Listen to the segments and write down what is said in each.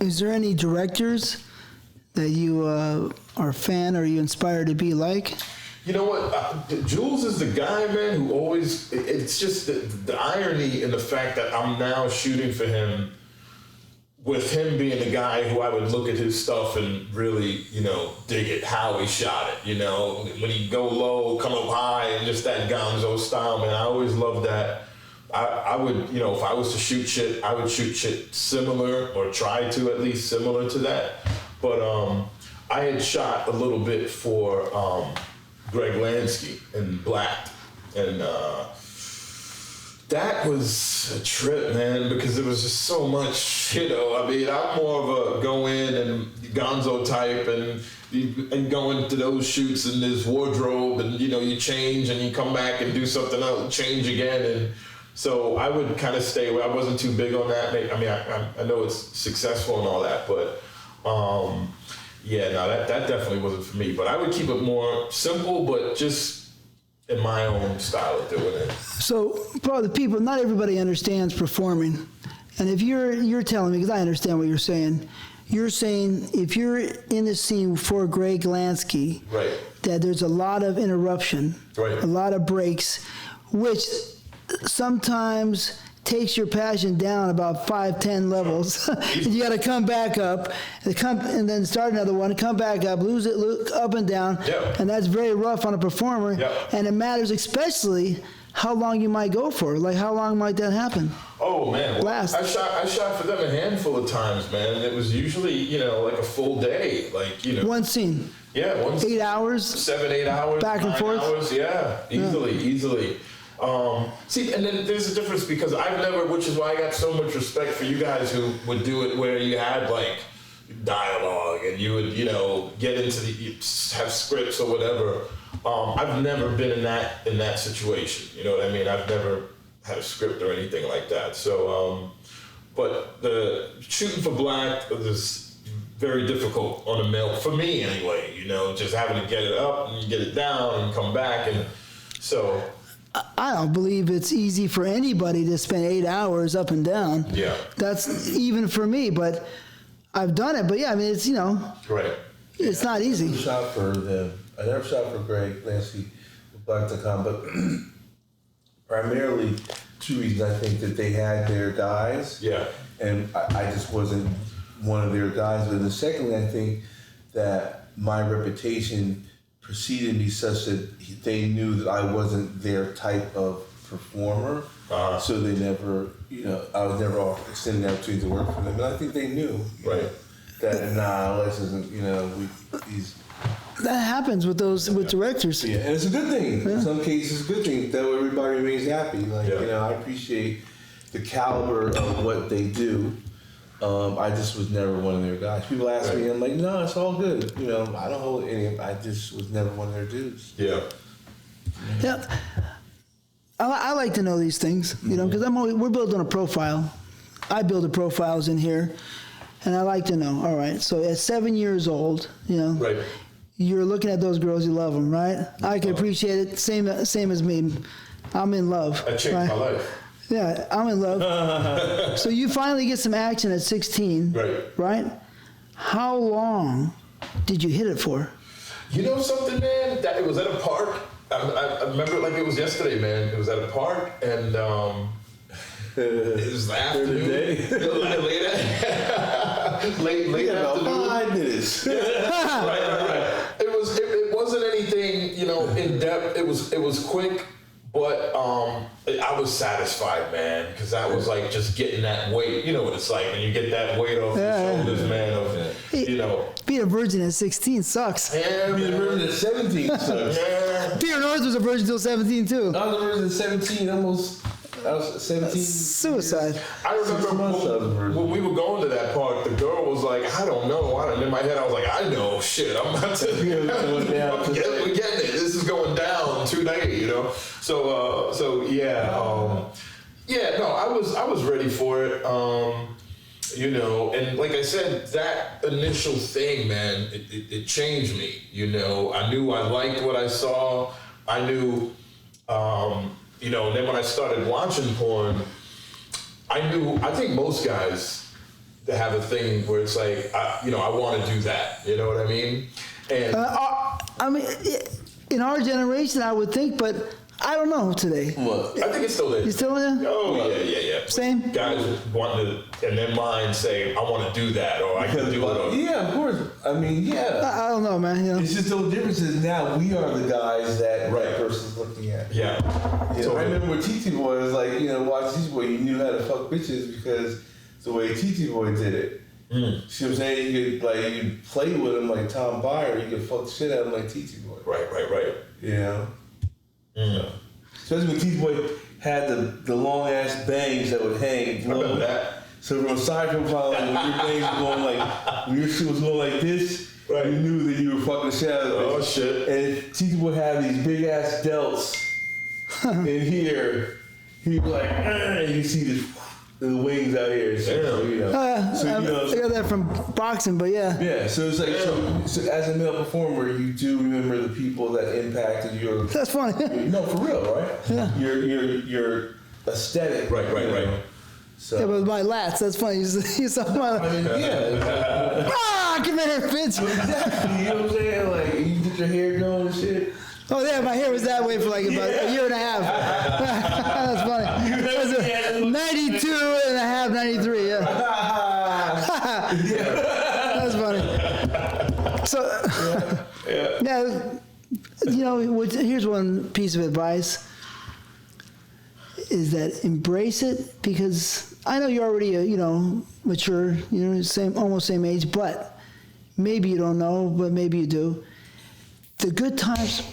Is there any directors that you are a fan or you inspired to be like? You know what? Jules is the guy, man, who always, it's just the irony in the fact that I'm now shooting for him with him being the guy who I would look at his stuff and really, dig it, how he shot it, when he go low, come up high, and just that gonzo style, man. I always loved that. I would, if I was to shoot shit, I would shoot shit similar, or try to at least similar to that. But I had shot a little bit for Greg Lansky in Black, and that was a trip, man, because it was just so much, I mean, I'm more of a go in and gonzo type, and go into those shoots in this wardrobe, and you change and you come back and do something else, change again, and so I would kind of stay away. I wasn't too big on that. I mean, I know it's successful and all that, but that definitely wasn't for me. But I would keep it more simple, but just in my own style of doing it. So, probably the people, not everybody understands performing. And if you're telling me, because I understand what you're saying if you're in the scene for Greg Lansky, right, that there's a lot of interruption, right, a lot of breaks, which sometimes takes your passion down about 5-10 levels. You got to come back up, and then start another one, come back up, lose it, up and down, and that's very rough on a performer. And it matters especially how long you might go for. Like, how long might that happen? Oh man, last. I shot for them a handful of times, man. It was usually like a full day, one scene. Yeah, 8 hours. 7-8 hours. Back and 9 forth. Hours, easily. See, and then there's a difference because which is why I got so much respect for you guys who would do it where you had dialogue and you would, get into have scripts or whatever. I've never been in that situation. You know what I mean? I've never had a script or anything like that. So, but the shooting for Black was very difficult on a male, for me anyway, just having to get it up and get it down and come back. And so I don't believe it's easy for anybody to spend 8 hours up and down. Yeah. That's even for me, but I've done it. But yeah, I mean, it's, right. It's not easy. I never shot for Greg Lansky, Black.com, but primarily two reasons. I think that they had their guys. Yeah. And I just wasn't one of their guys. But the secondly, I think that my reputation preceded me such that they knew that I wasn't their type of performer. So they never, I was never extending the opportunity to work for them. And I think they knew, right, that this isn't, that happens with directors. Yeah, and it's a good thing. In some cases, it's a good thing that everybody remains happy. I appreciate the caliber of what they do. I just was never one of their guys. People ask me, I'm like, no, it's all good. I don't hold any. I just was never one of their dudes. Yeah. Yeah. I like to know these things, because we're building a profile. I build the profiles in here, and I like to know. All right, so at 7 years old, right, you're looking at those girls, you love them, right? I can appreciate it. Same as me. I'm in love. That changed my life. Yeah, I'm in love. So you finally get some action at 16, right? How long did you hit it for? You know something, man? That it was at a park. I remember it like it was yesterday, man. It was at a park, and it was the afternoon. late afternoon. 5 minutes. Right. It wasn't anything, in depth. It was quick, but I was satisfied, man, because that was like just getting that weight. You know what it's like when you get that weight off your shoulders, man. Being a virgin at 16 sucks. Yeah, being a virgin at 17 sucks. Yeah. Peter North was a virgin until 17 too. I was a virgin at 17, almost. I was 17. Suicide. I remember when we were going to that park, the girl was like, I don't know. And in my head, I was like, I know, shit. I'm about to. We're getting it. This is going down tonight, So yeah. I was ready for it. And like I said, that initial thing, man, it changed me. I knew I liked what I saw. I knew. And then when I started watching porn, I think most guys to have a thing where it's like, I want to do that. You know what I mean? And I mean, in our generation, I would think, but I don't know today. I think it's still there. You still in there? Oh, yeah. Same? Guys wanting to, in their mind, say, I want to do that, or I can do it. Or, yeah, of course. I mean, yeah. I don't know, man. You know? It's just the difference is now we are the guys that that person's looking at. Yeah. So I remember when TTBoy was like, watch TTBoy, you knew how to fuck bitches because the way TTBoy did it. Mm. See what I'm saying? You could play with him like Tom Byer, you could fuck the shit out of him like TTBoy. Right. You know? Mm. Especially when TTBoy had the long ass bangs that would hang. I remember that. So from a side profile, like, when your bangs were going like, when your shit was going like this, right. You knew that you were fucking the shit out of it. Oh shit. And TTBoy had these big ass delts in here. He'd be like, you see the wings out here. So, I got that from boxing, but yeah. Yeah, so it's like, so as a male performer, you do remember the people that impacted your. That's funny. No, for real, right? Yeah. Your aesthetic. Right. So. Yeah, but my lats, that's funny. You saw my. I mean, yeah. Come here, bitch. Exactly. You know what I'm saying? Like, you get your hair going and shit. Oh, yeah, my hair was that way for like about a year and a half. That's funny. That was 92 and a half, 93, yeah. That's funny. So, here's one piece of advice, is that embrace it, because I know you're already, mature, almost same age, but maybe you don't know, but maybe you do. The good times,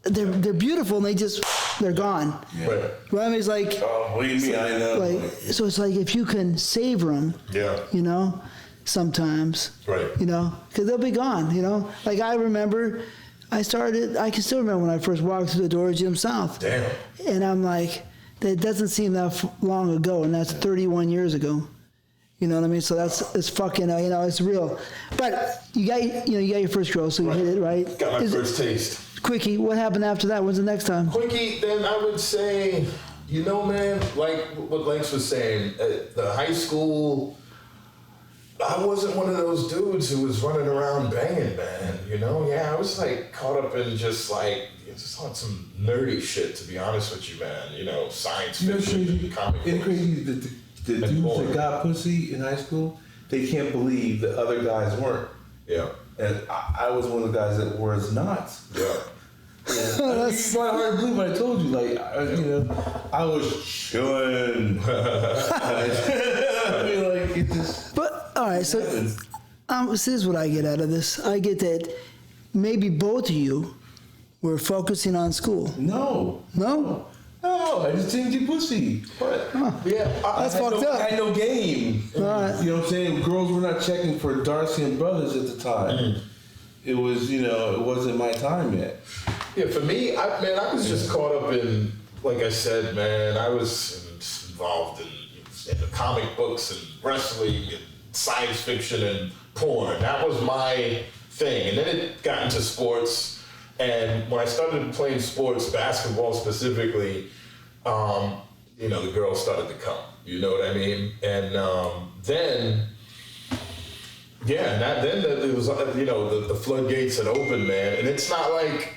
they're beautiful, and they're gone. Yeah. Right. Well, I mean, it's like. Oh, what do you mean? I know. So it's like if you can savor them. Yeah. Sometimes. Right. Because they'll be gone. Like I remember, I can still remember when I first walked through the door of Jim South. Damn. And I'm like, that doesn't seem that long ago, and that's 31 years ago. You know what I mean? So it's fucking, it's real. But you got your first girl, so you hit it, right? Got my first taste. Quickie, what happened after that? When's the next time? Quickie, then I would say, man, like what Lance was saying, at the high school, I wasn't one of those dudes who was running around banging, man. Yeah, I was like caught up in just on some nerdy shit, to be honest with you, man. Science fiction, comic books. It's crazy that the dudes that got pussy in high school, they can't believe that other guys weren't. Yeah. And I was one of the guys that was not. Yeah. It's not hard to believe what I told you. Like, I was chilling. I mean, like, it just. But, all right, so this is what I get out of this. I get that maybe both of you were focusing on school. No, I just didn't get pussy. But that's fucked up. I had no game. Right. You know what I'm saying? Girls were not checking for Darcy and Brothers at the time. Mm. It was, it wasn't my time yet. Yeah, for me, I was just caught up in, like I said, man, I was involved in the comic books and wrestling and science fiction and porn. That was my thing. And then it got into sports. And when I started playing sports, basketball specifically, the girls started to come. You know what I mean? And then it was, the floodgates had opened, man. And it's not like,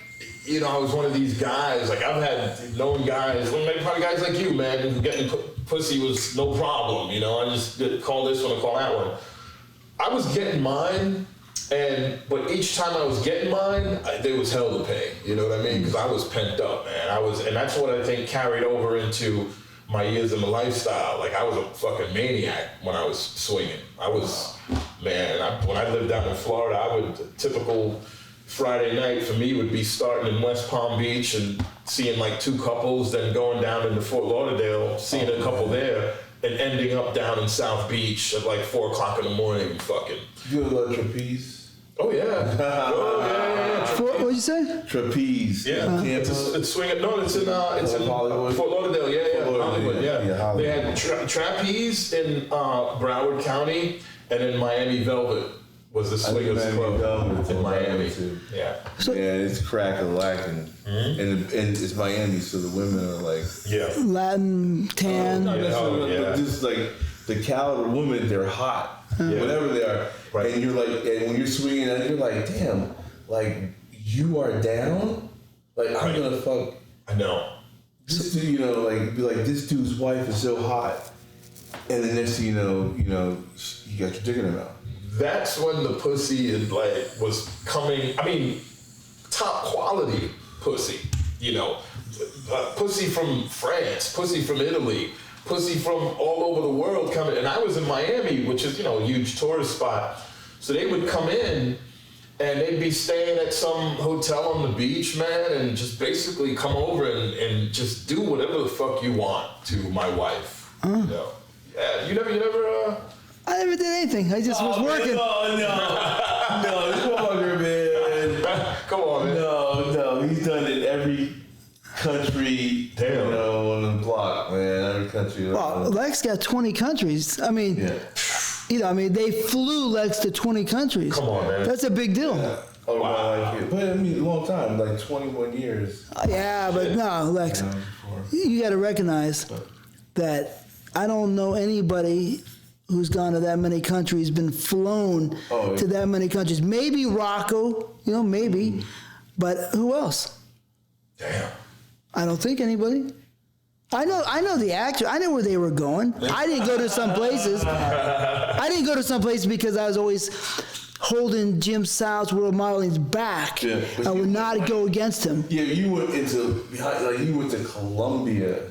I was one of these guys. Like, I've had known guys, probably guys like you, man, who getting pussy was no problem. I just call this one and call that one. I was getting mine. But each time I was getting mine, there was hell to pay. You know what I mean? Because I was pent up, man. And that's what I think carried over into my years in the lifestyle. Like, I was a fucking maniac when I was swinging. When I lived down in Florida, typical Friday night for me would be starting in West Palm Beach and seeing like two couples, then going down into Fort Lauderdale, seeing a couple there, and ending up down in South Beach at like 4 o'clock in the morning, fucking. You love trapeze? Oh yeah. What'd you say? Trapeze. Yeah. It's swinging. No, it's in Hollywood. Fort Lauderdale. Yeah. Hollywood. Yeah. Hollywood. They had trapeze in Broward County, and in Miami Velvet was the swingers club in Miami. Too. Yeah. It's crack-a-lacking. Mm-hmm. And it's Miami, so the women are like Latin, tan. But just like the caliber women, they're hot, whatever they are. Right. And you're like, and when you're swinging, and you're like, damn, like you are down. Like I'm gonna fuck. I know. This dude, like be like, this dude's wife is so hot, and the next thing you know, you got your dick in her mouth. That's when the pussy was coming. I mean, top quality pussy. Pussy from France, pussy from Italy, pussy from all over the world coming. And I was in Miami, which is a huge tourist spot. So they would come in. And they'd be staying at some hotel on the beach, man, and just basically come over and just do whatever the fuck you want to my wife. Yeah, you never. I never did anything. I just was working. No, this motherfucker, man. Come on, man. No, he's done it every country, on the block, man. Every country. Well, Lex got 20 countries. I mean. Yeah. They flew Lex to 20 countries. Come on, man. That's a big deal. Yeah. Oh, wow. But I mean, a long time, like 21 years. Yeah, but no, Lex, you got to recognize that I don't know anybody who's gone to that many countries, been flown to that many countries. Maybe Rocco, maybe, but who else? Damn. I don't think anybody. I know the actor. I know where they were going. I didn't go to some places. I didn't go to some places because I was always holding Jim South's World Modeling's back. Yeah, I would not go against him. Yeah, you went to Colombia.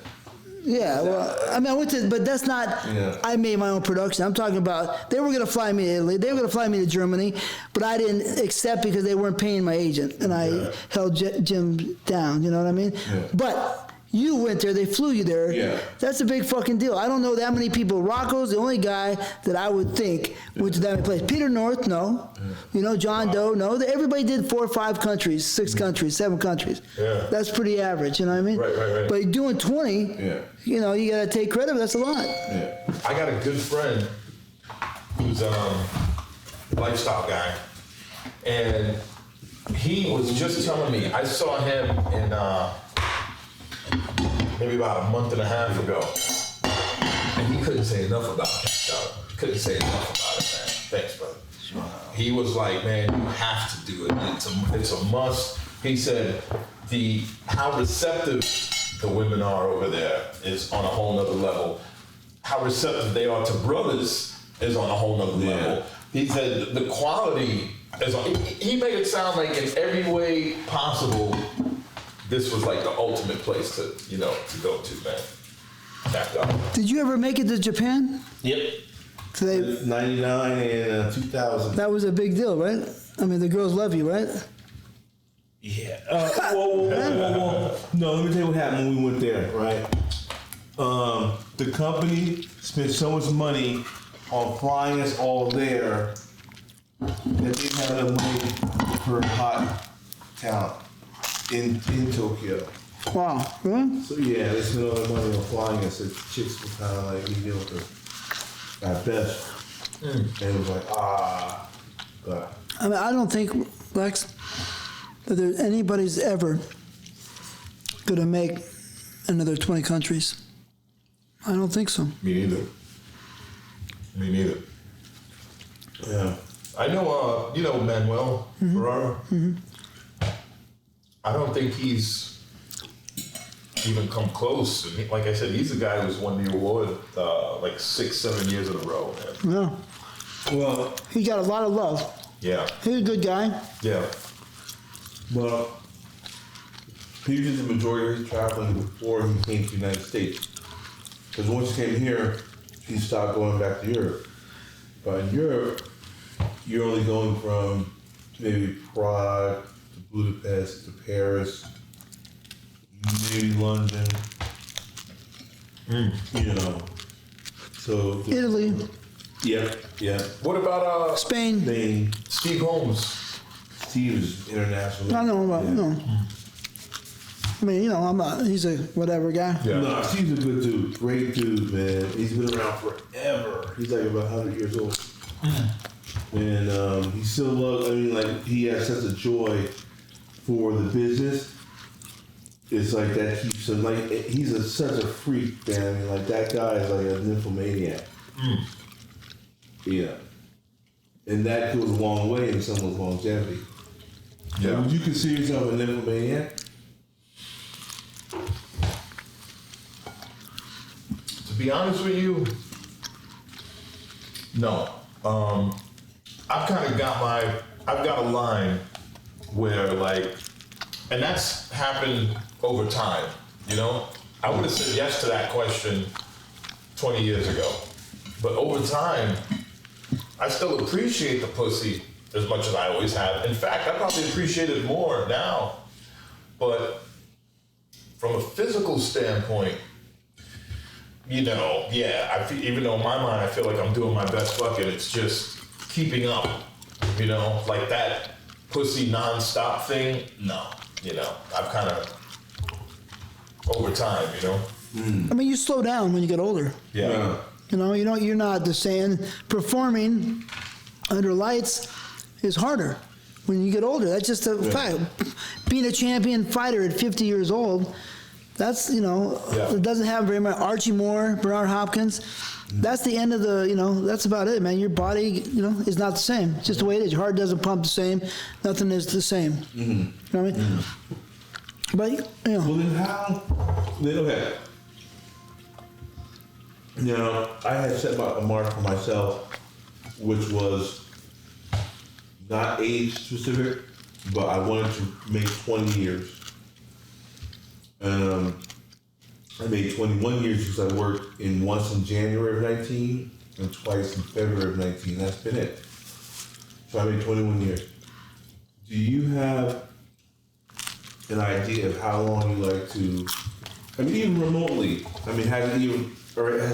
Yeah, well, I mean, I went to, but that's not, I made my own production. I'm talking about, they were going to fly me to Italy, they were going to fly me to Germany, but I didn't accept because they weren't paying my agent, and I held Jim down, you know what I mean? Yeah. But you went there, they flew you there. Yeah. That's a big fucking deal. I don't know that many people. Rocco's the only guy that I would think went to that many places. Peter North, no. Yeah. John Doe, no. Everybody did 4 or 5 countries, 6 countries, 7 countries. Yeah. That's pretty average, you know what I mean? Right. But doing 20, you got to take credit, that's a lot. Yeah. I got a good friend who's a lifestyle guy. And he was just telling me, I saw him in... maybe about a month and a half ago, and he couldn't say enough about it. Couldn't say enough about it, man. Thanks, brother. He was like, man, you have to do it. It's a must. He said how receptive the women are over there is on a whole nother level. How receptive they are to brothers is on a whole nother level. He said the quality is. He made it sound like in every way possible, this was like the ultimate place to go to, man. Did you ever make it to Japan? Yep. 99 and 2000. That was a big deal, right? I mean, the girls love you, right? Yeah. Whoa. No, let me tell you what happened when we went there, right? The company spent so much money on flying us all there that they didn't have enough money for hot talent. In Tokyo. Wow, really? So yeah, they spent all their money on flying us. The chicks were kind of like mediocre at best. And it was like, but. I mean, I don't think, Lex, that there's anybody's ever gonna make another 20 countries. I don't think so. Me neither. Yeah. I know, Manuel Ferrara. Mm-hmm. I don't think he's even come close. And like I said, he's the guy who's won the award like 6-7 years in a row, man. Yeah. Well, he got a lot of love. Yeah. He's a good guy. Yeah. Well, he did the majority of his traveling before he came to the United States. Because once he came here, he stopped going back to Europe. But in Europe, you're only going from maybe Prague, Budapest to Paris, maybe London, So Italy. Yeah. What about Spain? Steve Holmes. Steve is international. I know about I mean, I'm not. He's a whatever guy. Yeah. No, Steve's a good dude, great dude, man. He's been around forever. He's like about 100 years old, and he still loves. I mean, like he has such a joy for the business. It's like that keeps him like he's such a freak, man. I mean, like that guy is like a nymphomaniac. Yeah. And that goes a long way in someone's longevity. Yeah. Would you consider yourself a nymphomaniac? To be honest with you, no. I've got a line where like, and that's happened over time, you know? I would have said yes to that question 20 years ago. But over time, I still appreciate the pussy as much as I always have. In fact, I probably appreciate it more now. But from a physical standpoint, you know, yeah, even though in my mind I feel like I'm doing my best fucking, it's just keeping up, you know, like that pussy non-stop thing, no, you know, I've kind of, over time, you know. I mean, you slow down when you get older. Yeah. You know, you're not the same. Performing under lights is harder when you get older. That's just a fact. Being a champion fighter at 50 years old, that's, you know, it doesn't happen very much. Archie Moore, Bernard Hopkins, that's the end of the, you know, that's about it, man. Your body, you know, is not the same. It's just the way it is. Your heart doesn't pump the same. Nothing is the same. You know what I mean? But, you know. Well, then how? Then, okay. You know, I had set a mark for myself, which was not age specific, but I wanted to make 20 years. I made 21 years because I worked once in January of 19 and twice in February of 19. That's been it. So I made 21 years. Do you have an idea of how long you like to, I mean, even remotely, I mean, has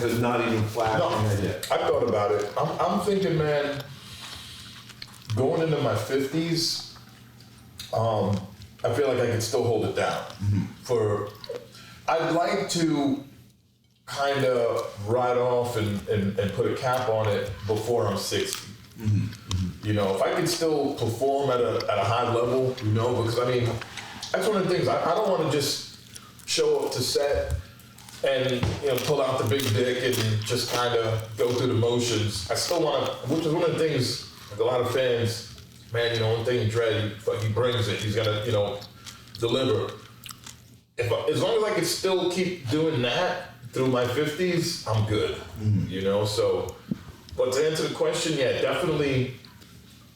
it not even flashed in your head yet? I thought about it. I'm thinking, man, going into my 50s, I feel like I can still hold it down. I'd like to kind of ride off and put a cap on it before I'm 60. You know, if I could still perform at a high level, you know, because I mean, that's one of the things. I don't want to just show up to set and, you know, pull out the big dick and just kind of go through the motions. I still want to, which is one of the things, like a lot of fans, man, you know, one thing Dredd, he brings it. He's gonna, you know, deliver. As long as I can still keep doing that through my 50s, I'm good. You know, so, but to answer the question, yeah, definitely,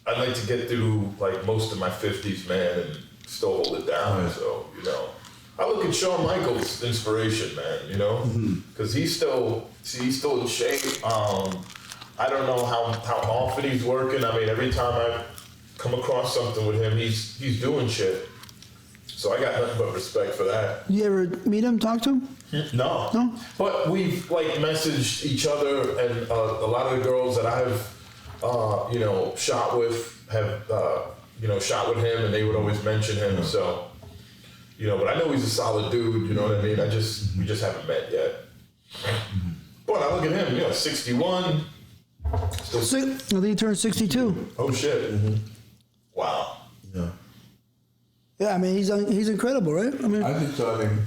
I'd like to get through like most of my 50s, man, and still hold it down. So, you know, I look at Shawn Michaels' inspiration, man, you know, because he's still in shape. I don't know how often he's working. I mean, every time I come across something with him, he's doing shit. So I got nothing but respect for that. You ever meet him, talk to him? No. No? But we've like messaged each other, and a lot of the girls that I've, you know, shot with have, you know, shot with him, and they would always mention him. So, you know, but I know he's a solid dude. You know what I mean? We just haven't met yet. But I look at him, you know, 61. I think he turned 62. Oh shit! Wow. Yeah. Yeah, I mean, he's incredible, right? I mean, I think so. I mean,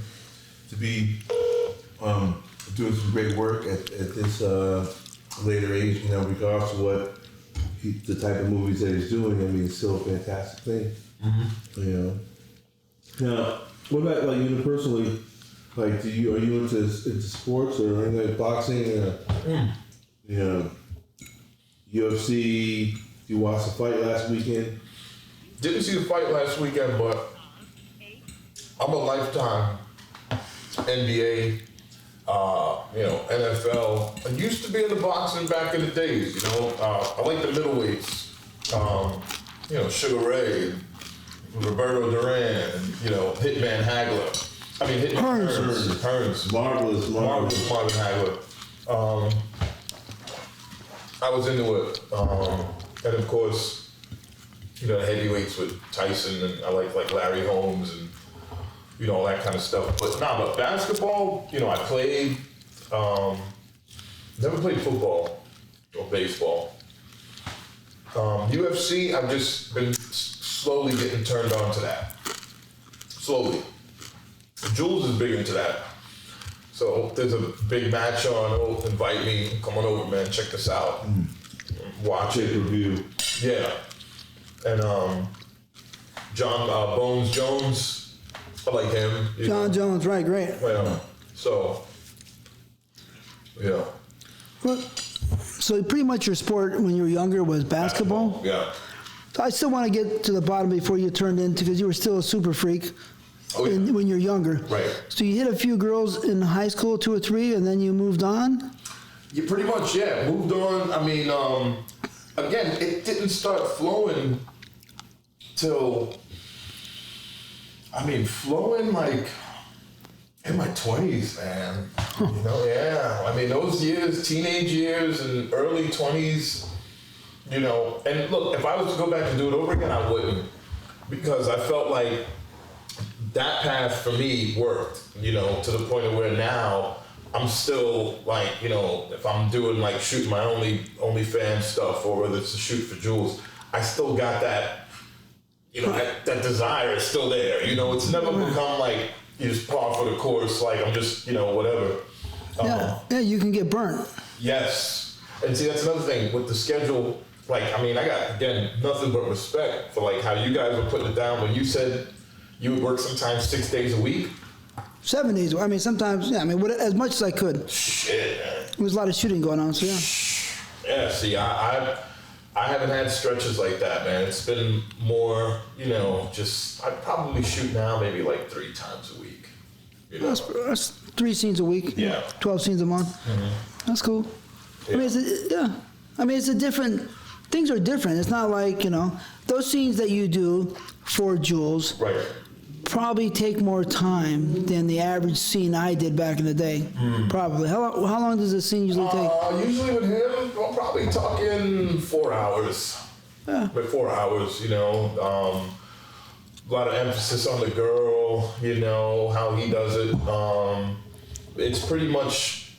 to be doing some great work at this later age, you know, regardless of what the type of movies that he's doing, I mean, it's still a fantastic thing. You know. Now, what about like you personally? Like, are you into sports or anything like boxing? You know, UFC. You watched the fight last weekend. Didn't see the fight last weekend, but I'm a lifetime NBA, you know, NFL. I used to be into boxing back in the days, you know. I like the middleweights, you know, Sugar Ray, Roberto Duran, and, you know, Hitman Hagler. I mean, Hearns. Marvelous Marvin Hagler. I was into it. And of course, you know, the heavyweights with Tyson, and I like Larry Holmes and, you know, all that kind of stuff. But basketball, you know, I played, never played football or baseball. UFC, I've just been slowly getting turned on to that. Slowly. Jules is big into that. So if there's a big match on, invite me, come on over, man, check this out. Watch it. Review. Yeah. And John Bones Jones, I like him. John Jones, right, great. Yeah. So, yeah. Well, so pretty much your sport when you were younger was basketball? Yeah. So I still want to get to the bottom before you turned into, because you were still a super freak when you were younger. Right. So you hit a few girls in high school, 2 or 3, and then you moved on? You pretty much, yeah, moved on. I mean, again, it didn't start flowing till, flowing like in my 20s, man. You know, yeah. I mean, those years, teenage years and early 20s, you know. And look, if I was to go back and do it over again, I wouldn't. Because I felt like that path for me worked, you know, to the point of where now I'm still like, you know, if I'm doing like shooting my OnlyFans stuff or whether it's to shoot for Jules, I still got that, you know, that desire is still there. You know, it's never become like you just par for the course, like I'm just, you know, whatever. Yeah, you can get burnt. Yes. And see, that's another thing with the schedule. Like, I mean, I got, again, nothing but respect for like how you guys were putting it down when you said you would work sometimes 6 days a week. 7 days. I mean, sometimes, yeah, I mean, as much as I could. Shit, man. There was a lot of shooting going on, so yeah. Yeah, see, I haven't had stretches like that, man. It's been more, you know, just, I probably shoot now maybe like 3 times a week. You know? That's 3 scenes a week. Yeah. 12 scenes a month. Mm-hmm. That's cool. Yeah. I mean, it's a different, things are different. It's not like, you know, those scenes that you do for Jules Right. probably take more time than the average scene I did back in the day. Probably. How long does a scene usually take? Usually with him, I'm probably talking 4 hours. Yeah. But 4 hours, you know. A lot of emphasis on the girl, you know, how he does it. It's pretty much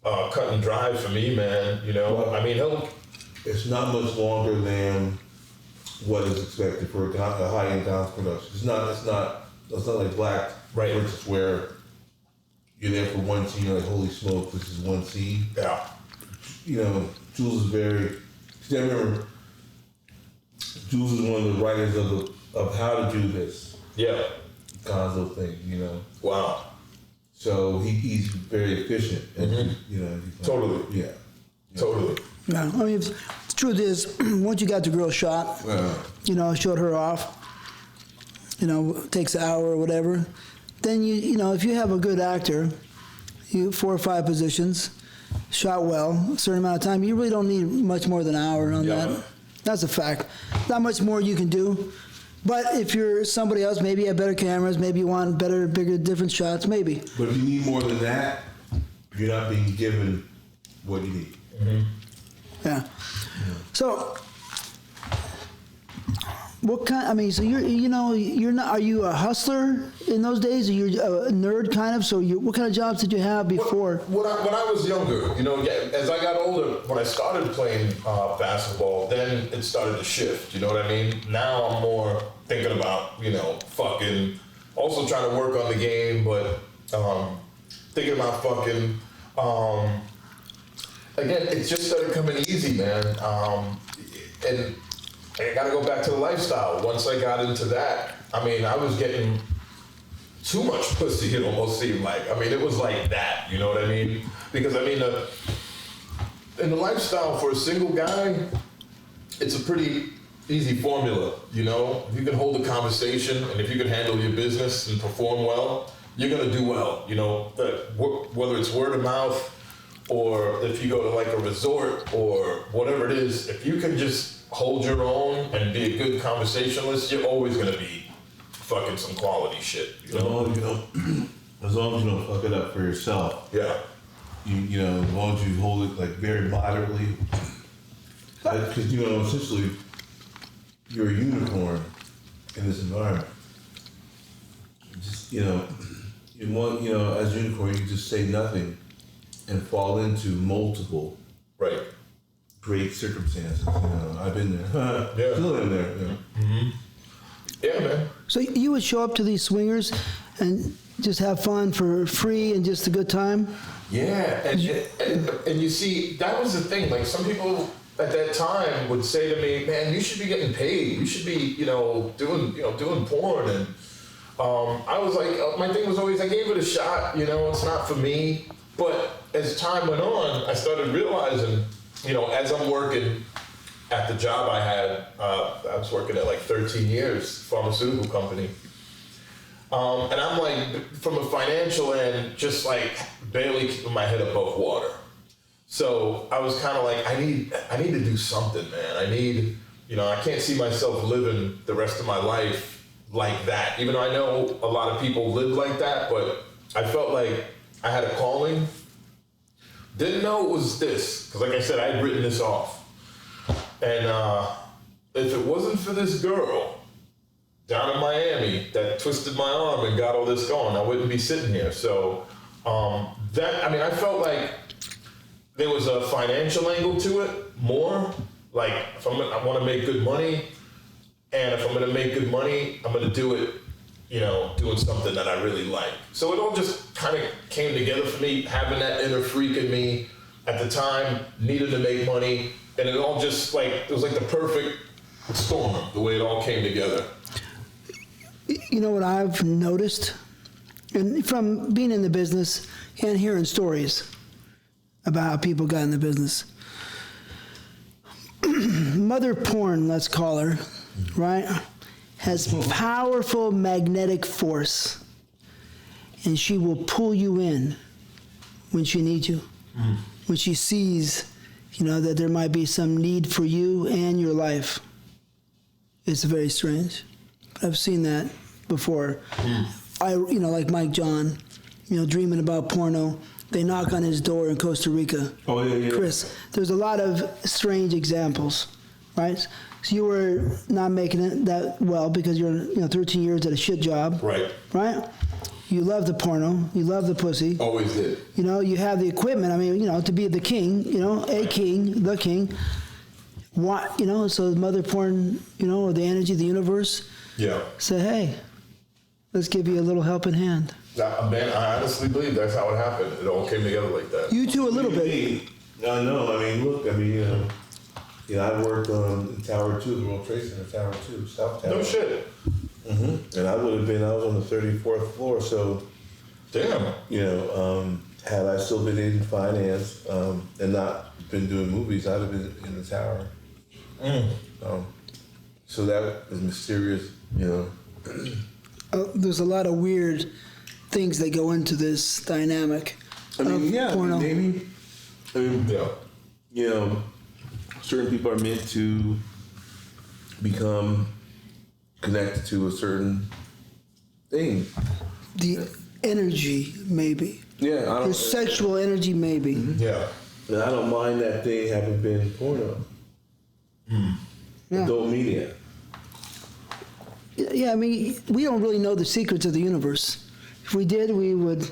cut and dry for me, man. You know, Well, I mean, It's not much longer than what is expected for a high-end dance production. It's not like Black, Right. for instance, where you're there for one scene, you're like, holy smoke, this is one scene. yeah, You know, Jules is very. I remember, Jules is one of the writers of how to do this yeah, Mm-hmm. Gonzo thing. You know, wow, so he's very efficient, and you know, Totally. yeah. totally. Yeah, I mean, the truth is, once you got the girl shot, you know, showed her off, you know, takes an hour or whatever, then you know, if you have a good actor, 4 or 5 positions, shot well, a certain amount of time, you really don't need much more than an hour on Yeah. that. That's a fact. Not much more you can do. But if you're somebody else, maybe you have better cameras, maybe you want better, bigger, different shots, maybe. But if you need more than that, you're not being given what you need. Yeah. So, what kind? I mean, so you're not. Are you a hustler in those days? Are you a nerd kind of? So, what kind of jobs did you have before? When I was younger, you know, as I got older, when I started playing basketball, then it started to shift. You know what I mean? Now I'm more thinking about, you know, fucking, also trying to work on the game, but thinking about fucking. Again, it just started coming easy, man. And I gotta go back to the lifestyle. Once I got into that, I mean, I was getting too much pussy, it almost seemed like. I mean, it was like that, you know what I mean? Because, I mean, in the lifestyle for a single guy, it's a pretty easy formula, you know? If you can hold a conversation and if you can handle your business and perform well, you're gonna do well, you know? Whether it's word of mouth, or if you go to like a resort or whatever it is, if you can just hold your own and be a good conversationalist, you're always gonna be fucking some quality shit. You know? As long as you don't fuck it up for yourself. Yeah. You know, as long as you hold it like very moderately. Because, you know, essentially, you're a unicorn in this environment. Just, you know, as a unicorn, you just say nothing and fall into multiple Right. great circumstances. You know, I've been there. Yeah. Still in there. You know. Yeah, man. So you would show up to these swingers, and just have fun for free and just a good time? Yeah, and you see, that was the thing. Like, some people at that time would say to me, "Man, you should be getting paid. You should be, doing porn." And I was like, my thing was always, I gave it a shot. It's not for me. But as time went on, I started realizing, as I'm working at the job I had, I was working at like 13 years, pharmaceutical company. And I'm like, from a financial end, just like barely keeping my head above water. So I was kind of like, I need to do something, man. I can't see myself living the rest of my life like that. Even though I know a lot of people live like that, but I felt like I had a calling. Didn't know it was this, because like I said, I had written this off. And if it wasn't for this girl down in Miami that twisted my arm and got all this going, I wouldn't be sitting here. So I felt like there was a financial angle to it more. Like, I want to make good money, and if I'm going to make good money, I'm going to do it, doing something that I really like. So it all just kind of came together for me, having that inner freak in me at the time, needed to make money, and it all just it was like the perfect storm, the way it all came together. You know what I've noticed, and from being in the business and hearing stories about how people got in the business. Mother porn, let's call her, right, has powerful magnetic force, and she will pull you in when she needs you, when she sees, that there might be some need for you and your life. It's very strange. I've seen that before. Like Mike John, dreaming about porno. They knock on his door in Costa Rica. Oh, yeah. Chris, there's a lot of strange examples, right? So you were not making it that well because you're 13 years at a shit job. Right. Right? You love the porno. You love the pussy. Always did. You have the equipment. To be the king, the king. What, so mother porn, or the energy of the universe. Yeah. Say, hey, let's give you a little helping hand. Man, I honestly believe that's how it happened. It all came together like that. You too, a little bit. I know. Look. I worked on Tower 2, the World Trade Center, Tower 2, South Tower. No shit. Mm-hmm. And I was on the 34th floor, so. Damn. Had I still been in finance and not been doing movies, I'd have been in the tower. So that was mysterious, There's a lot of weird things that go into this dynamic. Porno. Maybe. Certain people are meant to become connected to a certain thing. The energy, maybe. Yeah, the sexual energy, maybe. Mm-hmm. Yeah. And I don't mind that thing having been porno. Adult media. Yeah, we don't really know the secrets of the universe. If we did, we would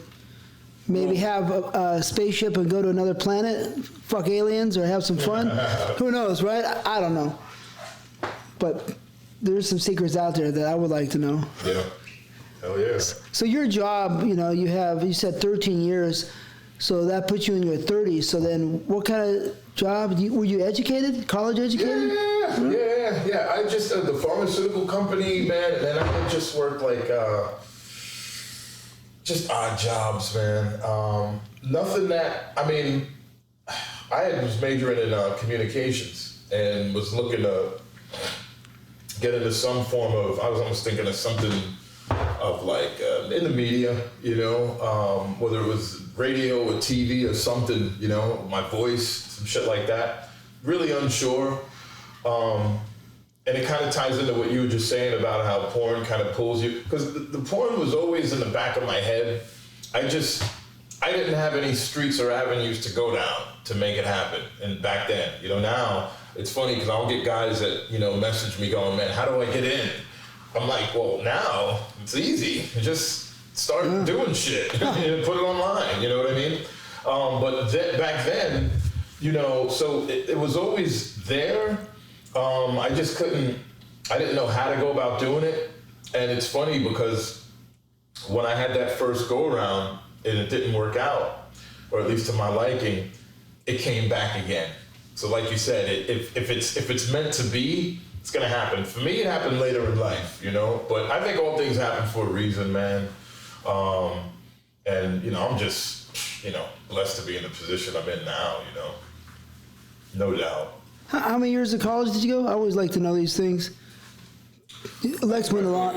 maybe have a spaceship and go to another planet, fuck aliens, or have some fun. Who knows, right? I don't know. But there's some secrets out there that I would like to know. Yeah. Hell yeah. So your job, you said 13 years, so that puts you in your 30s. So then what kind of job? Were you educated? College educated? Yeah. I just, the pharmaceutical company, man, and then I would just work like, just odd jobs, man. Nothing that, I was majoring in communications and was looking to get into some form of, I was almost thinking of something of like in the media, whether it was radio or TV or something, my voice, some shit like that. Really unsure. And it kind of ties into what you were just saying about how porn kind of pulls you. Because the porn was always in the back of my head. I didn't have any streets or avenues to go down to make it happen. And back then, now it's funny because I'll get guys that, message me going, man, how do I get in? I'm like, well, now it's easy. You just start doing shit and put it online. You know what I mean? But back then, so it was always there. I just I didn't know how to go about doing it. And it's funny because when I had that first go around and it didn't work out, or at least to my liking, it came back again. So like you said, if it's meant to be, it's gonna happen. For me, it happened later in life, you know. But I think all things happen for a reason, man. And you know, I'm just, you know, blessed to be in the position I'm in now, you know. No doubt. How many years of college did you go? I always like to know these things. Lex went a lot.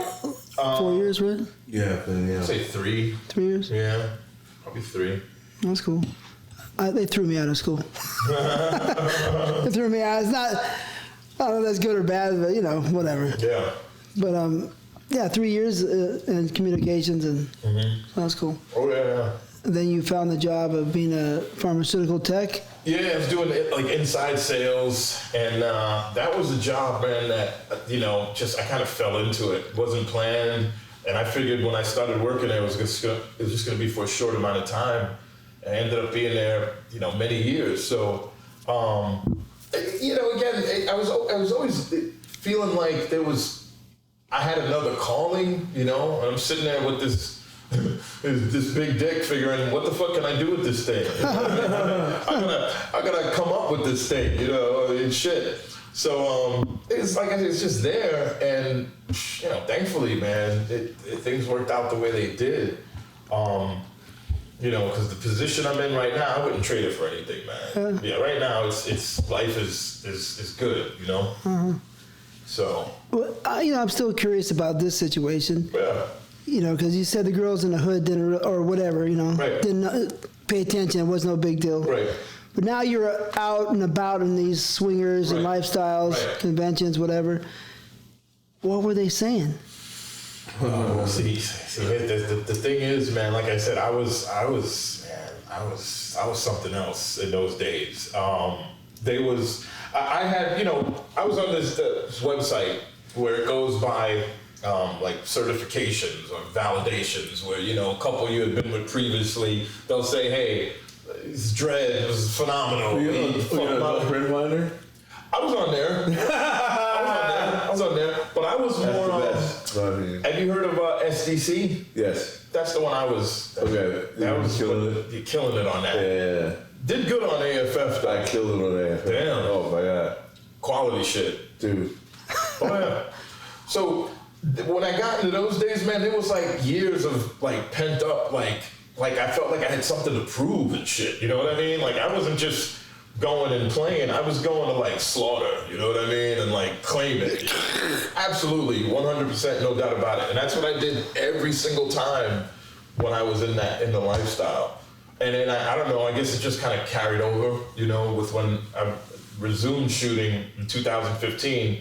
4 years, right? Yeah, but yeah. I'd say 3. 3 years? Yeah, probably 3. That's cool. They threw me out of school. They threw me out. It's not, I don't know if that's good or bad, but, you know, whatever. Yeah. But, yeah, 3 years in communications, and that's cool. Oh, yeah. And then you found the job of being a pharmaceutical tech? Yeah, I was doing like inside sales, and that was a job, man, that, you know, just I kind of fell into it. It wasn't planned, and I figured when I started working there, it was just going to be for a short amount of time. I ended up being there, you know, many years. So, you know, again, I was always feeling like I had another calling, you know, and I'm sitting there with this big dick figuring, what the fuck can I do with this thing? I gotta come up with this thing, you know, and shit. So, it's like, it's just there, and, you know, thankfully, man, things worked out the way they did. You know, because the position I'm in right now, I wouldn't trade it for anything, man. Yeah, right now, it's life is good, you know? So. Well, you know, I'm still curious about this situation. Yeah. You know, because you said the girls in the hood didn't, or whatever, you know, Right. didn't pay attention. It was no big deal. Right. But now you're out and about in these swingers and Right. lifestyles, Right. conventions, whatever. What were they saying? See, the thing is, man, like I said, I was something else in those days. I had, you know, I was on this website where it goes by like certifications or validations, where, you know, a couple you had been with previously, they'll say, hey, this Dredd was phenomenal. Friend finder? I was on there. I was on there, but I was more on. Have you heard of SDC? Yes. That's the one I was. Okay. That was killing it. You're killing it on that. Yeah. Did good on AFF though. I killed it on AFF. Damn. Oh my god. Quality shit. Dude. Oh yeah. So when I got into those days, man, it was like years of like pent up, like I felt like I had something to prove and shit. You know what I mean? Like I wasn't just going and playing, I was going to like slaughter, you know what I mean? And like claim it. Absolutely, 100%, no doubt about it. And that's what I did every single time when I was in the lifestyle. And then I don't know, I guess it just kind of carried over, you know, with when I resumed shooting in 2015, I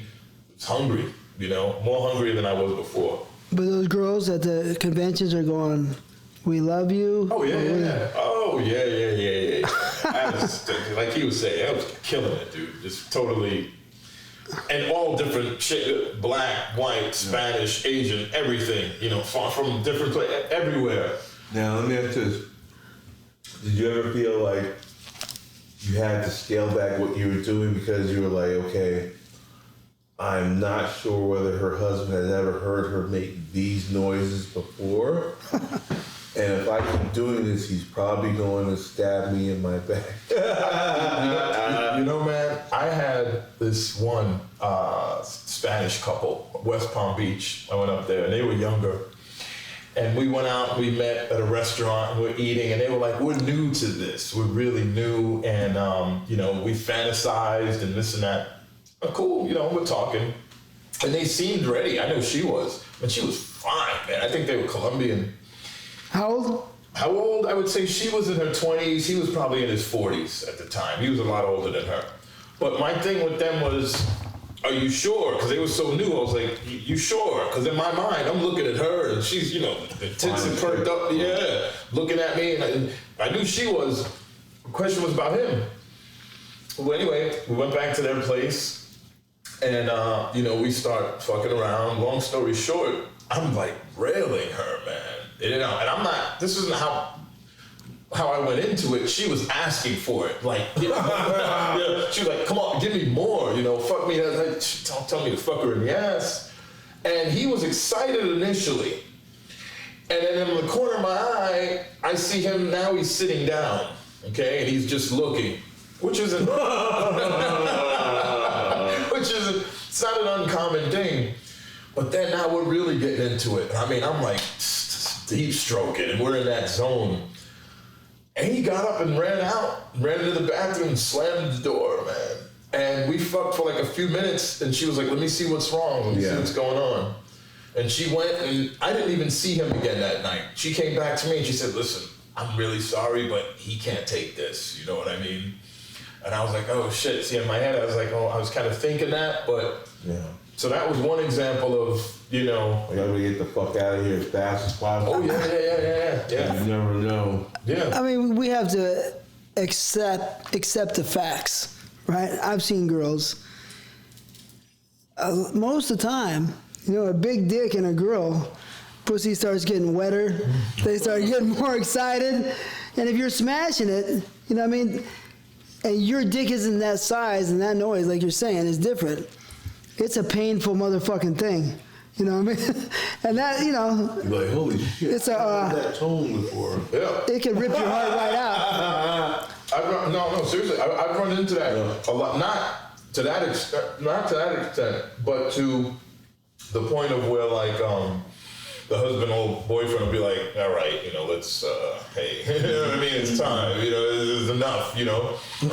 was hungry, you know, more hungry than I was before. But those girls at the conventions are going, we love you. Oh, yeah. Oh, yeah. I was, like he was saying, I was killing it, dude. Just totally, and all different shit, black, white, Spanish, Asian, everything, you know, from different places, everywhere. Now, let me ask you this. Did you ever feel like you had to scale back what you were doing because you were like, okay, I'm not sure whether her husband has ever heard her make these noises before? And if I keep doing this, he's probably going to stab me in my back. You know, man, I had this one Spanish couple, West Palm Beach. I went up there, and they were younger. And we went out, we met at a restaurant, and we're eating, and they were like, we're new to this. We're really new, and, you know, we fantasized and this and that. Oh, cool, you know, we're talking. And they seemed ready. I know she was. But she was fine, man. I think they were Colombian. How old? How old? I would say she was in her 20s. He was probably in his 40s at the time. He was a lot older than her. But my thing with them was, are you sure? Because they were so new. I was like, you sure? Because in my mind, I'm looking at her, and she's, you know, the tits are perked up, yeah, looking at me. And I knew she was. The question was about him. Well, anyway, we went back to their place. And, you know, we start fucking around. Long story short, I'm like railing her, man. You know, and I'm not, this isn't how I went into it. She was asking for it. Like, you know, she was like, come on, give me more. You know, fuck me. Like, tell me to fuck her in the ass. And he was excited initially. And then in the corner of my eye, I see him now. He's sitting down, okay, and he's just looking, which isn't, it's not an uncommon thing. But then now we're really getting into it. I mean, I'm like deep stroking, and we're in that zone. And he got up and ran into the bathroom and slammed the door, man. And we fucked for like a few minutes, and she was like, let me see what's wrong, let me see what's going on. And she went, and I didn't even see him again that night. She came back to me and she said, listen, I'm really sorry, but he can't take this, you know what I mean? And I was like, oh shit. See, in my head, I was like, oh, I was kind of thinking that, but... Yeah. So that was one example of, you know... I gotta get the fuck out of here as fast as possible. Oh, yeah. You never know. Yeah. I mean, we have to accept the facts, right? I've seen girls, most of the time, you know, a big dick and a girl, pussy starts getting wetter, they start getting more excited, and if you're smashing it, you know what I mean, and your dick isn't that size and that noise, like you're saying, is different, it's a painful motherfucking thing. You know what I mean? And that, you know... You're like, holy shit, it's I've heard that tone before. Yeah. It can rip your heart right out. No, seriously, I've run into that a lot. Not to that extent, but to the point of where, like, the husband or boyfriend will be like, all right, you know, let's, hey, you know what I mean? It's time, you know, it's enough, you know? You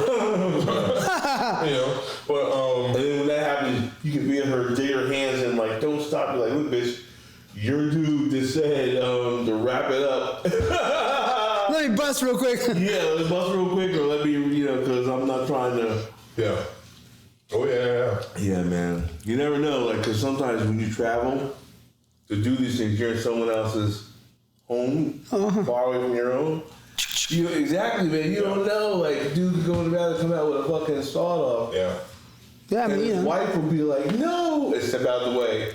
know, but, and then when that happens, you can be in her, dig her hands and like, don't stop. You're like, look, bitch, your dude just said to wrap it up. Let me bust real quick. Yeah, let's bust real quick, or let me, you know, because I'm not trying to. Yeah. Oh, yeah. Yeah, man. You never know, like, because sometimes when you travel to do these things, you're in someone else's home, far away from your own. You know, exactly, man. You don't know, like, dude could go in the bathroom and come out with a fucking sawed-off. Yeah. Yeah, I mean, and his wife will be like, no, and step out of the way.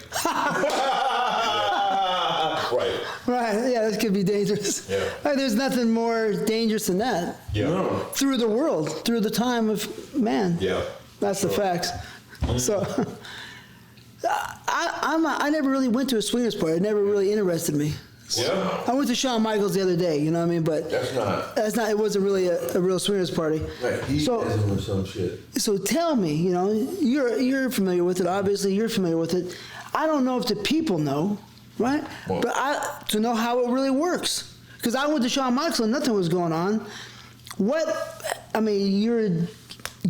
Right. Yeah, this could be dangerous. Yeah. Like, there's nothing more dangerous than that. Yeah. No. Through the world, through the time of man. Yeah. That's the facts. So, I never really went to a swingers party. It never really interested me. Yeah. I went to Shawn Michaels the other day, you know what I mean? But That's not. it wasn't really a real swingers party. Right. He is doing some shit. So tell me, you know, you're familiar with it. Obviously, you're familiar with it. I don't know if the people know, right? Well, But to know how it really works, because I went to Shawn Michaels and nothing was going on. You're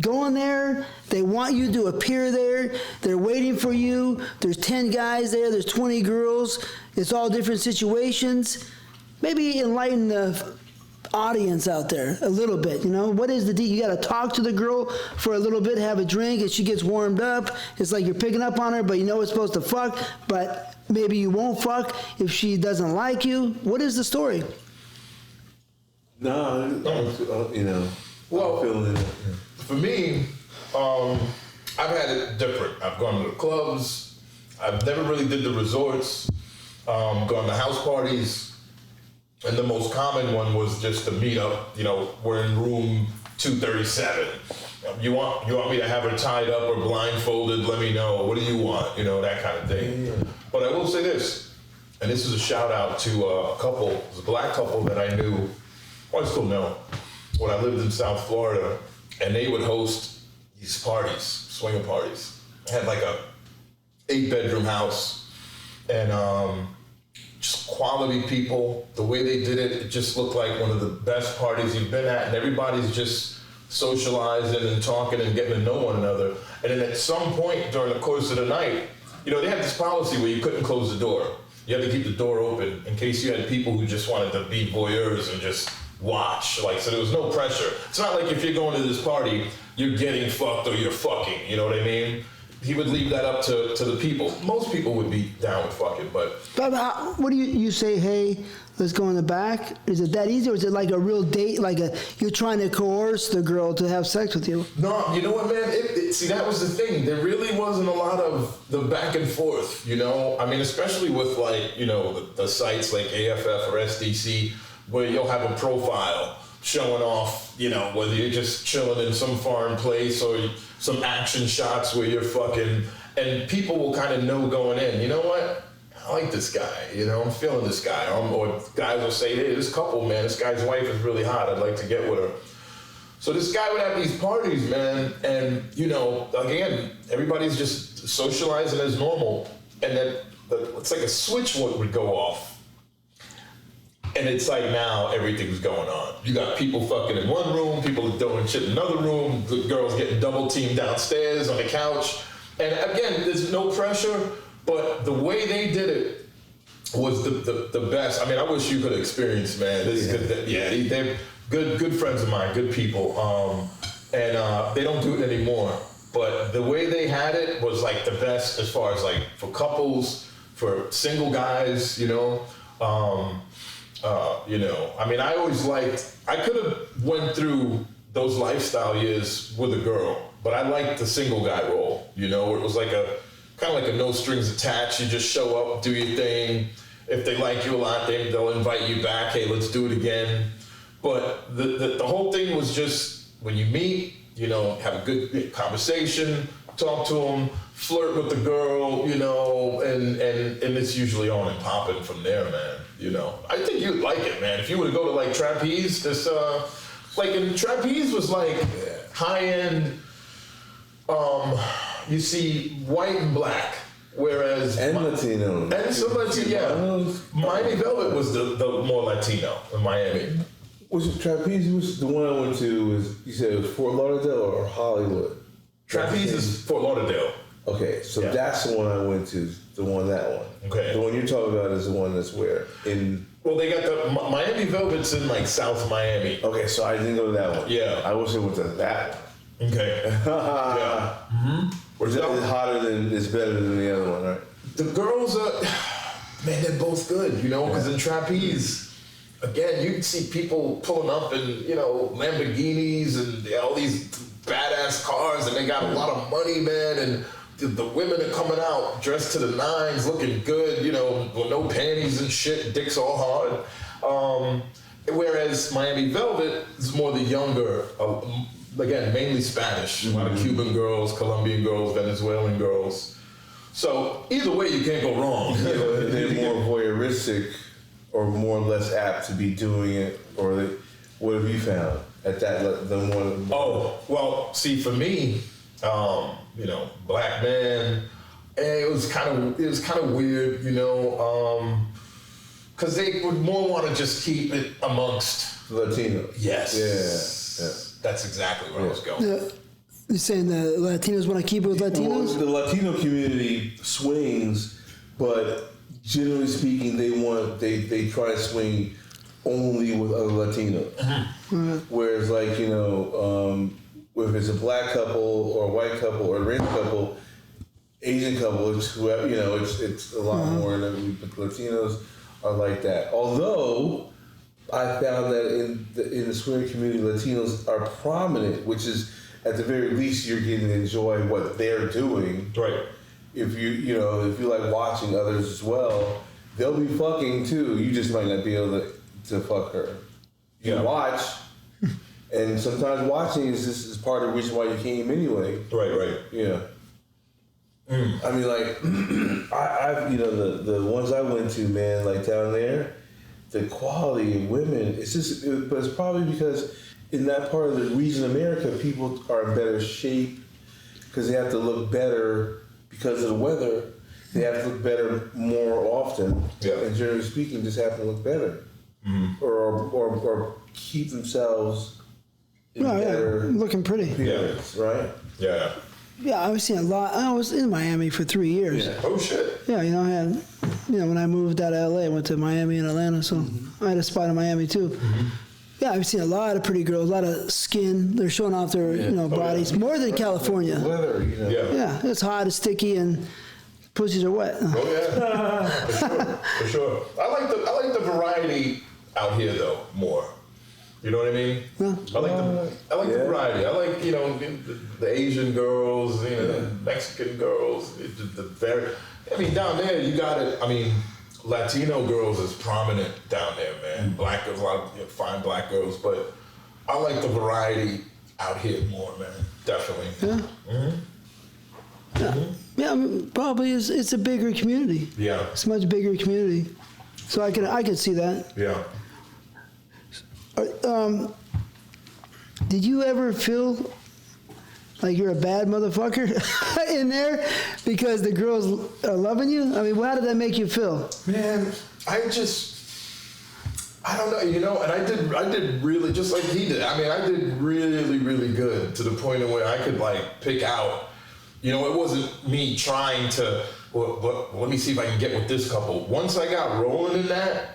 going there. They want you to appear there. They're waiting for you. There's 10 guys there. There's 20 girls. It's all different situations. Maybe enlighten the audience out there a little bit, you know? What is the deal? You got to talk to the girl for a little bit, have a drink, and she gets warmed up. It's like you're picking up on her, but you know it's supposed to fuck, but maybe you won't fuck if she doesn't like you. What is the story? No, you know. Well, feeling it. for me, I've had it different. I've gone to the clubs. I've never really did the resorts. Gone to house parties. And the most common one was just to meet up. You know, we're in room 237. You want me to have her tied up or blindfolded? Let me know. What do you want? You know, that kind of thing. Yeah. But I will say this, and this is a shout out to a couple, it was a black couple that I knew, well, I still know, when I lived in South Florida, and they would host these parties, swinger parties. I had like a 8-bedroom house, and just quality people. The way they did it, it just looked like one of the best parties you've been at, and everybody's just socializing and talking and getting to know one another. And then at some point during the course of the night, you know, they had this policy where you couldn't close the door. You had to keep the door open in case you had people who just wanted to be voyeurs and just watch. Like, so there was no pressure. It's not like if you're going to this party, you're getting fucked or you're fucking, you know what I mean? He would leave that up to the people. Most people would be down with fucking, but What do you say, hey, let's go in the back? Is it that easy, or is it like a real date, you're trying to coerce the girl to have sex with you? No, you know what, man? See, that was the thing. There really wasn't a lot of the back and forth, you know? I mean, especially with, like, you know, the sites like AFF or SDC, where you'll have a profile showing off, you know, whether you're just chilling in some foreign place or some action shots where you're fucking, and people will kind of know going in, you know what? I like this guy, I'm feeling this guy. Or guys will say, hey, this couple, man, this guy's wife is really hot. I'd like to get with her. So this guy would have these parties, man, and, again, everybody's just socializing as normal. And then it's like a switch would go off. And it's like now everything's going on. You got people fucking in one room, people doing shit in another room, the girls getting double teamed downstairs on the couch. And again, there's no pressure, but the way they did it was the best. I mean, I wish you could experience, man. This is good. Yeah, they're good friends of mine, good people. And they don't do it anymore. But the way they had it was like the best as far as like for couples, for single guys, I mean, I always I could have went through those lifestyle years with a girl, but I liked the single guy role, where it was like kind of like a no strings attached. You just show up, do your thing. If they like you a lot, they'll invite you back. Hey, let's do it again. But the whole thing was just when you meet, have a good conversation, talk to them, flirt with the girl, and it's usually on and popping from there, man. I think you'd like it, man. If you were to go to like trapeze, and trapeze was like high end. You see white and black, whereas Latino and some Latino. Yeah, Miami Velvet was the more Latino in Miami. Was it trapeze? Was the one I went to? You said it was Fort Lauderdale or Hollywood? Trapeze is Fort Lauderdale. Okay, so that's the one I went to. That one. Okay. The one you're talking about is the one that's where Well, they got the Miami Velvet's in like South Miami. Okay, so I didn't go to that one. Yeah. I wish I went to that one. Okay. Yeah. Mm-hmm. It's hotter than, it's better than the other one, right? The girls are, man, they're both good, because in trapeze, again, you can see people pulling up in, Lamborghinis and all these badass cars, and they got a lot of money, man, and the women are coming out dressed to the nines, looking good, with no panties and shit, dicks all hard. Whereas Miami Velvet is more the younger, again, mainly Spanish. A lot of Cuban girls, Colombian girls, Venezuelan girls. So either way, you can't go wrong. They're more voyeuristic or more or less apt to be doing it, or what have you found at that? The one. Oh, well, see, for me, black man, it was kind of weird, because they would more want to just keep it amongst Latinos. Yes. Yeah. That's exactly where I was going. You're saying the Latinos want to keep it with Latinos? Well, the Latino community swings, but generally speaking, they try to swing only with other Latinos. Mm-hmm. Whereas, if it's a black couple or a white couple or a Rich couple, Asian couple, it's whoever, it's a lot more than Latinos are like that. Although I found that in the swinger community, Latinos are prominent, which is at the very least you're getting to enjoy what they're doing. Right. If you like watching others as well, they'll be fucking too. You just might not be able to fuck her. You watch. And sometimes watching is part of the reason why you came anyway. Right. Yeah. I mean, I've the ones I went to, man, like down there, the quality of women, but it's probably because in that part of the region of America, people are in better shape because they have to look better because of the weather. They have to look better more often. Yeah. And generally speaking, just have to look better. Mm-hmm. Or keep themselves looking pretty. Appearance, right? Yeah. Yeah, I was seeing a lot. I was in Miami for 3 years. Yeah. Oh shit. Yeah, I had, when I moved out of LA, I went to Miami and Atlanta, so I had a spot in Miami too. Mm-hmm. Yeah, I've seen a lot of pretty girls, a lot of skin. They're showing off their, bodies more than California. Weather, Yeah, it's hot, it's sticky, and pussies are wet. Oh yeah, for sure. I like the variety out here though more. You know what I mean? Yeah. I like the variety. I like the Asian girls, the Mexican girls. Down there you got it. I mean, Latino girls is prominent down there, man. Black girls, a lot of fine black girls, but I like the variety out here more, man. Definitely. Yeah. Mm-hmm. Yeah. Yeah, I mean, probably it's a bigger community. Yeah. It's a much bigger community. So I could see that. Yeah. Did you ever feel like you're a bad motherfucker in there because the girls are loving you? I mean, how did that make you feel? Man, I don't know, you know, and I did really, just like he did. I mean, I did really, really good to the point of where I could like pick out, you know, it wasn't me trying to, well, let me see if I can get with this couple. Once I got rolling in that,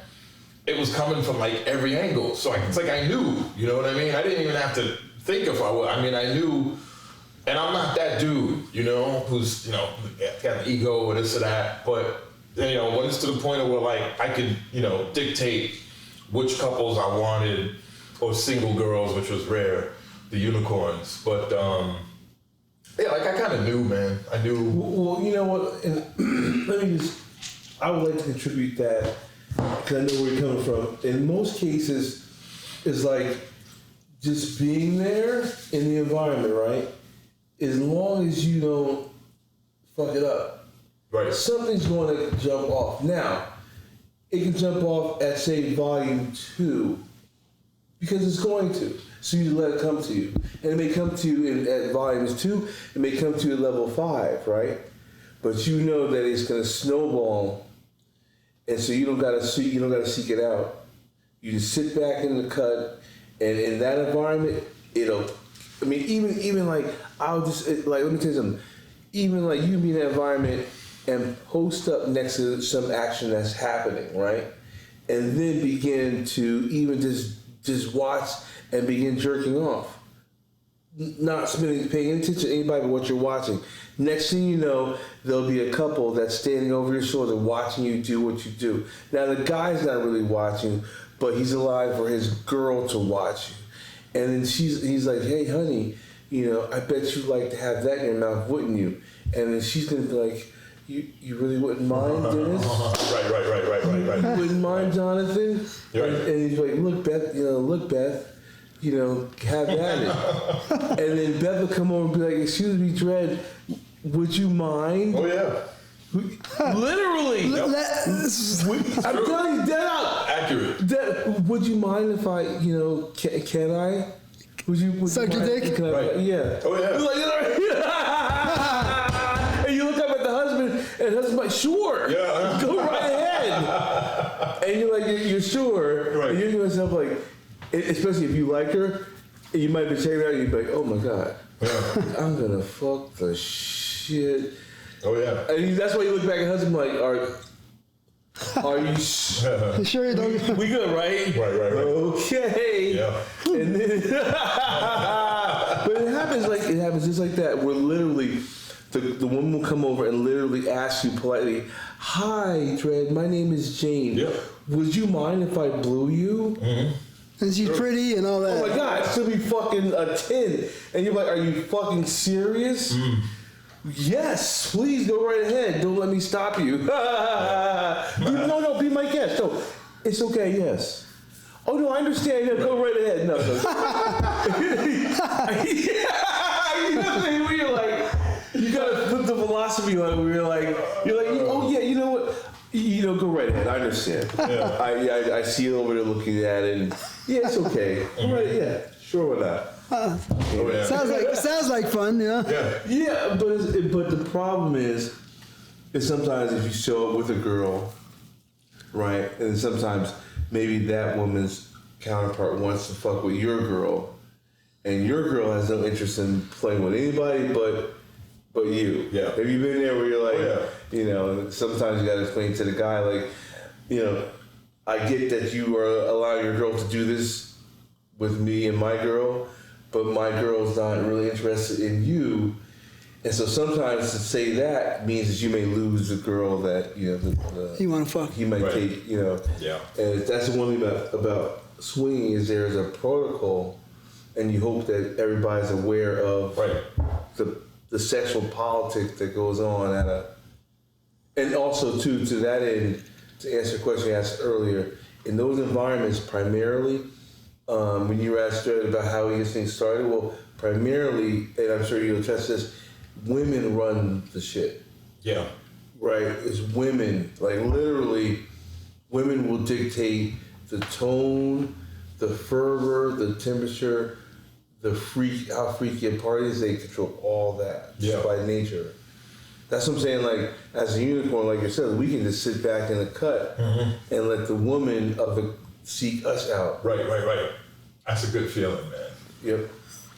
it was coming from like every angle. So it's like I knew, you know what I mean? I didn't even have to think if I mean, I knew, and I'm not that dude, you know, who's, you know, got an ego or this or that. But, you know, when it's to the point of where like I could, you know, dictate which couples I wanted or single girls, which was rare, the unicorns. But, yeah, like I kind of knew, man. I knew. Well, you know what? And I would like to contribute that because I know where you're coming from. In most cases, it's like just being there in the environment, right? As long as you don't fuck it up, Right. something's going to jump off. Now, it can jump off at, say, volume 2 because it's going to. So you let it come to you. And it may come to you at volumes 2, it may come to you at level 5, right? But you know that it's going to snowball, and so you don't got to seek it out. You just sit back in the cut, and in that environment, it'll. I mean, even like let me tell you something. Even like you can be in that environment and post up next to some action that's happening, right? And then begin to even just watch and begin jerking off. Not paying attention to anybody but what you're watching. Next thing you know, there'll be a couple that's standing over your shoulder watching you do what you do. Now the guy's not really watching, but he's alive for his girl to watch you. And then he's like, hey honey, you know, I bet you'd like to have that in your mouth, wouldn't you? And then she's gonna be like, you really wouldn't mind, Dennis? Right. You wouldn't mind, Jonathan? Right. And he's like, look, Beth, you know, have at it. And then Beth will come over and be like, excuse me, Dredd, would you mind? Oh, yeah. Literally. I'm telling you, dead out. Accurate. Would you mind if I, you know, can I? Would you Suck your dick? Right. Yeah. Oh, yeah. And you look up at the husband, and the husband's like, sure. Yeah. Go right ahead. And you're like, you're sure. Right. And you're to yourself like, especially if you like her, you might be checking out, you'd be like, oh my God. Yeah. I'm going to fuck the shit. Oh, yeah. And that's why you look back at husband like, are you Sure you don't. we good, right? Right. Okay. Yeah. And then, but it happens just like that. Where literally, the woman will come over and literally ask you politely, "Hi, Dredd, my name is Jane. Yeah. Would you mind if I blew you?" Mm-hmm. And she's pretty and all that. Oh my God, it's gonna be fucking a 10. And you're like, are you fucking serious? Yes, please go right ahead. Don't let me stop you. No, be my guest. No, it's okay, yes. Oh no, I understand. No, go right ahead. No. You know what I mean? Where you're like, you gotta put the philosophy on where you're like, oh yeah, you know what? You know, go right ahead. I understand. Yeah. I see you over there looking at it, and yeah, it's okay. Right, yeah, sure, why not? Oh, yeah. Sounds like fun, yeah. Yeah, but the problem is sometimes if you show up with a girl, right, and sometimes maybe that woman's counterpart wants to fuck with your girl, and your girl has no interest in playing with anybody but you. Yeah. Have you been there where you're like, Oh, you know, sometimes you gotta explain to the guy like, you know, I get that you are allowing your girl to do this with me and my girl, but my girl's not really interested in you. And so sometimes to say that means that you may lose the girl that, you know, You want to fuck. he might Right. take, you know. Yeah. And that's the one thing about swinging is there's a protocol, and you hope that everybody's aware of Right. the sexual politics that goes on and also too, to that end, to answer the question you asked earlier, in those environments primarily, when you were asked about how he gets things started, well, primarily, and I'm sure you'll attest this, women run the shit. Yeah. Right? Is women. Like literally, women will dictate the tone, the fervor, the temperature, how freaky a party is. They control all that just by nature. That's what I'm saying. Like as a unicorn, like you said, we can just sit back in the cut and let the woman of the seek us out. Right. That's a good feeling, man. Yep.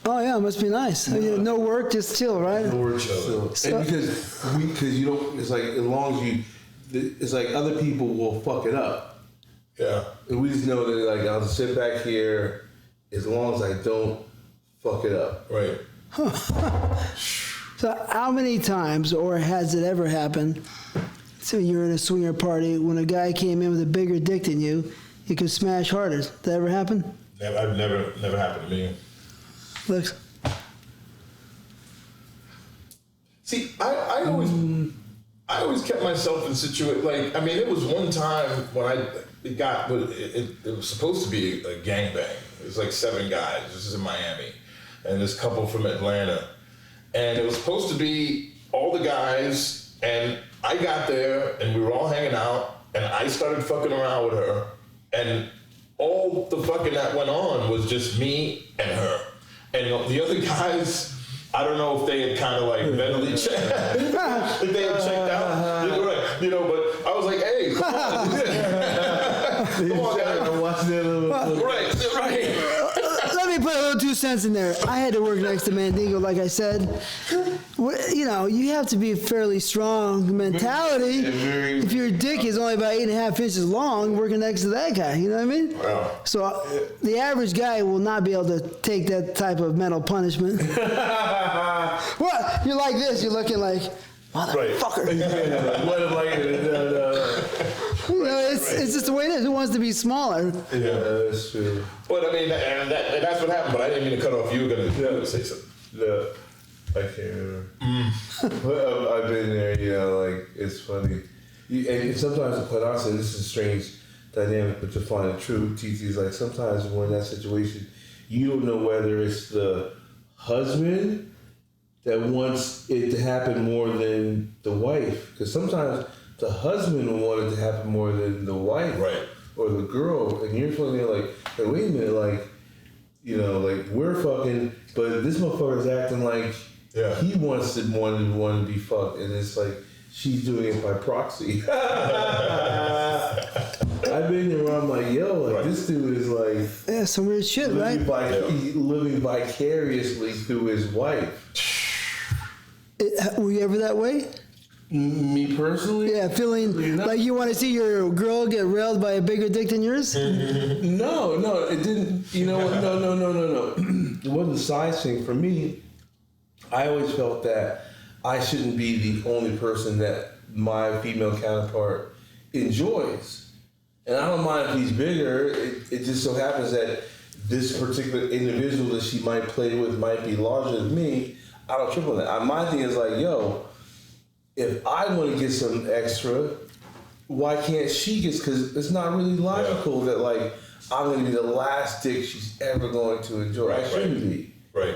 Oh yeah, it must be nice. I mean, no work, just chill, right? No work, chill. And because you don't, it's like as long as you, it's like other people will fuck it up. Yeah. And we just know that like I'll just sit back here as long as I don't fuck it up. Right. So how many times, or has it ever happened, so you're in a swinger party, when a guy came in with a bigger dick than you, he could smash harder? Did that ever happen? I've never happened to me. Looks. See, I always kept myself in situations, like, I mean, it was one time when it was supposed to be a gangbang. It was like 7 guys. This is in Miami. And this couple from Atlanta. And it was supposed to be all the guys, and I got there, and we were all hanging out, and I started fucking around with her, and all the fucking that went on was just me and her. And the other guys, I don't know if they had kind of like mentally checked, if they had checked out, right? You know, but I was like, hey, come on, come on, guys. Right. Let me put a little 2 cents in there. I had to work next to Mandingo, like I said. You know, you have to be a fairly strong mentality. If your dick is only about 8.5 inches long, working next to that guy, you know what I mean? Wow. So the average guy will not be able to take that type of mental punishment. What? You're like this. You're looking like, motherfucker. You know, it's just the way it is. Who wants to be smaller? Yeah, that's true. But I mean, and that's what happened. But I didn't mean to cut off. You were gonna say something. No, I can't remember. But I've been there. You know, like it's funny. And sometimes, quite honestly, this is a strange dynamic, but to find the truth, TT is like sometimes when we're in that situation, you don't know whether it's the husband that wants it to happen more than the wife, because sometimes the husband will want it to happen more than the wife, right, or the girl, and you're feeling like, hey, wait a minute, like, you know, like we're fucking, but this motherfucker's acting like he wants to want to be fucked, and it's like she's doing it by proxy. I've been there where I'm like, yo, like this dude is like, some weird shit, right? Living vicariously through his wife. Were you ever that way? Me personally? Yeah, feeling like you want to see your girl get railed by a bigger dick than yours? No, it didn't. You know what? No. It wasn't a size thing for me. I always felt that I shouldn't be the only person that my female counterpart enjoys. And I don't mind if he's bigger. It just so happens that this particular individual that she might play with might be larger than me. I don't trip on that. My thing is like, yo, if I want to get some extra, why can't she get? Because it's not really logical that like I'm going to be the last dick she's ever going to enjoy. I shouldn't be. Right.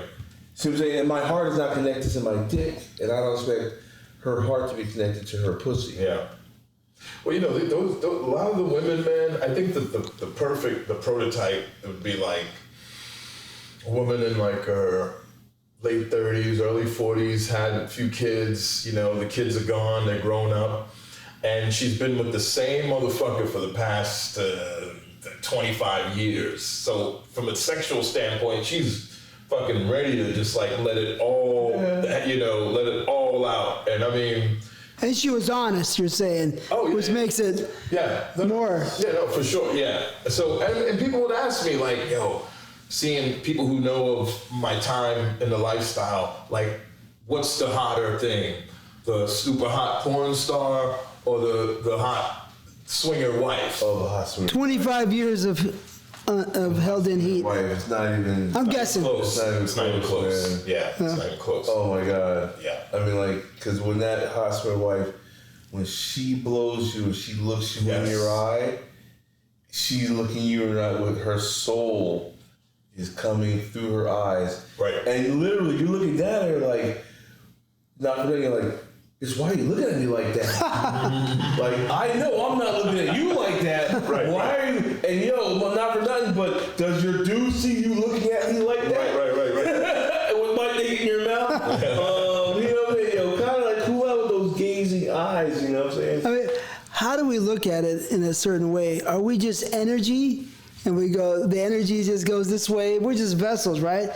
See what I'm saying? And my heart is not connected to my dick, and I don't expect her heart to be connected to her pussy. Yeah. Well, you know, those a lot of the women, man. I think that the prototype would be like a woman in like her late 30s, early 40s, had a few kids, you know, the kids are gone, they're grown up, and she's been with the same motherfucker for the past 25 years. So from a sexual standpoint, she's fucking ready to just like let it all, you know, let it all out. And I mean... And she was honest, you're saying, which makes it more... Yeah, no, for sure, yeah. So, and people would ask me like, yo, seeing people who know of my time in the lifestyle, like, what's the hotter thing? The super hot porn star or the hot swinger wife? Oh, the hot swinger. 25 years of held in heat. Wife, it's not even... I'm guessing. Close. It's not even close. Yeah, it's not even close. Oh my God. Yeah. I mean, like, because when that hot swinger wife, when she blows you and she looks you in your eye, she's looking you in the eye with her soul is coming through her eyes. Right. And literally, you're looking down at her like, not forgetting, like, It's why are you looking at me like that? Like, I know I'm not looking at you like that. Right. Why are you? And well, not for nothing, but does your dude see you looking at me like that? Right. With my dick in your mouth? You know what I mean? Kind of like cool out with those gazing eyes, you know what I'm saying? I mean, how do we look at it in a certain way? Are we just energy? And we go, the energy just goes this way. We're just vessels, right?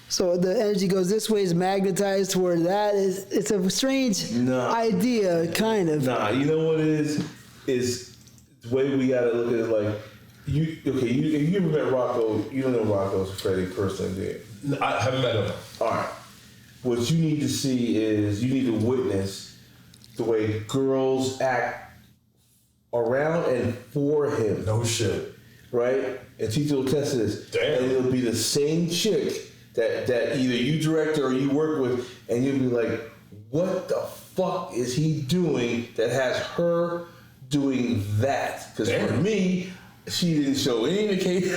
So the energy goes this way, is magnetized toward that. It's a strange idea, kind of. Nah, you know what it is? Is the way we gotta look at it like, if you ever met Rocco, you don't know Rocco's Freddie personally, do you? I haven't met him. All right. What you need to see is, you need to witness the way girls act around and for him. No shit. Right? And Tito will test this. Damn. And it'll be the same chick that either you direct or you work with, and you'll be like, what the fuck is he doing that has her doing that? Because for me, she didn't show any indication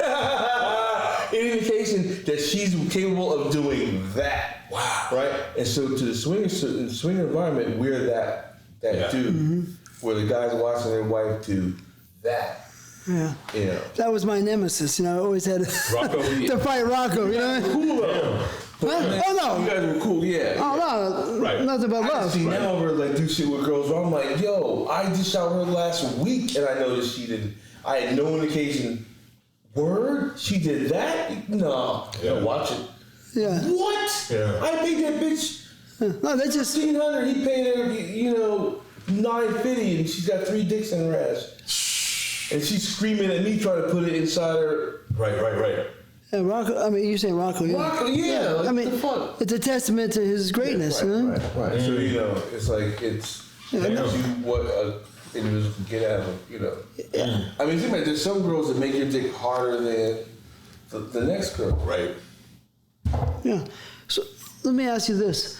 that she's capable of doing that. Wow. Right? And so to the swinger environment, we're that dude, where the guys watching their wife do that. Yeah. You know. That was my nemesis. I always had to fight Rocco. You know? Cool though. Huh? Oh no. You guys were cool, yeah. Oh no. Right. Nothing but I love. see now over like do shit with girls where I'm like, yo, I just shot her last week and I noticed she didn't. I had no indication. Word? She did that? No. Yeah. Watch it. Yeah. What? Yeah. I paid that bitch No, they just. $1,500. He paid her, $950, and she's got 3 dicks in her ass. And she's screaming at me trying to put it inside her. Right. Yeah, Rocco. I mean, you say Rocco. Yeah. Rocco, yeah. Like, I mean, the fuck? it's a testament to his greatness. Right, you know? right. So it's like it's what an individual can get out of Yeah. I mean, think about it, there's some girls that make your dick harder than the next girl. Right. Yeah. So let me ask you this: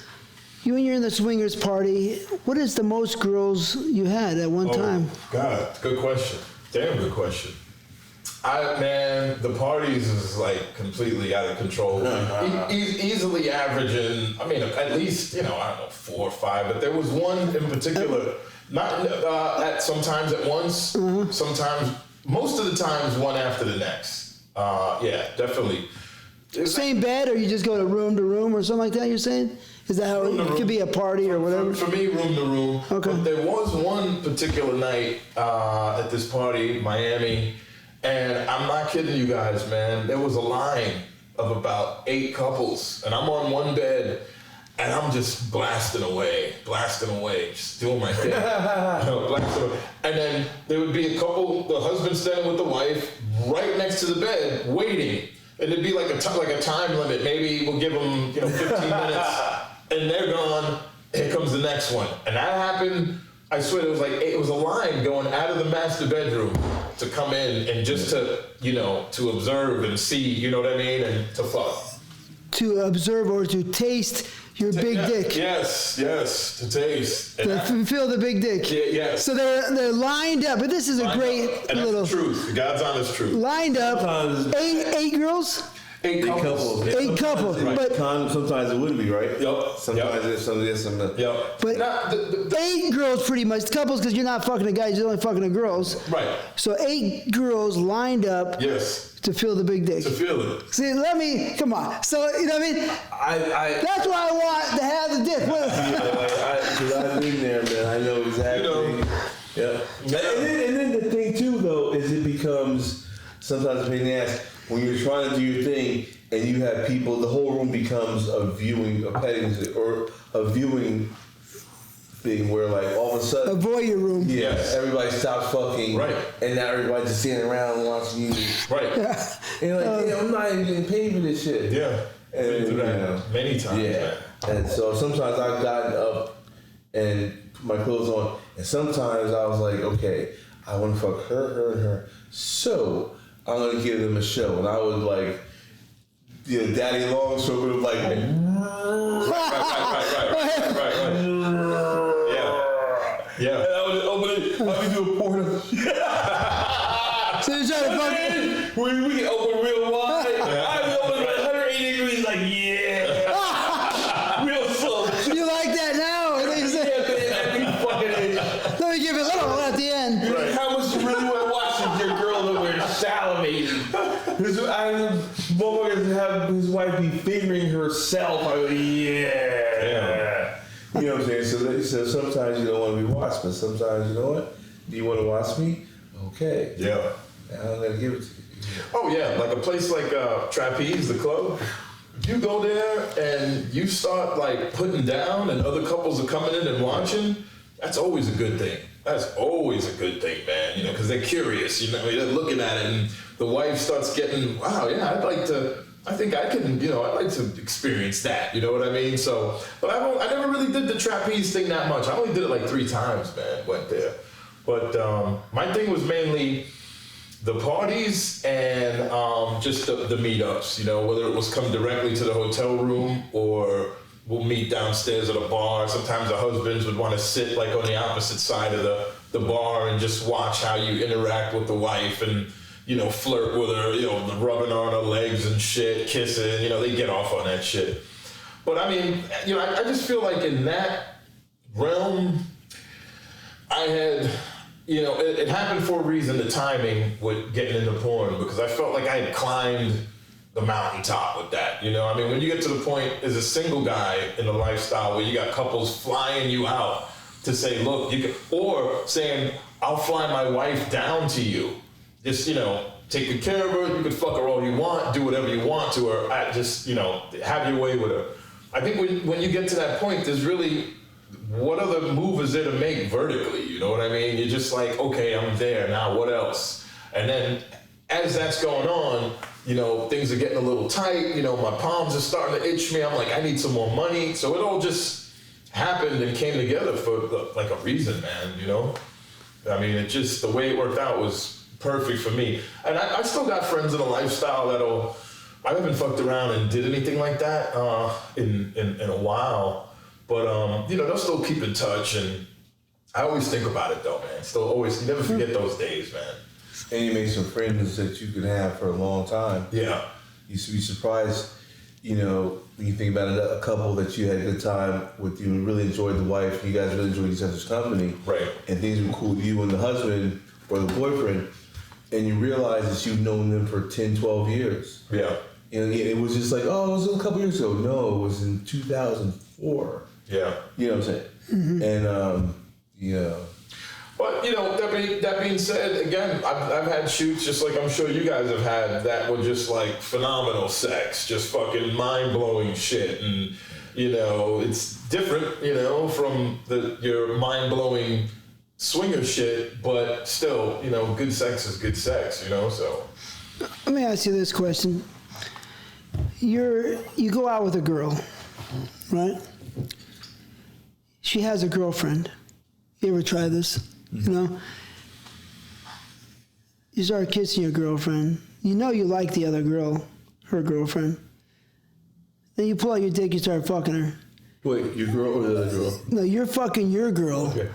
you when you're in the swingers party, what is the most girls you had at one time? God, good question. Damn good question. The parties is like completely out of control. Easily averaging, I mean, at least, I don't know, 4 or 5, but there was one in particular, not sometimes at once, sometimes, most of the times one after the next. Yeah, definitely. Same bed, or you just go to room or something like that, you're saying? Is that how it could be a party or whatever? For me, room to room. Okay. But there was one particular night at this party, Miami, and I'm not kidding you guys, man. There was a line of about 8 couples, and I'm on one bed, and I'm just blasting away, just doing my thing. Blasting away. And then there would be a couple, the husband standing with the wife, right next to the bed, waiting. And it'd be like a time limit. Maybe we'll give them, 15 minutes. And they're gone, here comes the next one. And that happened, I swear it was a line going out of the master bedroom to come in and just to, to observe and see, you know what I mean? And to fuck. To observe or to taste your big dick. Yes, to taste. To feel the big dick. Yeah, yes. So they're lined up, but this is a great and little... that's the truth, God's honest truth. Lined up, eight girls? 8 couples. 8 couples. Right. But Sometimes it wouldn't be, right? Yep. Sometimes it's some of this, some of that. Yep. But 8 girls pretty much, couples, because you're not fucking the guys, you're only fucking the girls. Right. So 8 girls lined up Yes. to feel the big dick. To feel it. See, come on. So, you know what I mean? That's why I want to have the dick. Because I've been there, man. I know exactly. Yeah. And then the thing, too, though, is it becomes sometimes a pain in the ass when you're trying to do your thing and you have people, the whole room becomes a petting or a viewing thing where, like, all of a sudden. A voyeur room. Yeah, everybody stops fucking. Right. And now everybody's just sitting around watching you. Right. And I'm not even getting paid for this shit. Yeah. And, through that many times. Yeah. Man. And so sometimes I've gotten up and put my clothes on, and sometimes I was like, okay, I want to fuck her, and her. So I'm gonna give them a show, and I would like, daddy long, so it would like. Right. Yeah. And I would open it. I would do a porno. So you're trying to fuck. We can open real wide. I would open like 180 degrees, like real slow. You like that now? Yeah, to give it a little at the end. Right. How much you really want to watch your girl over there salivating? Motherfuckers have his wife be fingering herself. I mean, yeah. You know what I'm saying? So sometimes you don't want to be watched, but sometimes, you know what? Do you want to watch me? Okay. Yeah. I'm going to give it to you. Oh yeah, like a place like Trapeze, the club. You go there and you start like putting down, and other couples are coming in and watching. That's always a good thing. That's always a good thing, man. You know, because they're curious. You know, they're looking at it, and the wife starts getting, wow, yeah, I'd like to. I think I can. You know, I'd like to experience that. You know what I mean? So, but I never really did the trapeze thing that much. I only did it like 3 times, man. Went there, but my thing was mainly the parties and just the meetups, you know, whether it was come directly to the hotel room or we'll meet downstairs at a bar. Sometimes the husbands would want to sit like on the opposite side of the bar and just watch how you interact with the wife and, you know, flirt with her, you know, rubbing on her legs and shit, kissing, you know, they get off on that shit. But I mean, you know, I just feel like in that realm, I had... You know, it happened for a reason, the timing with getting into porn, because I felt like I had climbed the mountaintop with that. You know, I mean, when you get to the point as a single guy in a lifestyle where you got couples flying you out to say, look, you can, or saying, I'll fly my wife down to you. Just, you know, take good care of her. You can fuck her all you want, do whatever you want to her. Just, you know, have your way with her. I think when you get to that point, there's really... what other move is there to make vertically? You know what I mean? You're just like, okay, I'm there now. What else? And then as that's going on, you know, things are getting a little tight. You know, my palms are starting to itch me. I'm like, I need some more money. So it all just happened and came together for like a reason, man. You know, I mean, it just the way it worked out was perfect for me. And I still got friends in a lifestyle that'll. I haven't fucked around and did anything like that in a while. But, you know, they'll still keep in touch, and I always think about it, though, man. Still always, you never forget those days, man. And you make some friends that you can have for a long time. Yeah. You should be surprised, you know, when you think about it, a couple that you had a good time with, you really enjoyed the wife, you guys really enjoyed each other's company. Right. And things were cool with you and the husband or the boyfriend, and you realize that you've known them for 10, 12 years. Yeah. And it was just like, oh, it was a couple years ago. No, it was in 2004. Yeah. You know what I'm saying? Mm-hmm. And, yeah. But, you know, that being said, again, I've had shoots, just like I'm sure you guys have had, that were just like phenomenal sex, just fucking mind-blowing shit. And, you know, it's different, you know, from your mind-blowing swinger shit, but still, you know, good sex is good sex, you know, so. Let me ask you this question. You go out with a girl, right? She has a girlfriend. You ever try this? You know? You start kissing your girlfriend. You know you like the other girl, her girlfriend. Then you pull out your dick, you start fucking her. Wait, your girl or the other girl? No, you're fucking your girl. Okay.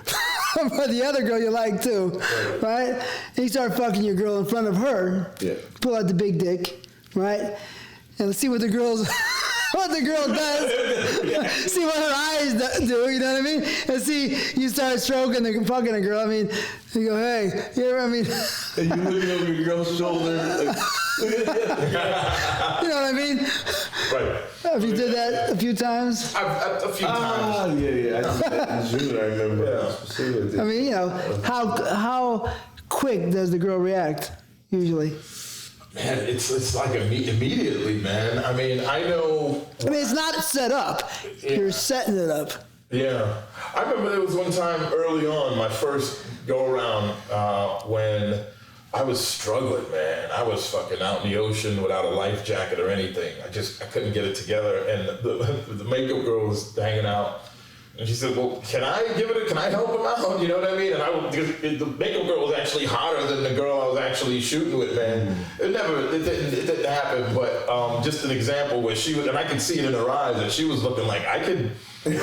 But the other girl you like too, right? And you start fucking your girl in front of her. Yeah. Pull out the big dick, right? And let's see what the girl's... what the girl does, see what her eyes do, you know what I mean? And see, you start stroking the fucking a girl, I mean, you go, hey, you know what I mean? And you looking over your girl's shoulder. Like, you know what I mean? Right. Have you did that a few times? A few times. Yeah. I did that in June, I remember. Yeah. I mean, you know, how quick does the girl react, usually? Man, it's like immediately, man. I mean, I know... I mean, it's not set up. Yeah. You're setting it up. Yeah. I remember there was one time early on, my first go-around, when I was struggling, man. I was fucking out in the ocean without a life jacket or anything. I couldn't get it together. And the makeup girl was hanging out. And she said, well, can I help him out? You know what I mean? And the makeup girl was actually hotter than the girl I was actually shooting with, man. It didn't happen, but just an example where she was, and I could see it in her eyes, that she was looking like, I can make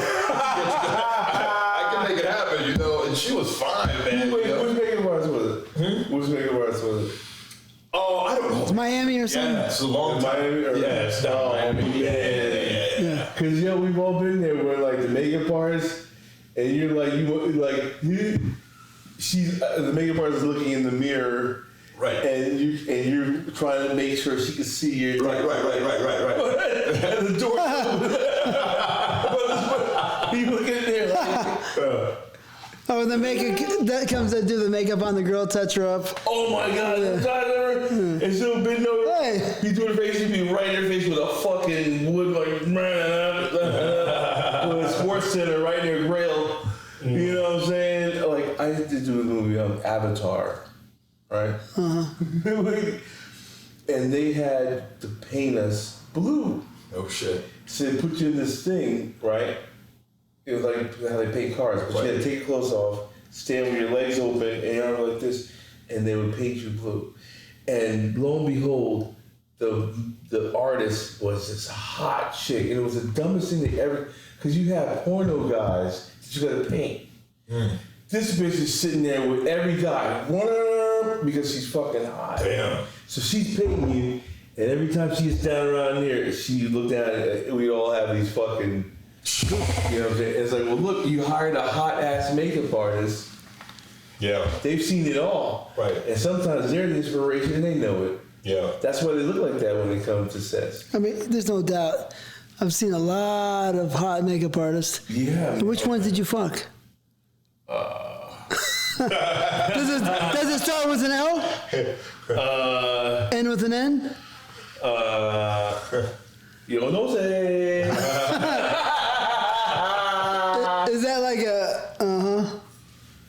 it happen, you know? And she was fine, man. Wait, you know? whose makeup artist was it? Whose makeup artist was it? Oh, I don't know. It's Miami or something? Yeah, it's a long time. Miami? It's down Miami. Yeah. Because, we've all been there where, like, the makeup artist, and you're like, she's the makeup artist looking in the mirror, Right. And you're trying to make sure she can see you. Right. And the door. You look in there like. Oh, the makeup that comes to do the makeup on the girl, touch her up. Oh my God! And she'll bend over. Hey. He's doing her face. He'll be right in her face with a fucking wood like with a sports center right in her grill. You know what I'm saying? Like I used to do a movie Avatar, right? And they had to paint us blue. Oh shit. So they put you in this thing, right? It was like how they paint cars, but you had to take your clothes off, stand with your legs open, and your arms like this, and they would paint you blue. And lo and behold, the artist was this hot chick, and it was the dumbest thing they ever. Because you have porno guys that you got to paint. This bitch is sitting there with every guy, because she's fucking hot. Damn. So she's painting you, and every time she gets down around here, she look down at it, we all have these fucking. You know what I'm saying? It's like, well, look, you hired a hot ass makeup artist. Yeah. They've seen it all. Right. And sometimes they're the inspiration and they know it. Yeah. That's why they look like that when they come to sets. I mean, there's no doubt. I've seen a lot of hot makeup artists. Yeah. Which ones did you fuck? Does it start with an L? End with an N? You don't know, say. Is that like a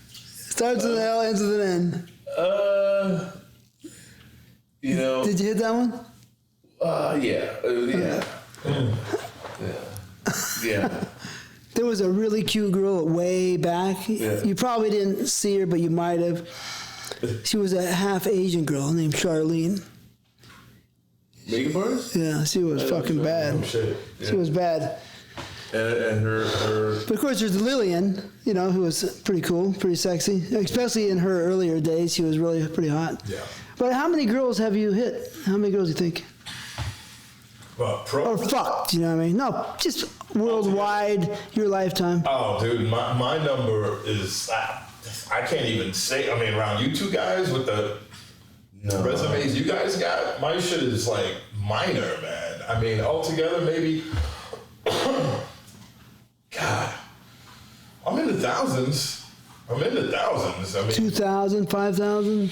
starts with an L, ends with an N? You know. Did you hit that one? Yeah. There was a really cute girl way back. Yeah. You probably didn't see her, but you might have. She was a half Asian girl named Charlene. Makeup artist? Yeah, she was fucking bad. Oh shit. She was bad. And her. But of course, there's Lillian, you know, who was pretty cool, pretty sexy. Especially in her earlier days, she was really pretty hot. Yeah. But how many girls have you hit? How many girls do you think? Pro. Or fucked, you know what I mean? No, just worldwide, your lifetime. Oh, dude, my number is I can't even say. I mean, around you two guys with the resumes you guys got, my shit is like minor, man. I mean, altogether, maybe. God, I'm in the thousands. I mean, 2,000, 5,000?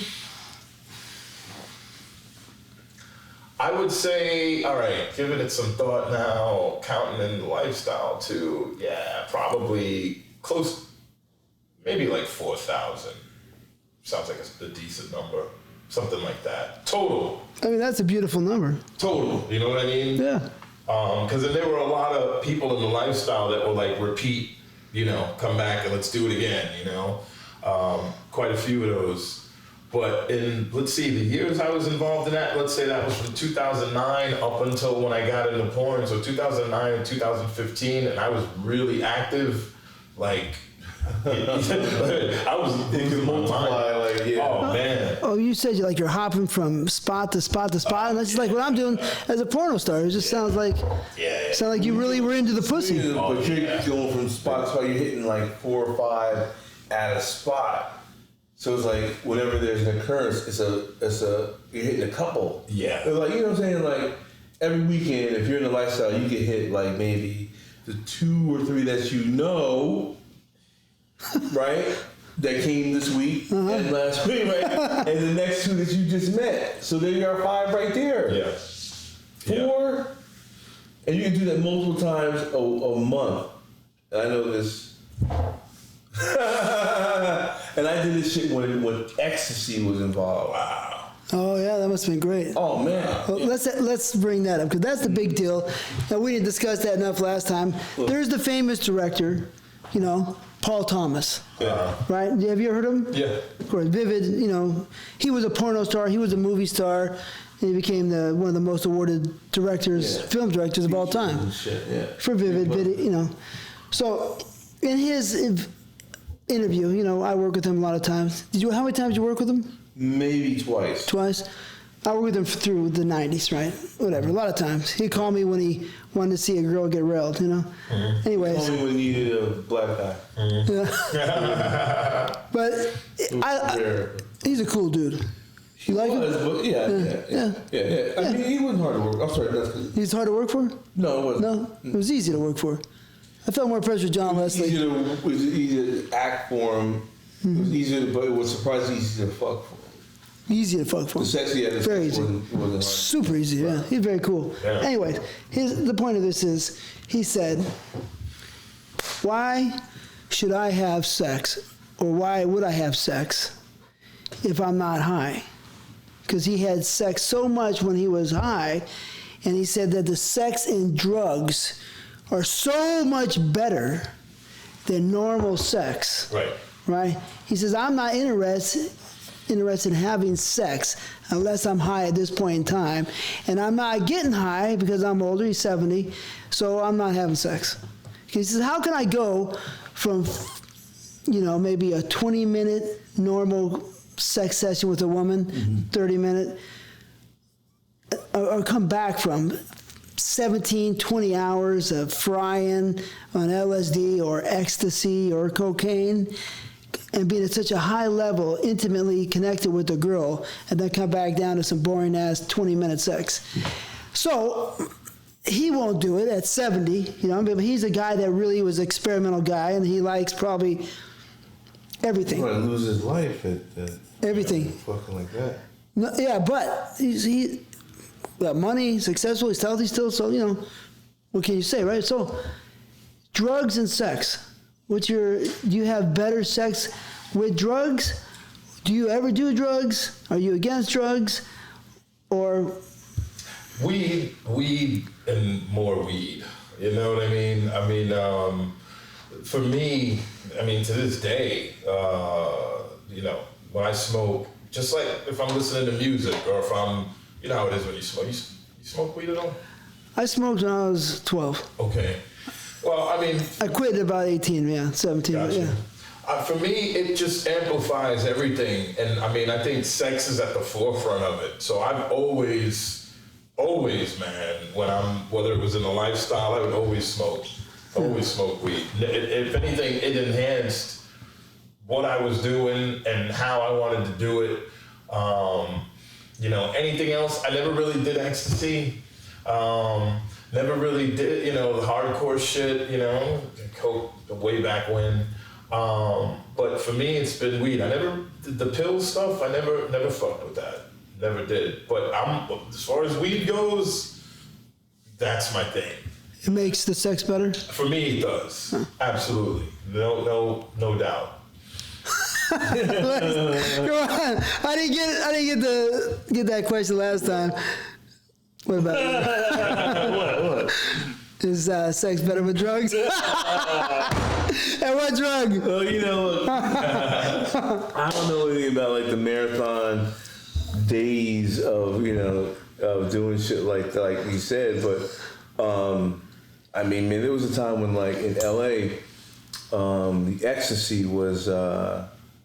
I would say, all right, giving it some thought now, counting in the lifestyle too, yeah, probably close, maybe like 4,000. Sounds like a decent number, something like that. Total. I mean, that's a beautiful number. Total, you know what I mean? Yeah. Because then there were a lot of people in the lifestyle that were like repeat, you know, come back and let's do it again, you know? Quite a few of those. But in, let's see, the years I was involved in that, let's say that was from 2009 up until when I got into porn. So 2009 and 2015, and I was really active, like, I was losing my mind. Like, yeah. Oh, man. Oh, you said you're hopping from spot to spot to spot, and that's just like what I'm doing as a porno star. It just sounds like you really were into the pussy. But you're going from spot to spot, you're hitting like 4 or 5 at a spot. So it's like whenever there's an occurrence, you're hitting a couple. Yeah. It's like, you know what I'm saying? Like every weekend, if you're in the lifestyle, you get hit like maybe the 2 or 3 that you know, right? That came this week and last week, right? And the next 2 that you just met. So there you are, 5 right there. Yeah. 4, and you can do that multiple times a month. And I know this. And I did this shit when ecstasy was involved. Wow. Oh yeah, that must have been great. Oh man. Well, let's bring that up because that's the big deal. Now, we didn't discuss that enough last time. There's the famous director, you know, Paul Thomas. Yeah. Right? Have you ever heard of him? Yeah. Of course, Vivid. You know, he was a porno star. He was a movie star. And he became one of the most awarded directors, film directors of all time. Shit, yeah. For Vivid, you know. So, in his interview, you know, I work with him a lot of times. How many times did you work with him? Maybe twice. Twice? I worked with him through the 90s, right? Whatever, a lot of times. He'd call me when he wanted to see a girl get railed, you know? Anyways. Only when you needed a black guy. Yeah. But a cool dude. You like him? But yeah. I mean, he wasn't hard to work. I'm sorry, that's because He's hard to work for? no, it wasn't. No? It was easy to work for. I felt more pressure with John Leslie. It was easy to act for him. It was easy, but it was surprisingly easy to fuck for him. Easy to fuck for. The sex he had Very easy. wasn't hard. Super easy, yeah. He's very cool. Yeah. Anyways, the point of this is, he said, why should I have sex, or why would I have sex if I'm not high? Because he had sex so much when he was high, and he said that the sex and drugs are so much better than normal sex. Right. Right? He says, I'm not interested in having sex unless I'm high at this point in time. And I'm not getting high because I'm older, he's 70, so I'm not having sex. He says, how can I go from, maybe a 20-minute normal sex session with a woman, 30-minute, or come back from 17, 20 hours of frying on LSD or ecstasy or cocaine, and being at such a high level, intimately connected with the girl, and then come back down to some boring ass 20-minute sex. So he won't do it at 70, but he's a guy that really was an experimental guy, and he likes probably everything. He's going to lose his life at everything. Fucking like that. No, yeah, but he got money, successful, he's healthy still, so what can you say, right? So drugs and sex. Do you have better sex with drugs? Do you ever do drugs? Are you against drugs? Or Weed, and more weed. You know what I mean? For me, to this day, when I smoke, just like if I'm listening to music or if I'm, how it is when you smoke. You smoke weed at all? I smoked when I was 12. Okay. Well, I quit at about 18, 17, gotcha. yeah. For me, it just amplifies everything. And I think sex is at the forefront of it. So I've always, man, whether it was in a lifestyle, I would always smoke. Always smoke weed. If anything, it enhanced what I was doing and how I wanted to do it. Anything else, I never really did ecstasy. Never really did, the hardcore shit, coke way back when. But for me, it's been weed. I never did the pill stuff. I never fucked with that. Never did. But as far as weed goes, that's my thing. It makes the sex better? For me, it does. Huh. Absolutely. No doubt. Come on. I didn't get that question last time. What about it? What? Is sex better with drugs? And what drug? Well, I don't know anything about like the marathon days of of doing shit like you said, but man, there was a time when like in LA, the ecstasy was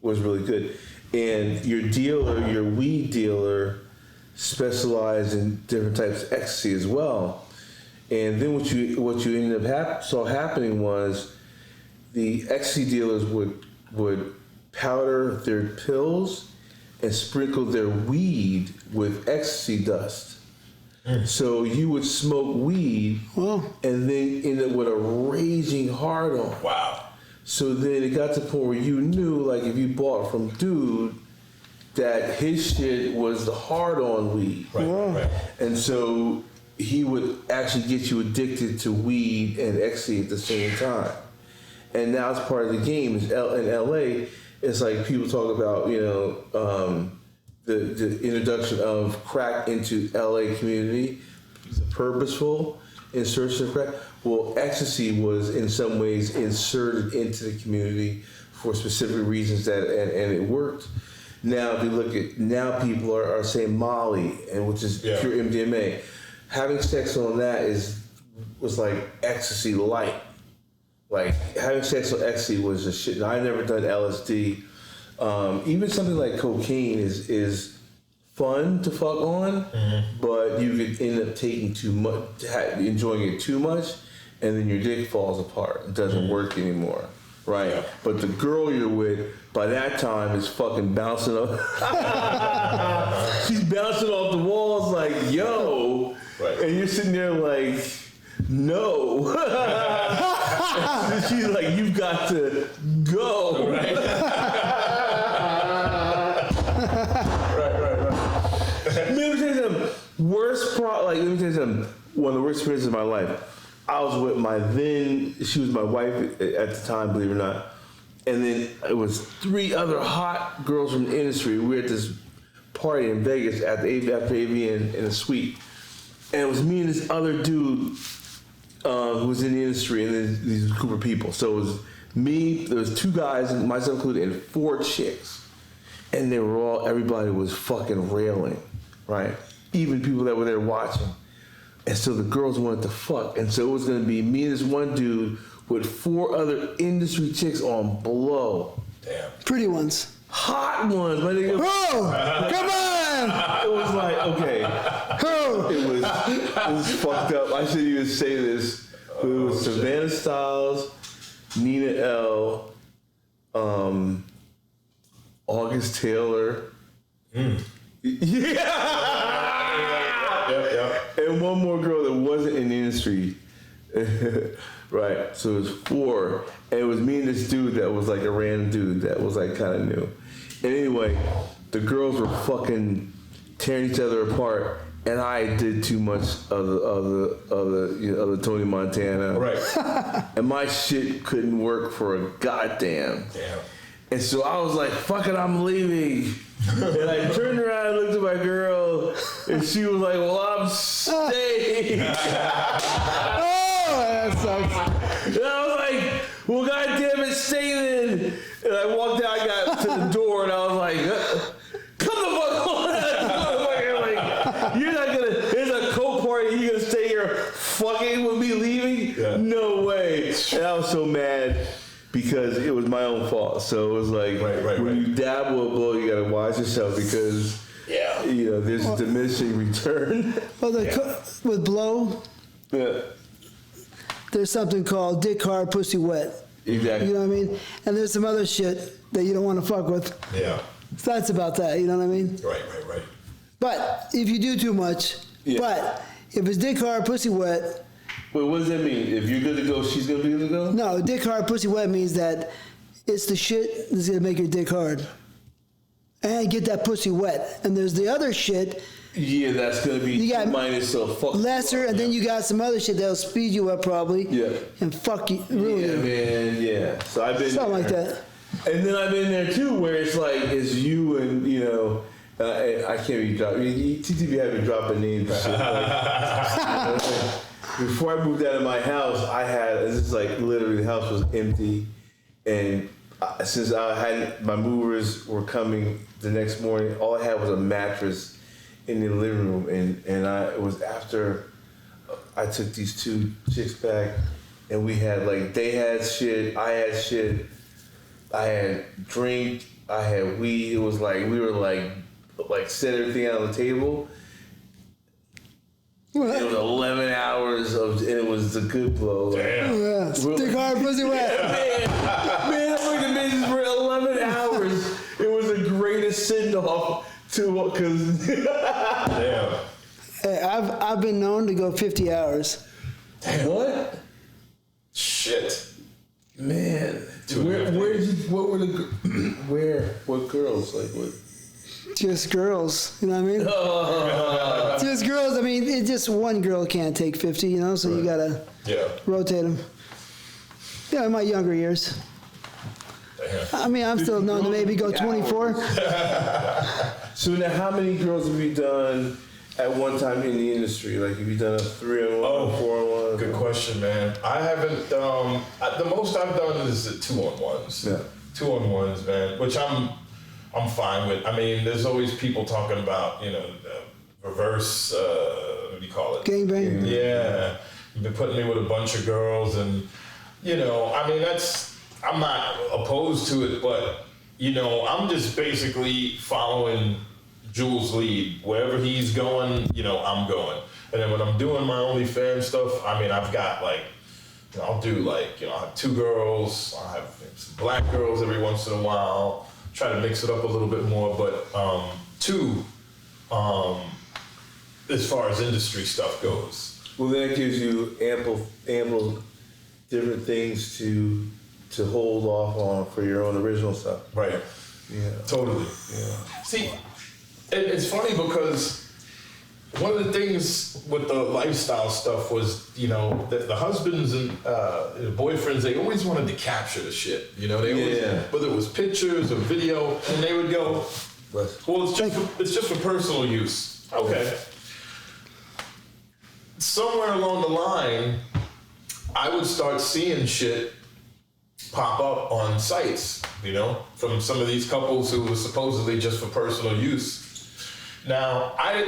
really good, and your weed dealer specialized in different types of ecstasy as well. And then what you ended up saw happening was the ecstasy dealers would powder their pills and sprinkle their weed with ecstasy dust. So you would smoke weed and then end up with a raging hard on. Wow. So then it got to the point where you knew, like if you bought from dude, that his shit was the hard-on weed. Right. And so he would actually get you addicted to weed and ecstasy at the same time. And now it's part of the game. In LA, it's like people talk about, the introduction of crack into LA community, purposeful insertion of crack. Well, ecstasy was in some ways inserted into the community for specific reasons and it worked. Now, if you look at people are saying Molly, which is pure MDMA. Having sex on that was like ecstasy light. Like having sex on ecstasy was just shit. Now, I never done LSD. Even something like cocaine is fun to fuck on, but you could end up taking too much, enjoying it too much, and then your dick falls apart. It doesn't work anymore. right? Yeah. But the girl you're with, by that time, is fucking bouncing up. She's bouncing off the walls like, yo. Right. And you're sitting there like, no. She's like, you've got to go. Right. Let me tell you something. Let me tell you something. One of the worst experiences of my life. I was with she was my wife at the time, believe it or not. And then it was 3 other hot girls from the industry. We were at this party in Vegas after AV in a suite. And it was me and this other dude who was in the industry, and then these group of people. So it was me, there was 2 guys, myself included, and 4 chicks. And everybody was fucking railing, right? Even people that were there watching. And so the girls wanted to fuck. And so it was gonna be me and this one dude with 4 other industry chicks on blow. Damn. Pretty ones. Hot ones, my nigga. Oh, come on! It was like, okay. Oh. It was fucked up. I shouldn't even say this. But it was Savannah Styles, Nina L, August Taylor. Mm. Yeah! Yep. And one more girl that wasn't in the industry. Right. So it was 4. And it was me and this dude that was like a random dude that was like kind of new. And anyway, the girls were fucking tearing each other apart. And I did too much of the Tony Montana. Right. And my shit couldn't work for a goddamn. Damn. And so I was like, fuck it, I'm leaving. And I turned around and looked at my girl, and she was like, well, I'm staying. Oh, that sucks. And I was like, well, goddamn it, stay then. And I walked out, I got to the door, and I was like, come the fuck on. Like, you're not gonna, there's a co-party, you're gonna stay here fucking with me leaving? Yeah. No way. And I was so mad. Because it was my own fault. So it was like, when you dabble a blow, you gotta watch yourself because, there's a diminishing return. Well, with blow, there's something called dick hard, pussy wet. Exactly. You know what I mean? And there's some other shit that you don't want to fuck with. Yeah. So that's about that, you know what I mean? Right. But if you do too much, but if it's dick hard, pussy wet. Wait, what does that mean? If you're good to go, she's gonna be good to go? No, dick hard, pussy wet means that it's the shit that's gonna make your dick hard. And get that pussy wet. And there's the other shit. Yeah, that's gonna be You got minus a fuck. Lesser, and then you got some other shit that'll speed you up probably. Yeah. And fuck you, ruin Yeah, you. man, yeah. So I've been Something there. like that. And then I've been there too, where it's like, it's you and, I can't be dropping, TTB had me dropping names and shit. Like, before I moved out of my house, this is like literally the house was empty. And since my movers were coming the next morning, all I had was a mattress in the living room. And it was after I took these 2 chicks back and we had they had shit, I had shit, I had drink, I had weed. It was like, we were like set everything out on the table. It was 11 hours and it was a good blow. Damn. Yeah. Dick hard, pussy wet. Man, I worked in business for 11 hours. It was the greatest send-off because Damn. Hey, I've been known to go 50 hours. Damn. What? Shit. Man. What girls? Like what? Just girls, you know what I mean? Just girls. I mean, it's just one girl can't take 50, so you gotta rotate them. Yeah, in my younger years. Damn. I mean, I'm still known to maybe go 24. So now, how many girls have you done at one time in the industry? Like, have you done a 3-on-1, 4-on-1? Good question, man. I haven't. The most I've done is 2-on-1s. Yeah. 2-on-1s, man. Which I'm fine with. I mean, there's always people talking about, reverse. What do you call it? Gangbang. Yeah. You've been putting me with a bunch of girls, and I mean, I'm not opposed to it, but I'm just basically following Jules' lead. Wherever he's going, I'm going. And then when I'm doing my OnlyFans stuff, I mean, I've got I'll do like, I'll have 2 girls, I'll have some black girls every once in a while, try to mix it up a little bit more, but 2, as far as industry stuff goes. Well, that gives you ample different things to hold off on for your own original stuff. Right. Yeah. Totally. Yeah. See, it's funny because one of the things with the lifestyle stuff was, that the husbands and the boyfriends, they always wanted to capture the shit. They always, whether it was pictures or video, and they would go, well, it's just for personal use. Okay. Somewhere along the line, I would start seeing shit pop up on sites, from some of these couples who were supposedly just for personal use. Now, I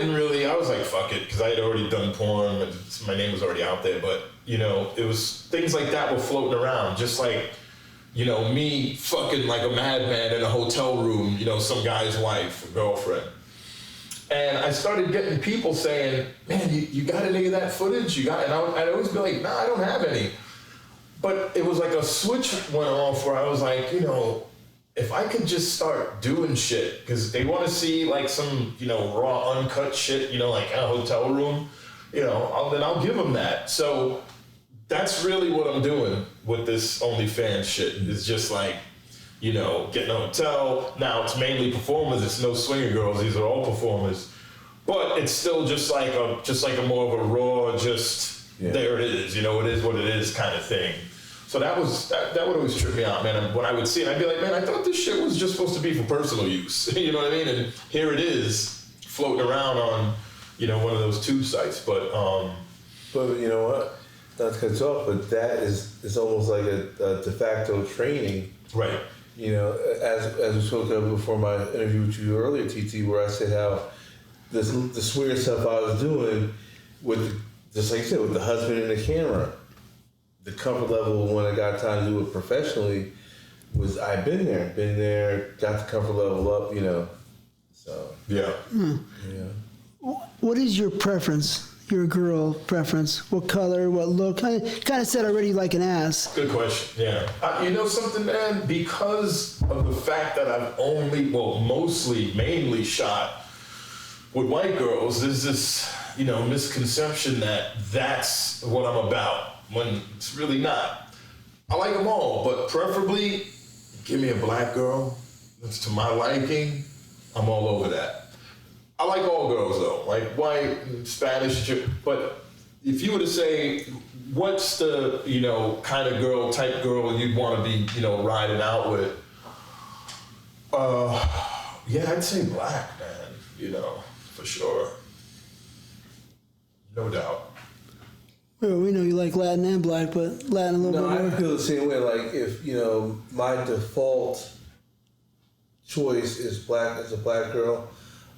was like, fuck it, because I had already done porn, my name was already out there, but, it was, things like that were floating around, just like, me fucking like a madman in a hotel room, some guy's wife or girlfriend. And I started getting people saying, man, you got any of that footage? And I'd always be like, nah, I don't have any. But it was like a switch went off where I was like, if I could just start doing shit, because they want to see like some, raw, uncut shit, like in a hotel room, then I'll give them that. So that's really what I'm doing with this OnlyFans shit. It's just like, getting a hotel. Now it's mainly performers. It's no swinger girls. These are all performers. But it's still just like a more of a raw, there it is. It is what it is kind of thing. So that would always trip me out, man. And when I would see it, I'd be like, man, I thought this shit was just supposed to be for personal use. You know what I mean? And here it is, floating around on, one of those tube sites. But you know what? Not to cut you off, but that is almost like a de facto training. Right. As we spoke of before my interview with you earlier, TT, where I said how the swinger stuff I was doing with, just like you said, with the husband and the camera. The comfort level when I got time to do it professionally was I've been there, got the comfort level up, so. Yeah. Yeah. What is your preference, your girl preference? What color, what look? I kind of said already like an ass. Good question, yeah. You know something, man? Because of the fact that I've mainly shot with white girls, there's this, misconception that that's what I'm about. When it's really not. I like them all, but preferably, give me a black girl that's to my liking. I'm all over that. I like all girls though, like white, Spanish, but if you were to say, what's the, kind of type girl you'd want to be, riding out with? I'd say black, man, for sure. No doubt. Well, we know you like Latin and black, but Latin a little bit more. I feel the same way. Like if my default choice is black as a black girl.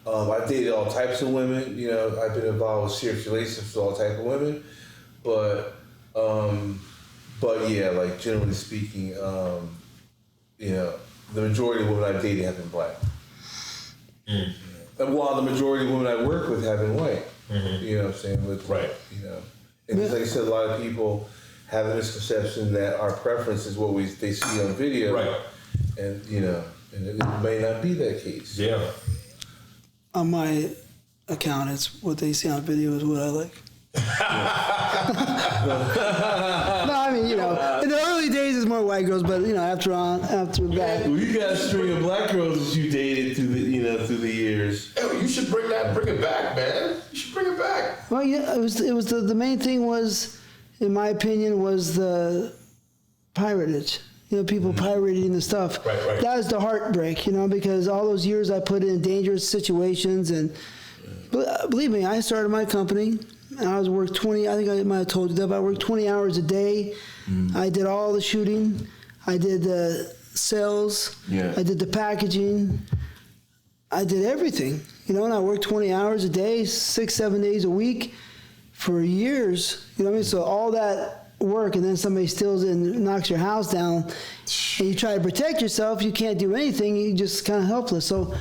I've dated all types of women. I've been involved with serious relationships with all types of women, but yeah, like generally speaking, the majority of women I've dated have been black. Mm. And while the majority of women I work with have been white. Mm-hmm. You know what I'm saying? Right. And like I said, a lot of people have a misconception that our preference is what they see on video. Right. And, and it may not be that case. Yeah. On my account, it's what they see on video is what I like. No, I mean, in the early days it's more white girls, but after that. Well, you got a string of black girls that you dated through the years. Hey, you should bring it back, man. You should bring it back. Well, yeah, it was the main thing was, in my opinion, was the piratage. People pirating the stuff. Right. That was the heartbreak, because all those years I put in dangerous situations, and believe me, I started my company. And I worked 20, I think I might have told you that, but I worked 20 hours a day. I did all the shooting. I did the sales. Yeah. I did the packaging. I did everything, and I worked 20 hours a day, 6-7 days a week for years. So all that work, and then somebody steals it and knocks your house down, and you try to protect yourself, you can't do anything, you're just kind of helpless. So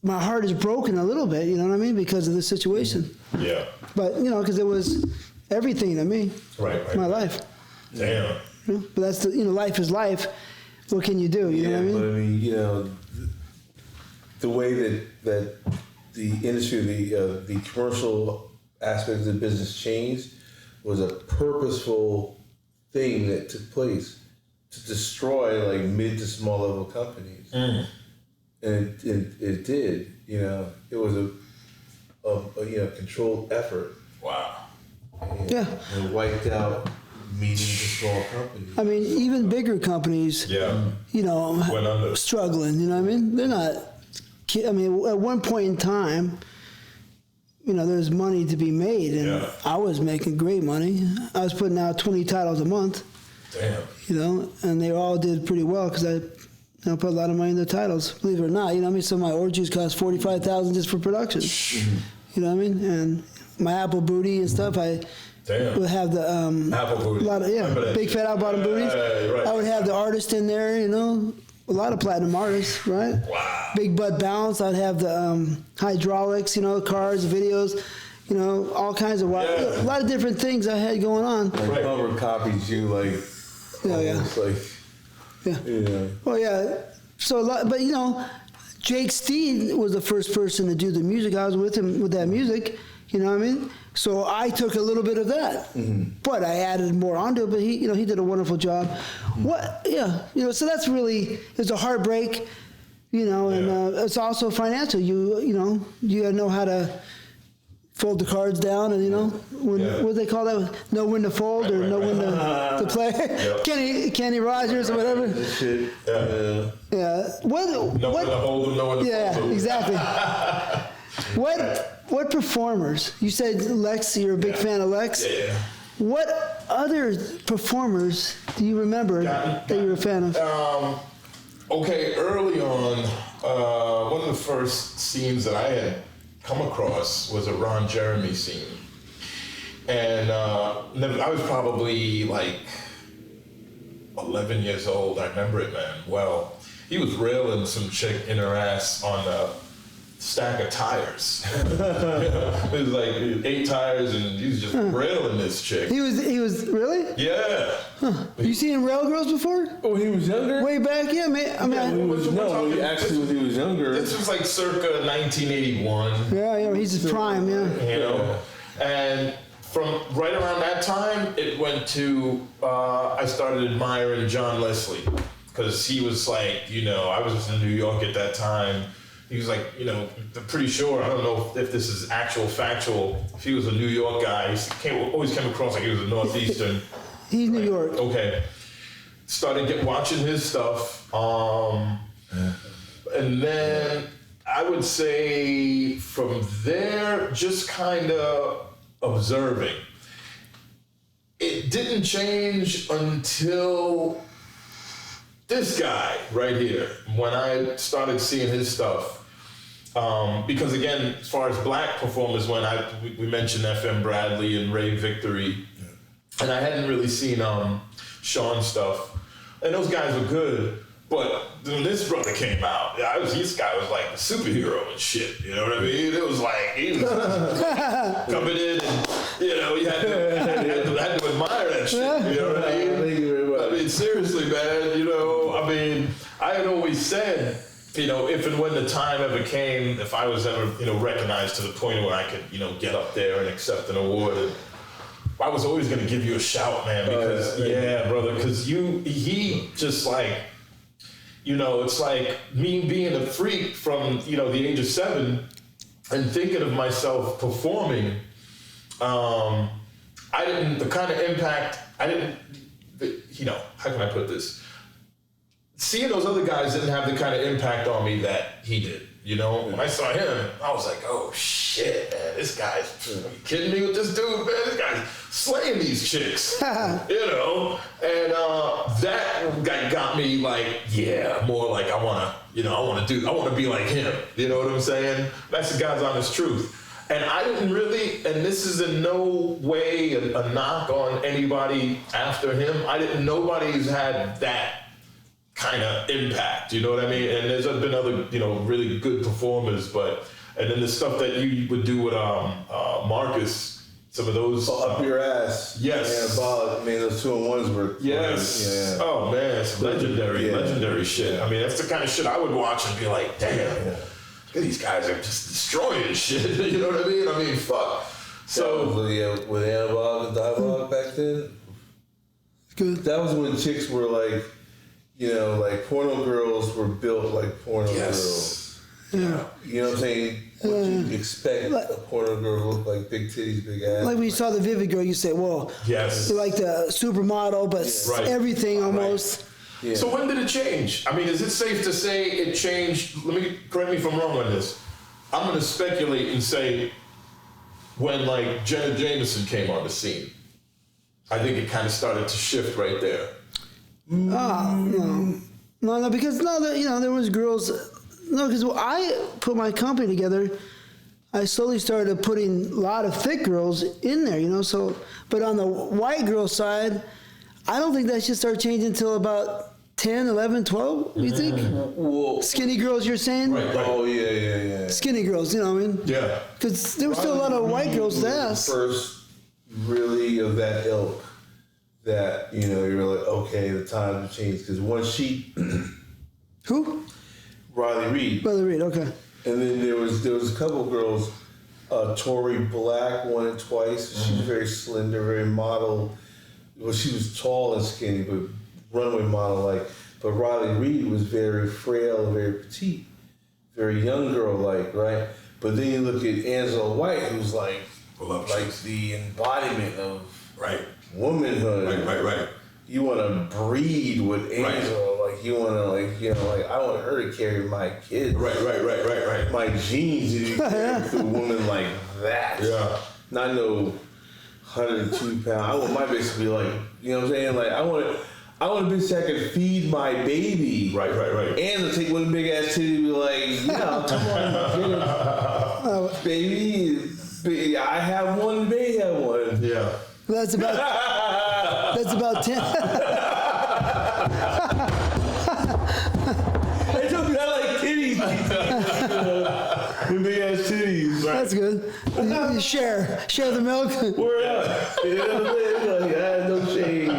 my heart is broken a little bit, because of the situation. Yeah. But, because it everything to me. Right. My life. Damn. But that's life is life. What can you do? You know what I mean? But I mean, the way that the industry, the commercial aspect of the business changed was a purposeful thing that took place to destroy like mid to small level companies. And it did. It was a controlled effort. Wow. And Yeah. it wiped out medium to small companies. I mean, even bigger companies, Went under. struggling, you know what I mean? They're not, I mean, at one point in time, there's money to be made, and I was making great money. I was putting out 20 titles a month. Damn. And they all did pretty well because I put a lot of money in the titles, believe it or not. Some of my orgies cost $45,000 just for production. You know what I mean? And my apple booty and stuff, I would have the apple booty. A lot of big fat apple bottom booties. Right. I would have the artist in there, a lot of platinum artists, right? Wow. Big butt bounce. I'd have the hydraulics, cars, videos, all kinds of a lot of different things I had going on. Like cover copies, you like. Well, yeah. So, but Jake Steed was the first person to do the music. I was with him with that music. You know what I mean? So I took a little bit of that, but I added more onto it. But he did a wonderful job. So that's really, it's a heartbreak, and it's also financial. You gotta know how to fold the cards down, and what do they call that? Know when to fold or know when to play. Kenny Rogers or whatever. Yeah. Know when to hold them, know when to fold them. Exactly. What performers? You said Lex. You're a big fan of Lex. Yeah. What other performers do you remember that you were a fan of? Okay, early on, one of the first scenes that I had come across was a Ron Jeremy scene. And I was probably like 11 years old. I remember it, man. Well, he was railing some chick in her ass on a stack of tires. It was like 8 tires, and he was just railing this chick. He was really? Yeah. Huh. You seen Rail Girls before? Oh, he was younger? Way back, yeah, man. When he was younger. This was like circa 1981. Yeah, he's his prime, yeah. And from right around that time, it went to, I started admiring John Leslie, because he was like, I was in New York at that time. He was like, I'm pretty sure, I don't know if this is factual, if he was a New York guy, he always came across like he was a Northeastern. He's New York. Okay. Started watching his stuff. And then I would say from there, just kind of observing. It didn't change until this guy right here, when I started seeing his stuff. Because again, as far as black performers, when we mentioned FM Bradley and Ray Victory, and I hadn't really seen Sean's stuff, and those guys were good. But when this brother came out, this guy was like a superhero and shit. You know what I mean? It was like he was coming in, and you had to admire that shit. You know what I mean? Thank you very much. I mean, seriously, man. I had always said, if and when the time ever came, if I was ever, recognized to the point where I could, get up there and accept an award, I was always going to give you a shout, man, because, brother, because he just like, it's like me being a freak from, the age of 7 and thinking of myself performing. The kind of impact, how can I put this? Seeing those other guys didn't have the kind of impact on me that he did. When I saw him, I was like, oh shit, man, this guy's, are you kidding me with this dude, man? This guy's slaying these chicks, And that got me like, more like I want to be like him. You know what I'm saying? That's the God's honest truth. And I didn't really, and this is in no way a knock on anybody after him. Nobody's had that kind of impact, you know what I mean? And there's been other, really good performers, and then the stuff that you would do with Marcus, some of those. Up your ass. Yes. Anabolic. Man, those 2-in-1s were. Yes. Yeah. Oh man, it's legendary shit. I mean, that's the kind of shit I would watch and be like, damn, look at these guys are just destroying shit. You know what I mean? Fuck. So with anabolic and diabolic back then. Good. That was when chicks were like, like porno girls were built like porno girls. Yeah. You know what I'm saying? What you expect a porno girl to look like, big titties, big ass. Like when you saw the Vivid girl, you say, well, yes, like the supermodel, but everything almost. Right. Yeah. So when did it change? I mean, is it safe to say it changed? Correct me if I'm wrong on this. I'm going to speculate and say when like Jenna Jameson came on the scene, I think it kind of started to shift right there. No, because there was girls. No, because when I put my company together, I slowly started putting a lot of thick girls in there, So, but on the white girl side, I don't think that should start changing until about 10, 11, 12, you think? Well, skinny girls, you're saying? Right. Oh, yeah. Skinny girls, you know what I mean? Yeah. Because there were still a lot of white girls to ask. First, really, of that ilk that, you're like, okay, the times have changed. Because once she... Who? Riley Reid. Riley Reid, okay. And then there was a couple girls, Tori Black won it twice. She was very slender, very model. Well, she was tall and skinny, but runway model like. But Riley Reid was very frail, very petite, very young girl like, right? But then you look at Angela White, who's like the embodiment of womanhood. Right. You want to breed with Angela, like you want to, I want her to carry my kids. Right. My genes, you carry with a woman like that. Yeah. Not no 102 pound. I want my bitch to be like, you know what I'm saying? Like I want a bitch that can feed my baby. Right. And to take one big ass titty and be like, come on, baby. I have one, they have one. Yeah. That's about 10. I told you I like titties. Big ass titties. Right. That's good. You share the milk. Word up. You know what I'm saying? Like, I have no shame.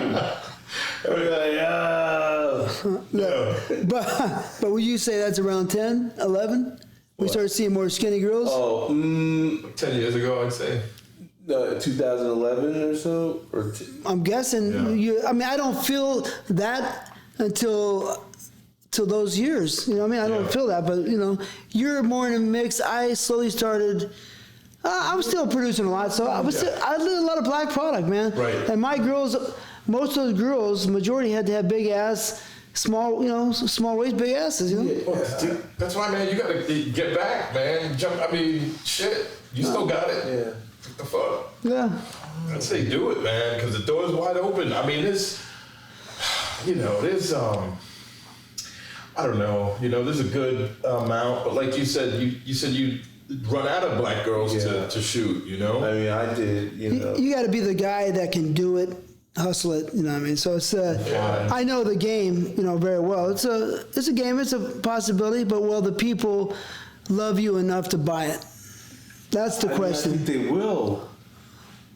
But would you say that's around 10, 11? We started seeing more skinny girls? 10 years ago, I'd say. 2011 or so? I'm guessing. Yeah. I don't feel that until those years. I don't feel that, but you're more in a mix. I slowly started. I was still producing a lot, so I did a lot of black product, man. Right. And my girls, most of those girls, majority had to have big ass, small, small waist, big asses. Dude, that's why, man. You gotta get back, man. Jump. I mean, shit. You still got it. Yeah. What the fuck? Yeah. I'd say do it, man, because the door's wide open. I mean, there's I don't know, there's a good amount, but like you said, you said you run out of black girls to shoot, I mean, I did, You got to be the guy that can do it, hustle it, So it's I know the game, very well. It's a game, it's a possibility, but will the people love you enough to buy it? That's the question. I think they will.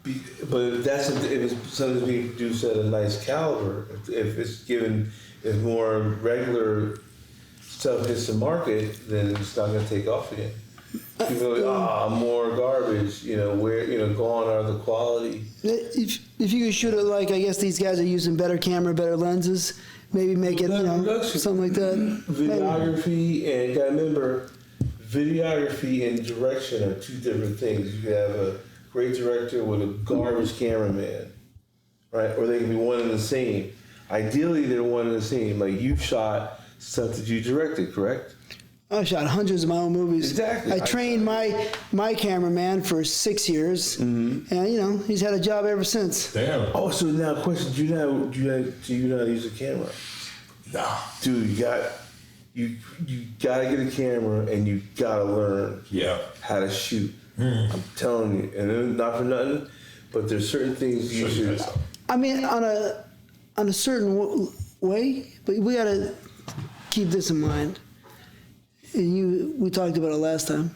But if it's something being produced at a nice caliber, if more regular stuff hits the market, then it's not going to take off again. People are like, more garbage, gone are the quality. If you could shoot it like, I guess these guys are using better camera, better lenses, maybe make it, something like that. Videography, and you got to remember, videography and direction are two different things. You can have a great director with a garbage cameraman, right? Or they can be one and the same. Ideally, they're one and the same. Like you shot stuff that you directed, correct? I shot hundreds of my own movies. Exactly. I trained my cameraman for 6 years, and he's had a job ever since. Damn. Oh, so now question: do you not use a camera? No. Dude, you gotta get a camera and you gotta learn how to shoot. I'm telling you, and then not for nothing, but there's certain things you should. I mean, on a certain way, but we gotta keep this in mind. And we talked about it last time.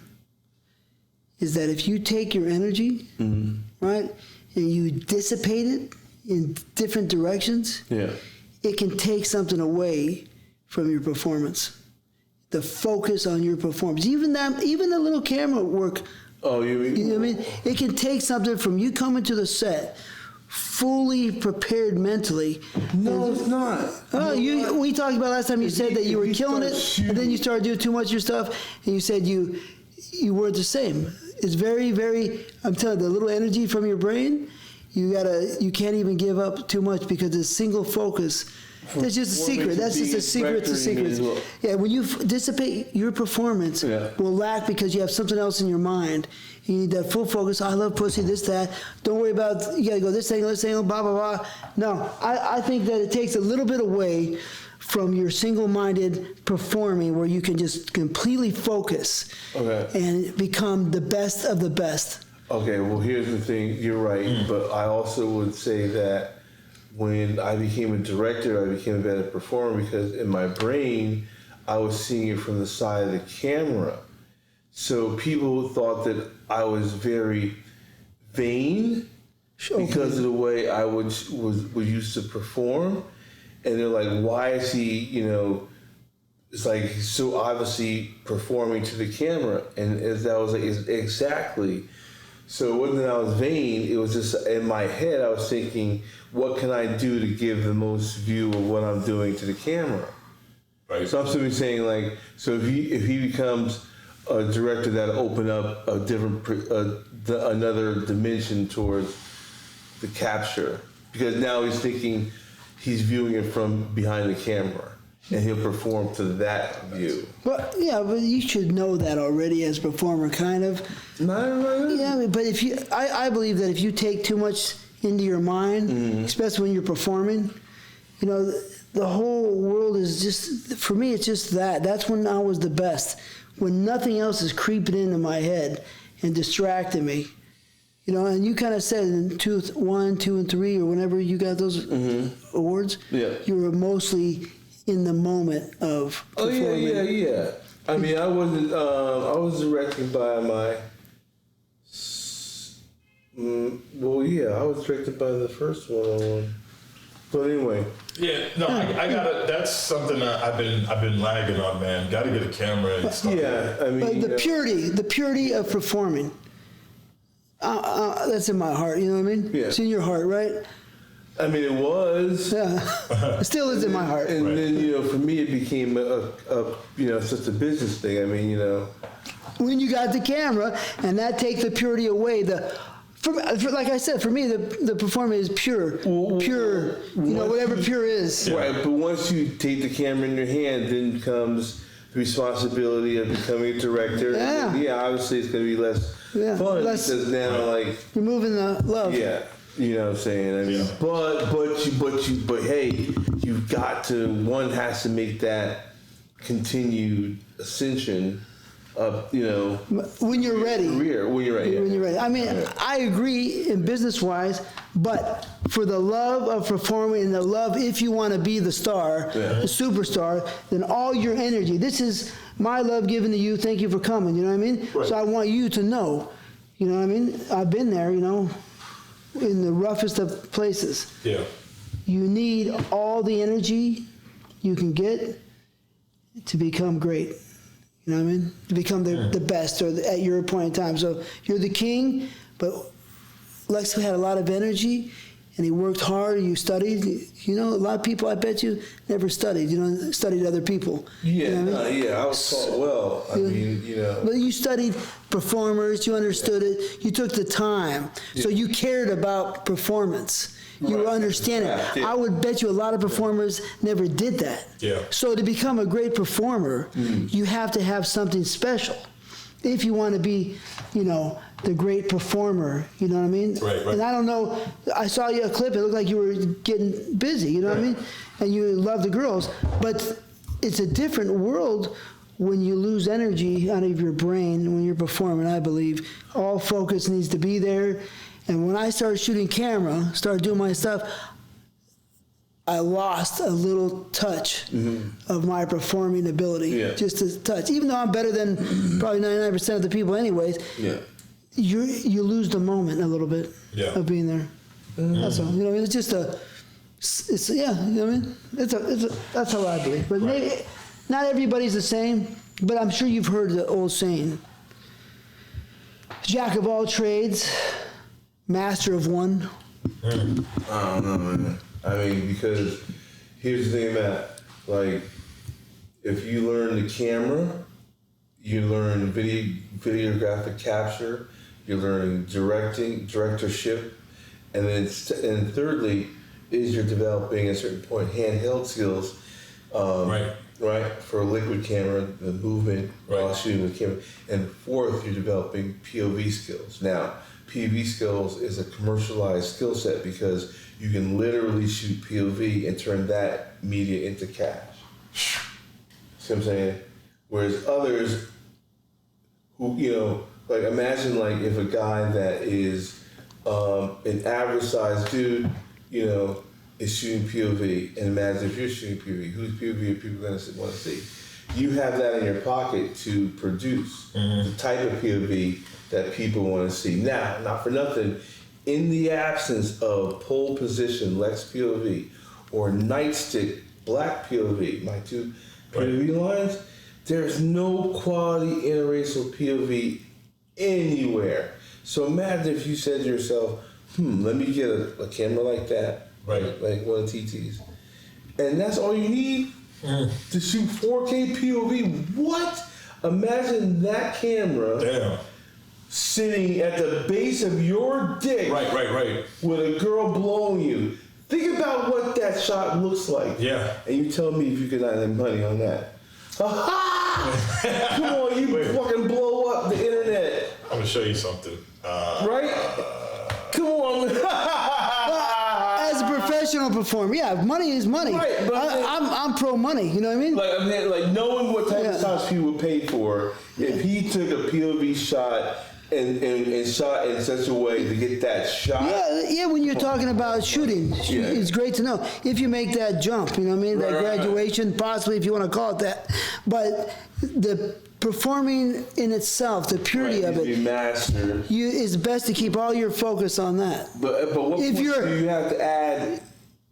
is that if you take your energy, right, and you dissipate it in different directions, it can take something away from your performance. The focus on your performance, even the little camera work. Oh, you mean? You know what I mean? It can take something from you coming to the set, fully prepared mentally. No, it's not. Oh, we talked about last time. You said that you were killing it, and then you started doing too much of your stuff, and you said you weren't the same. It's very, very. I'm telling you, the little energy from your brain, you can't even give up too much because it's single focus. That's just a secret. That's just a secret to secrets. Well. Yeah, when you dissipate, your performance will lack because you have something else in your mind. You need that full focus. I love pussy, this, that. Don't worry about, you got to go this angle, blah, blah, blah. No, I think that it takes a little bit away from your single-minded performing where you can just completely focus and become the best of the best. Okay, well, here's the thing. You're right, but I also would say that when I became a director, I became a better performer because in my brain, I was seeing it from the side of the camera. So people thought that I was very vain because of the way I was used to perform. And they're like, why is he, it's like he's so obviously performing to the camera. And as I was like, exactly. So it wasn't that I was vain, it was just in my head I was thinking, what can I do to give the most view of what I'm doing to the camera? Right. So I'm simply saying like, so if he becomes a director that'll open up a different, another dimension towards the capture, because now he's thinking he's viewing it from behind the camera. And he'll perform to that view. But you should know that already as a performer, kind of. No. Yeah, but I believe that if you take too much into your mind, especially when you're performing, the whole world is just, for me, it's just that. That's when I was the best. When nothing else is creeping into my head and distracting me. And you kind of said in 1, 2, and 3, or whenever you got those awards, you were mostly in the moment of performing. Oh, yeah. I mean, I wasn't, I was directed by my, I was directed by the first one I won. But anyway. Yeah, no, I gotta, that's something that I've been lagging on, man. Gotta get a camera and stuff. Yeah, I mean. But the purity of performing, that's in my heart, you know what I mean? Yeah. It's in your heart, right? I mean, it was. Yeah, it still is in my heart. And then, for me, it became such a business thing. I mean, When you got the camera, and that takes the purity away. Like I said, for me, the performance is pure, whatever pure is. Right, but once you take the camera in your hand, then comes the responsibility of becoming a director. Yeah. And obviously it's going to be less fun because now, you're moving the love. Yeah. You know what I'm saying? I mean, but hey, you've got to, one has to make that continued ascension of, when you're ready. Career, when you're ready. When you're ready. I mean, I agree in business-wise, but for the love of performing and the love, if you want to be the star, the superstar, then all your energy, this is my love given to you, thank you for coming, you know what I mean? Right. So I want you to know, you know what I mean? I've been there, in the roughest of places. Yeah. You need all the energy you can get to become great. You know what I mean? To become the best or at your point in time. So you're the king, but Lex had a lot of energy and he worked hard. You studied. A lot of people, I bet you, never studied. Studied other people. Yeah, I was taught well. I mean, But you studied performers. You understood it. You took the time. Yeah. So you cared about performance. You were understanding. I would bet you a lot of performers never did that. Yeah. So to become a great performer, you have to have something special. If you want to be, the great performer, you know what I mean? Right. And I don't know, I saw you a clip, it looked like you were getting busy, you know what I mean? And you love the girls, but it's a different world when you lose energy out of your brain when you're performing, I believe. All focus needs to be there. And when I started shooting camera, started doing my stuff, I lost a little touch of my performing ability, just a touch. Even though I'm better than probably 99% of the people anyways, you lose the moment a little bit of being there. That's all. You know, it's just it's yeah. You know what I mean? That's how I believe. But maybe not everybody's the same. But I'm sure you've heard the old saying: "Jack of all trades, master of one." I don't know, man. I mean, because here's the thing, Matt. Like, if you learn the camera, you learn videographic capture, you're learning directorship, and then and thirdly is you're developing at a certain point handheld skills, right, for a liquid camera, the movement while shooting with camera, and fourth you're developing POV skills. Now, POV skills is a commercialized skill set because you can literally shoot POV and turn that media into cash. See what I'm saying? Whereas others who, you know, like imagine like if a guy that is an average sized dude, you know, is shooting POV, and imagine if you're shooting POV, whose POV are people going to want to see? You have that in your pocket to produce the type of POV that people want to see. Now, not for nothing, in the absence of pole position, Lex POV, or nightstick, black POV, my two POV lines, there's no quality interracial POV anywhere. So imagine if you said to yourself, let me get a camera like that, like one of TT's, and that's all you need to shoot 4K POV. What? Imagine that camera sitting at the base of your dick, with a girl blowing you. Think about what that shot looks like. Yeah. And you tell me if you could not have money on that. Come on, you fucking blow up the internet. I'm gonna show you something. Come on. As a professional performer, money is money. Right, but I'm pro money. You know what I mean? Like knowing what type of shots people would pay for. If he took a POV shot and shot in such a way to get that shot. Yeah. When you're talking about shooting, it's great to know if you make that jump. You know what I mean? That graduation, possibly if you want to call it that. But the performing in itself, the purity of it, master. It's best to keep all your focus on that. But what if do you have to add?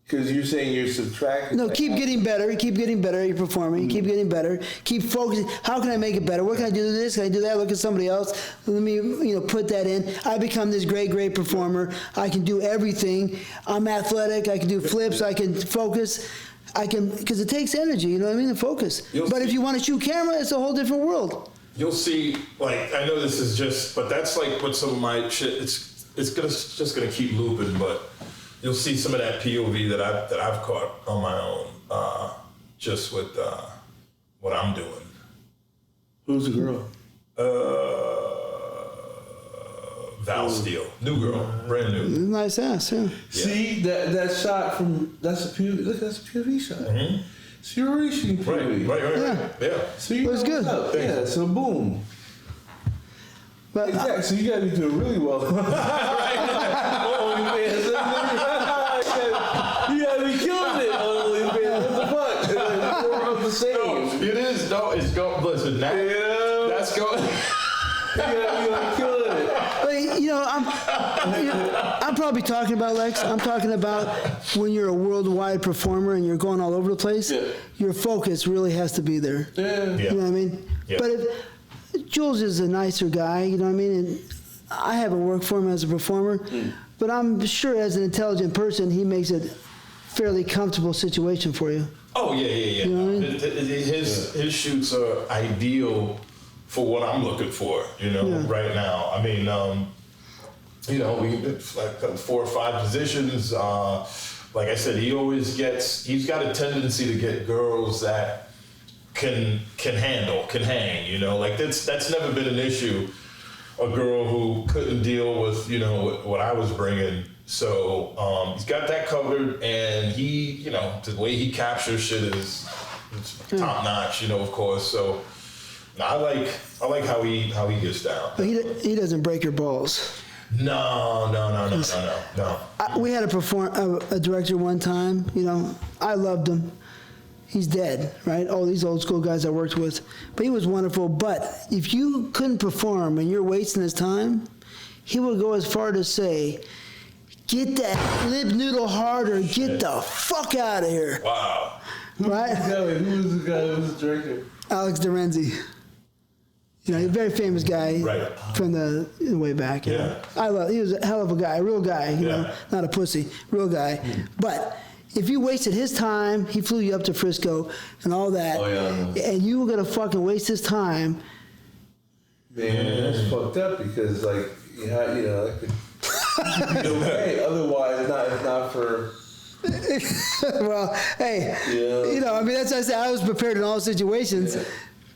Because you're saying you're subtracting. No, keep getting better. Keep getting better at your performing. Keep getting better. Keep focusing. How can I make it better? What can I do to this? Can I do that? Look at somebody else. Let me, put that in. I become this great performer. I can do everything. I'm athletic. I can do flips. I can focus. Because it takes energy. You know what I mean? To focus. But if you want to shoot camera, it's a whole different world. You'll see. Like, I know this is but that's like what some of my shit. It's just gonna keep looping, but. You'll see some of that POV that I've caught on my own, just with what I'm doing. Who's the girl? Val Steele, new girl, brand new. Nice ass, yeah. See that shot that's a POV. Look, that's a POV shot. Mm-hmm. So you're already shooting POV. Right. Yeah. So you was good. Yeah. So boom. But exactly. So you gotta be doing really well. You gotta be killing it on OnlyFans. What the fuck? More of the same. No, it is. No, it's going. Listen, that's going. You gotta be like killing it. But I'm probably talking about Lex. I'm talking about when you're a worldwide performer and you're going all over the place. Yeah. Your focus really has to be there. Yeah. You know what I mean? Yeah. But if Jules is a nicer guy, you know what I mean? And I haven't worked for him as a performer, but I'm sure as an intelligent person, he makes it a fairly comfortable situation for you. Oh, yeah. You know what I mean? His shoots are ideal for what I'm looking for, right now. I mean, we like 4 or 5 positions. Like I said, he's got a tendency to get girls that can hang, like that's never been an issue. A girl who couldn't deal with, what I was bringing. So he's got that covered, and he, the way he captures shit is top notch, of course. So I like how he gets down. But he doesn't break your balls. No. We had a director one time. I loved him. He's dead, right? All these old school guys I worked with. But he was wonderful. But if you couldn't perform and you're wasting his time, he would go as far to say, "Get that limp noodle harder, get the fuck out of here." Wow. Right? Who was the guy who was the director? Alex Dorenzi. You know, he's a very famous guy from the way back. You know? He was a hell of a guy, a real guy, you know, not a pussy, real guy. But if you wasted his time, he flew you up to Frisco and all that, and you were gonna fucking waste his time. Man, that's fucked up because, like, you know, that could be okay. Otherwise, it's not for. Well, hey, you know, I mean, that's what I said. I was prepared in all situations.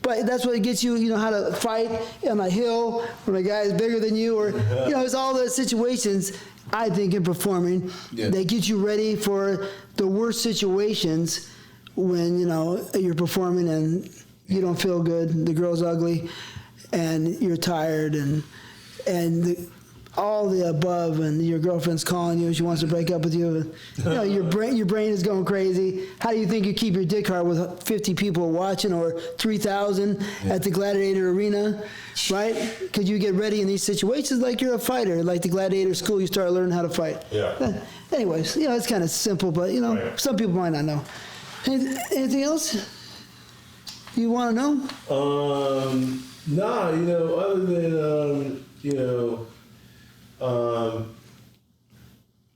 But that's what gets you, you know, how to fight on a hill when a guy is bigger than you, or, you know, it's all the situations, I think, in performing that get you ready for the worst situations when, you know, you're performing and you don't feel good, the girl's ugly, and you're tired, and all the above, and your girlfriend's calling you, she wants to break up with you. You know, your brain is going crazy. How do you think you keep your dick hard with 50 people watching or 3,000 at the Gladiator Arena, right? Because you get ready in these situations like you're a fighter, like the Gladiator School, you start learning how to fight. Yeah. Anyways, you know, it's kind of simple, but, you know, some people might not know. Anything else you want to know? Nah, you know, other than, you know,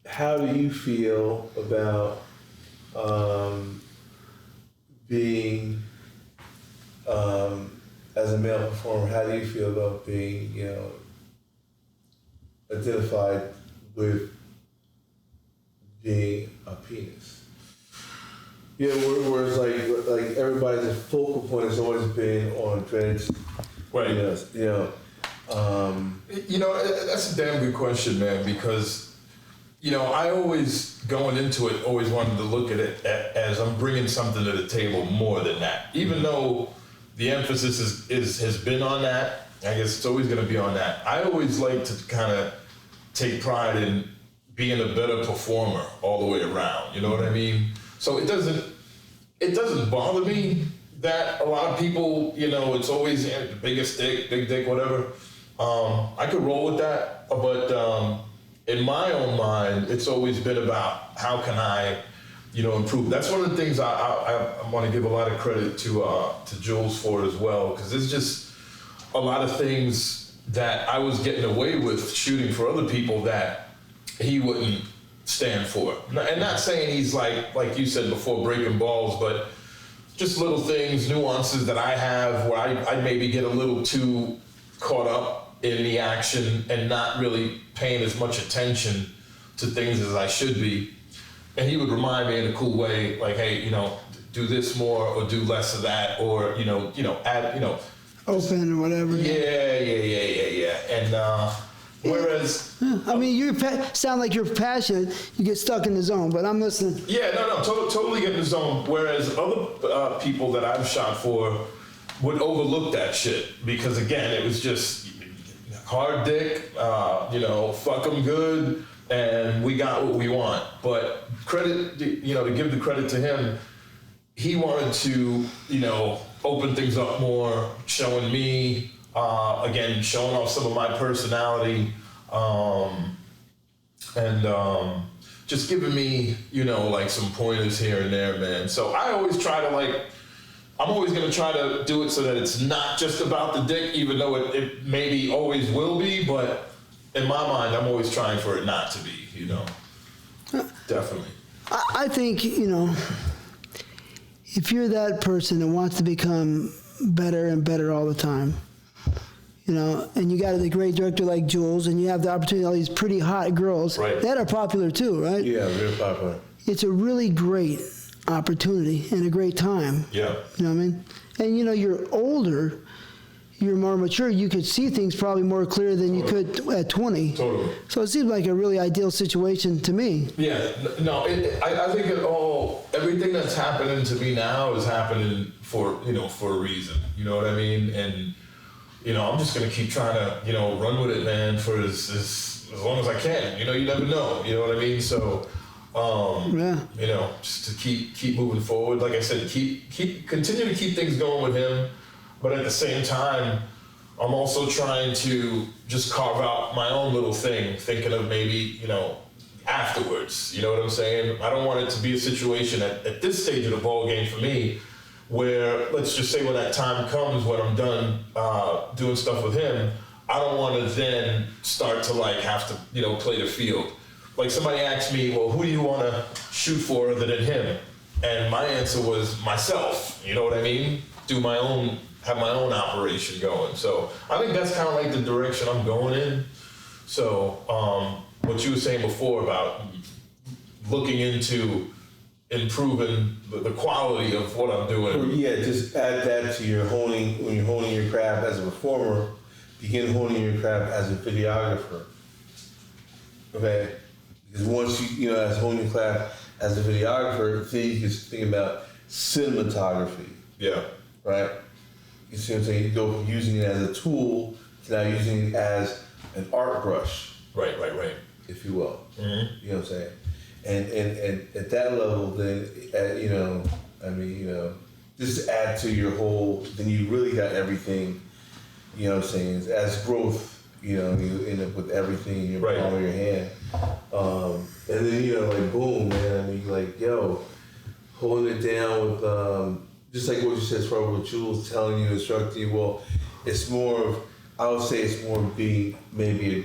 how do you feel about being, as a male performer, how do you feel about being, you know, identified with being a penis? You know, where it's like everybody's focal point has always been on Dredd's, you know, that's a damn good question, man, because, you know, I always, going into it, always wanted to look at it as I'm bringing something to the table more than that. Even though the emphasis has been on that, I guess it's always going to be on that. I always like to kind of take pride in being a better performer all the way around, you know what I mean? So it doesn't bother me that a lot of people, you know, it's always the biggest dick, big dick, whatever. I could roll with that, but in my own mind, it's always been about how can I, you know, improve. That's one of the things I want to give a lot of credit to Jules for as well, because there's just a lot of things that I was getting away with shooting for other people that he wouldn't stand for. And not saying he's like you said before, breaking balls, but just little things, nuances that I have where I maybe get a little too caught up in the action and not really paying as much attention to things as I should be. And he would remind me in a cool way, like, hey, you know, do this more or do less of that, or, you know, add, you know. Open or whatever. Yeah. And whereas. I mean, you sound like you're passionate. You get stuck in the zone, but I'm listening. Yeah, no, totally get in the zone. Whereas other people that I've shot for would overlook that shit because, again, it was just hard dick, you know, fuck them good, and we got what we want. But credit, you know, to give the credit to him, he wanted to, you know, open things up more, showing me, again, showing off some of my personality, and just giving me, you know, like some pointers here and there, man. So I always try to, I'm always going to try to do it so that it's not just about the dick, even though it maybe always will be, but in my mind, I'm always trying for it not to be, you know. Definitely. I think, you know, if you're that person that wants to become better and better all the time, you know, and you got a great director like Jules, and you have the opportunity, all these pretty hot girls that are popular too, right? Yeah, very popular. It's a really great opportunity and a great time. Yeah. You know what I mean? And, you know, you're older, you're more mature, you could see things probably more clear than you could at 20. Totally. So it seems like a really ideal situation to me. Yeah, no, I think everything that's happening to me now is happening for a reason. You know what I mean? And, you know, I'm just going to keep trying to, you know, run with it, man, for as long as I can. You know, you never know. You know what I mean? So, you know, just to keep moving forward. Like I said, continue to keep things going with him, but at the same time, I'm also trying to just carve out my own little thing, thinking of maybe, afterwards. You know what I'm saying? I don't want it to be a situation at this stage of the ball game for me where, let's just say when that time comes when I'm done doing stuff with him, I don't want to then start to have to, play the field. Like somebody asked me, well, who do you want to shoot for other than him? And my answer was myself. You know what I mean? Have my own operation going. So I think that's kind of like the direction I'm going in. So what you were saying before about looking into improving the quality of what I'm doing. Well, yeah, just add that to your honing, when you're honing your craft as a performer, begin honing your craft as a videographer. Okay? Because once you as honing your craft as a videographer, then you can think about cinematography. Yeah. Right? You see what I'm saying? You go from using it as a tool to now using it as an art brush. Right. If you will. Mm-hmm. You know what I'm saying? And at that level, then, just add to your whole, then you really got everything, you know what I'm saying? As growth, you end up with everything in your palm of your hand. And then, boom, man, holding it down with, just like what you said as far as what Jules telling you, instructing you, well, it's more of, I would say it's more of being maybe a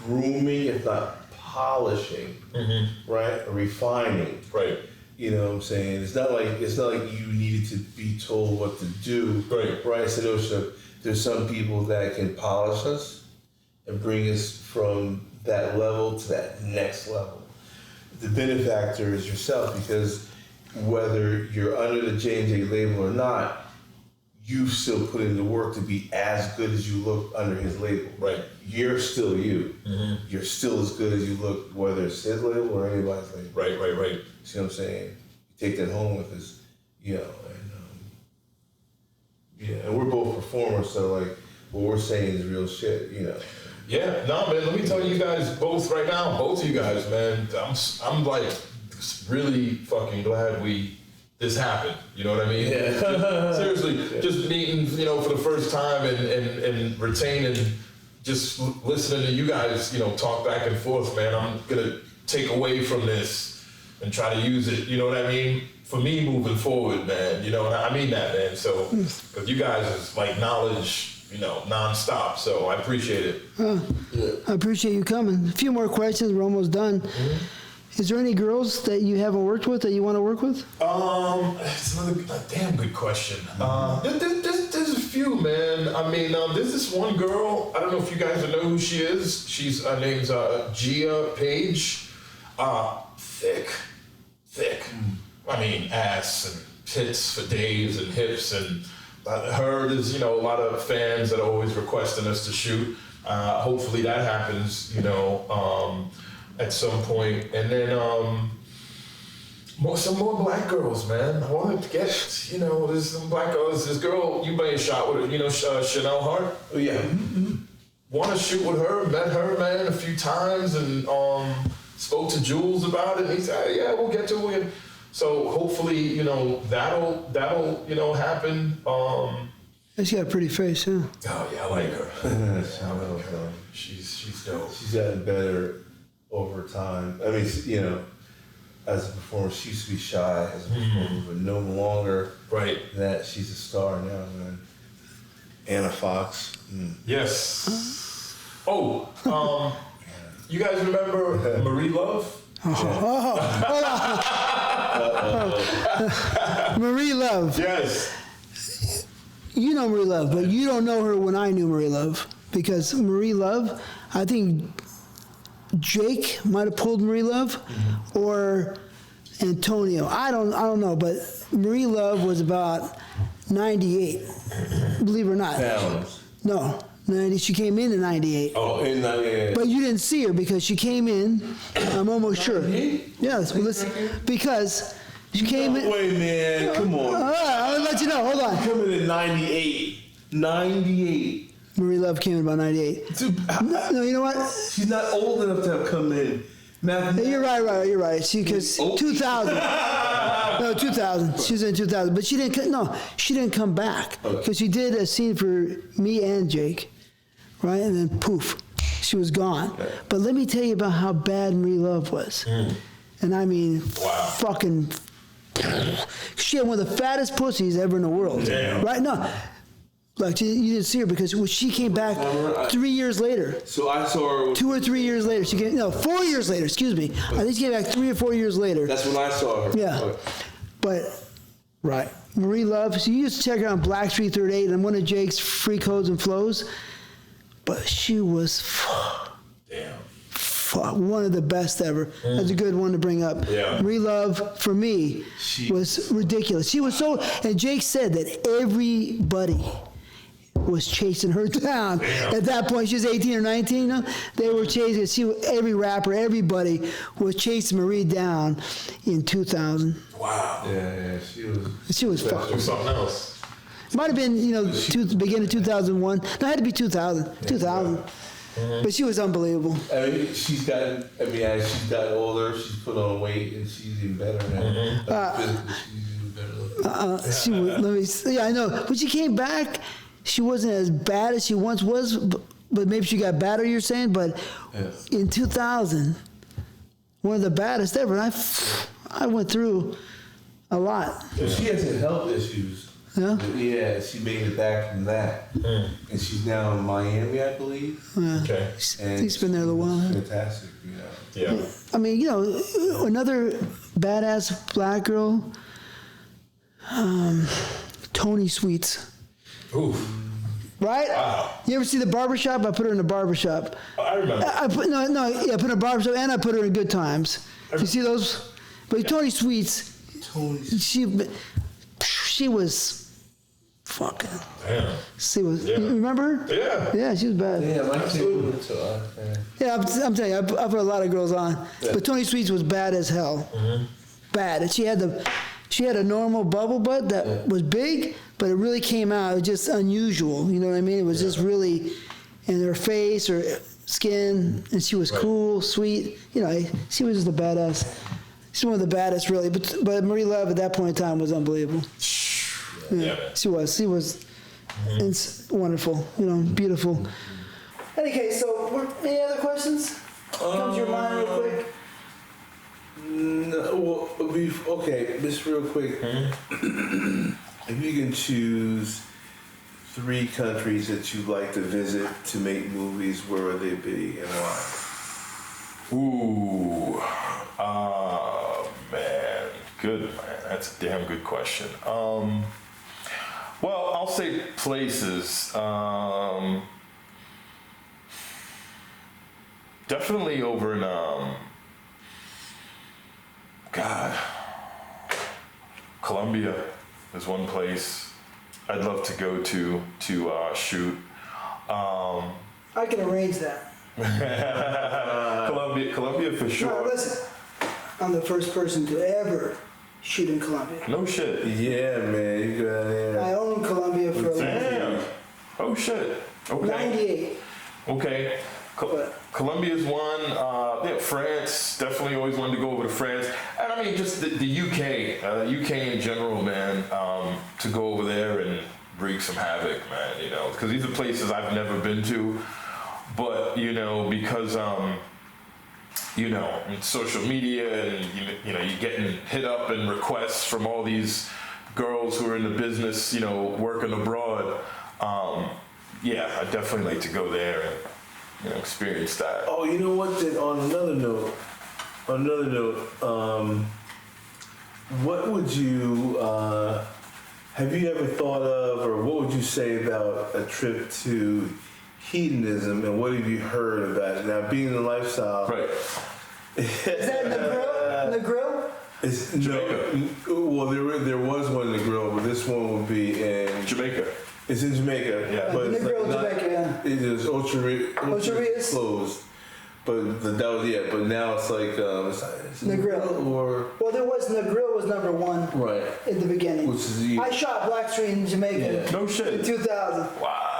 grooming, if not polishing, right? Or refining. Right. You know what I'm saying? It's not like you needed to be told what to do. Right. So there's some people that can polish us and bring us from that level to that next level. The benefactor is yourself, because whether you're under the J&J label or not, you still put in the work to be as good as you look under his label. Right. You're still you. Mm-hmm. You're still as good as you look, whether it's his label or anybody's label. Right. See what I'm saying? You take that home with us, and we're both performers, so what we're saying is real shit, Yeah, no, man, let me tell you guys both right now, both of you guys, man, I'm really fucking glad this happened. You know what I mean? Yeah. Seriously, just meeting, for the first time and retaining, just listening to you guys, talk back and forth, man. I'm gonna take away from this and try to use it, you know what I mean? For me moving forward, man, and I mean that, man. So, because you guys is knowledge, nonstop. So I appreciate it. I appreciate you coming. A few more questions. We're almost done. Mm-hmm. Is there any girls that you haven't worked with that you want to work with? It's a damn good question. There's a few, man. I mean, there's this one girl. I don't know if you guys know who she is. Her name's Gia Page. Thick. I mean, ass and tits for days and hips, and there's a lot of fans that are always requesting us to shoot. Hopefully that happens, at some point. And then some more black girls, man. I wanted to get, there's some black girls. This girl, you may have shot with her, Chanel Hart. Oh, yeah. Mm-hmm. Want to shoot with her, met her, man, a few times, and spoke to Jules about it. And he said, yeah, we'll get to it. So hopefully, that'll happen. She's got a pretty face, huh? Oh, yeah, I like her. She's dope. She's gotten better over time. I mean, as a performer, she used to be shy as a performer, but no longer. Right. That she's a star now, man. Anna Fox. Yes. Oh, you guys remember Marie Love? Marie Love. Yes. You know Marie Love, but you don't know her when I knew Marie Love, because Marie Love, I think Jake might have pulled Marie Love, or Antonio. I don't know, but Marie Love was about 98, believe it or not. Pounds. No, 90. She came in 98. Oh, in 98. But you didn't see her because she came in. I'm almost sure. Yes, well, listen, because she came in. Wait, man, come on. I'll let you know. Hold on. Coming in 98. 98. Marie Love came in about 98. Dude, no, you know what? She's not old enough to have come in. You're right. She, because 2000. No, 2000. She was in 2000, but she didn't come back because she did a scene for me and Jake, right? And then poof, she was gone. Okay. But let me tell you about how bad Marie Love was. And I mean, fucking, she had one of the fattest pussies ever in the world. Damn. Right? No. Like, you didn't see her because when she came back 3 years later. So I saw her. 2 or 3 years later. 4 years later, excuse me. I think she came back 3 or 4 years later. That's when I saw her. Yeah. But, right. Marie Love, so you used to check her on Blackstreet 38 and one of Jake's Free Codes and Flows. But she was one of the best ever. That's a good one to bring up. Yeah. Marie Love, for me, was ridiculous. She was so, and Jake said that everybody was chasing her down. At that point, she was 18 or 19, you know? They were chasing, every rapper, everybody was chasing Marie down in 2000. Wow. Yeah, She was fucking. Something else. It might have been, beginning of 2001. No, it had to be 2000. 2000. But she was unbelievable. I mean, as she's gotten older, she's put on weight, and she's even better now. Physically, she's even better. I know. When she came back, she wasn't as bad as she once was, but maybe she got better, you're saying? But in 2000, one of the baddest ever. And I went through a lot. So she has some health issues. Yeah? Yeah, she made it back from that. And she's now in Miami, I believe. Yeah. Okay. And She's been there a little while. Fantastic, Yeah. I mean, another badass black girl, Tony Sweets. Oof. Right? Wow. You ever see The Barbershop? I put her in The Barbershop. I remember. I put her in A Barbershop, and I put her in Good Times. You see those? But Tony Sweets, she was fucking. Damn. She was. Yeah. You remember her? Yeah. Yeah, she was bad. Yeah, my favorite. Yeah, I'm telling you, I put a lot of girls on, but Tony Sweets was bad as hell. Bad, and she had a normal bubble butt that was big, but it really came out. It was just unusual. You know what I mean? It was just really in her face, her skin, and she was cool, sweet. She was just a badass. She's one of the baddest, really. But Marie Love at that point in time was unbelievable. Yeah, she was. It's wonderful. Beautiful. Okay, so any other questions? Come to your mind real quick. No, okay, just real quick. If you can choose 3 countries that you'd like to visit to make movies, where would they be and why? Ooh. Man. Good, man. That's a damn good question. Well, I'll say places. Definitely over in, Colombia is one place I'd love to go to shoot. I can arrange that. Colombia for sure. No, listen, I'm the first person to ever shoot in Colombia. No shit. Yeah, man, you go down there. I owned Colombia for a long time. Damn. Oh shit. Okay. 98. Okay. Colombia's one. France. Definitely always wanted to go over to France. And I mean, just the UK. UK in general, man. To go over there and wreak some havoc, man. Because these are places I've never been to. But, because, in social media and, you're getting hit up and requests from all these girls who are in the business, working abroad. I'd definitely like to go there and, experience that. Oh, you know what? Then on another note, what would you, have you ever thought of, or what would you say about a trip to hedonism, and what have you heard about it? Now, being in the lifestyle. Right. Is that in the grill? In the grill? It's, no, well, there was one in the grill, but this one would be in Jamaica. It's in Jamaica. Yeah. But In the grill in Jamaica, yeah. It is Ocherias? closed. But that was but now it's like it's Negril. or Well, there was Negril was number 1 right. in the beginning. Which is I shot Blackstreet in Jamaica Yeah. No shit. in 2000. Wow.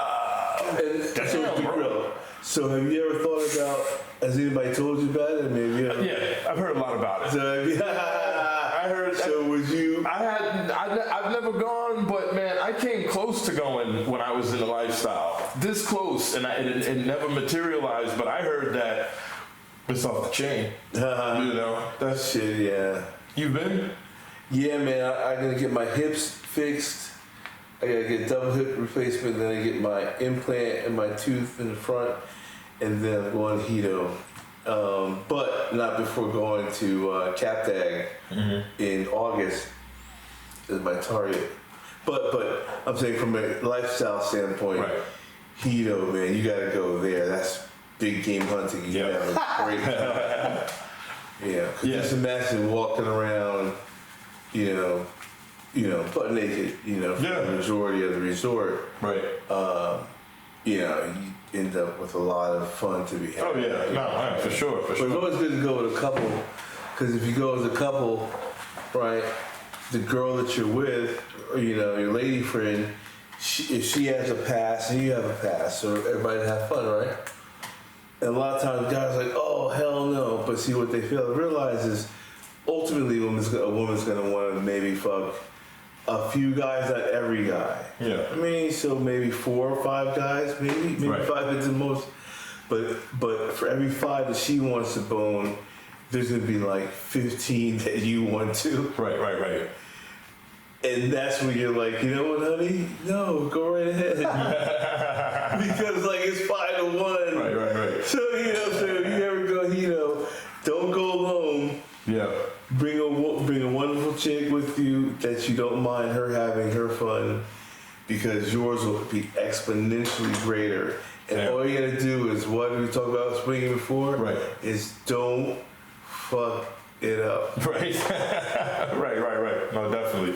And so it's Negril. So have you ever thought about? Has anybody told you about it? Maybe. Yeah, I've heard a lot about it. So, I I heard. So was you? I've never gone, but man, I came close to going when I was in the lifestyle. This close, and it never materialized. But I heard that it's off the chain. You know, That shit, yeah. You've been? Yeah, man, I gotta get my hips fixed. I gotta get double hip replacement, then I get my implant and my tooth in the front, and then I'm going Hito. But not before going to Captag in August is my target. But I'm saying from a lifestyle standpoint, Right. Hito, man, you gotta go there. That's big game hunting. You Yeah. have a great time. Yeah, 'cause just imagine walking around, you know, butt naked, for the majority of the resort. Right. You end up with a lot of fun to be had. Oh yeah, no, for sure, for But sure. it's always good to go with a couple, because if you go as a couple, right, the girl that you're with, or, your lady friend, if she has a pass and you have a pass, so everybody have fun, right? And a lot of times guys are like, oh, hell no. But see, what they fail to realize is ultimately a woman's going to want to maybe fuck a few guys, not every guy. Yeah. I mean, so maybe 4 or 5 guys, maybe Right. 5 at the most. But for every 5 that she wants to bone, there's going to be like 15 that you want to. Right. And that's when you're like, you know what, honey? No, go right ahead. Because like it's 5-1. Right. So so if you ever go, don't go alone. Yeah. Bring a wonderful chick with you that you don't mind her having her fun, because yours will be exponentially greater. And Yeah. all you gotta do is what we talked about swinging before. Right. Is don't fuck it up. Right. right. No, definitely.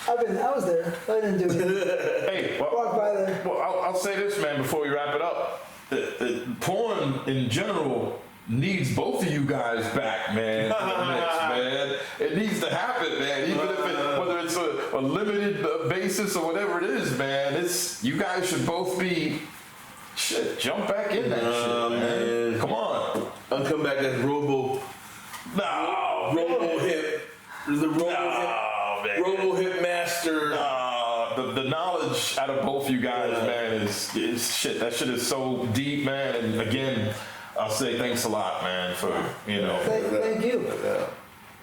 I was there. I didn't do it. Hey, Walk by there. Well, I'll say this, man, before we wrap it up. The porn in general needs both of you guys back, man. To the mix, man. It needs to happen, man. Even if whether it's a limited basis or whatever it is, man. You guys should both be. Shit, jump back in that shit, man. Come on. I'll come back as Robo Hip. The Robo Hip master. The knowledge out of both you guys, man, is shit. That shit is so deep, man. And again, I'll say thanks a lot, man, for Thank you.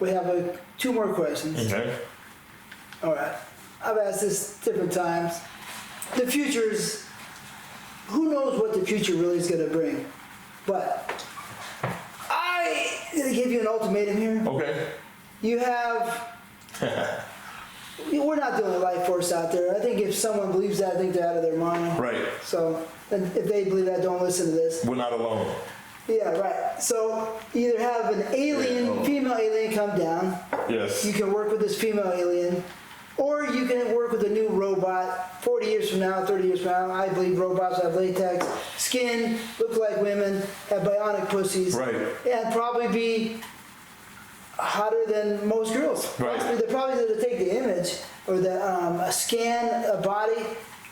We have 2 more questions. Okay. All right. I've asked this different times. The future's, who knows what the future really is going to bring? But I'm going to give you an ultimatum here. Okay. You have, we're not the only life force out there. I think if someone believes that, I think they're out of their mind. Right. So, and if they believe that, don't listen to this. We're not alone. Yeah, right. So either have an alien, female alien come down. Yes. You can work with this female alien, or you can work with a new robot. 40 years from now, 30 years from now, I believe robots have latex skin, look like women, have bionic pussies, Right. and probably be hotter than most girls. Right. They're probably going to take the image or a scan a body,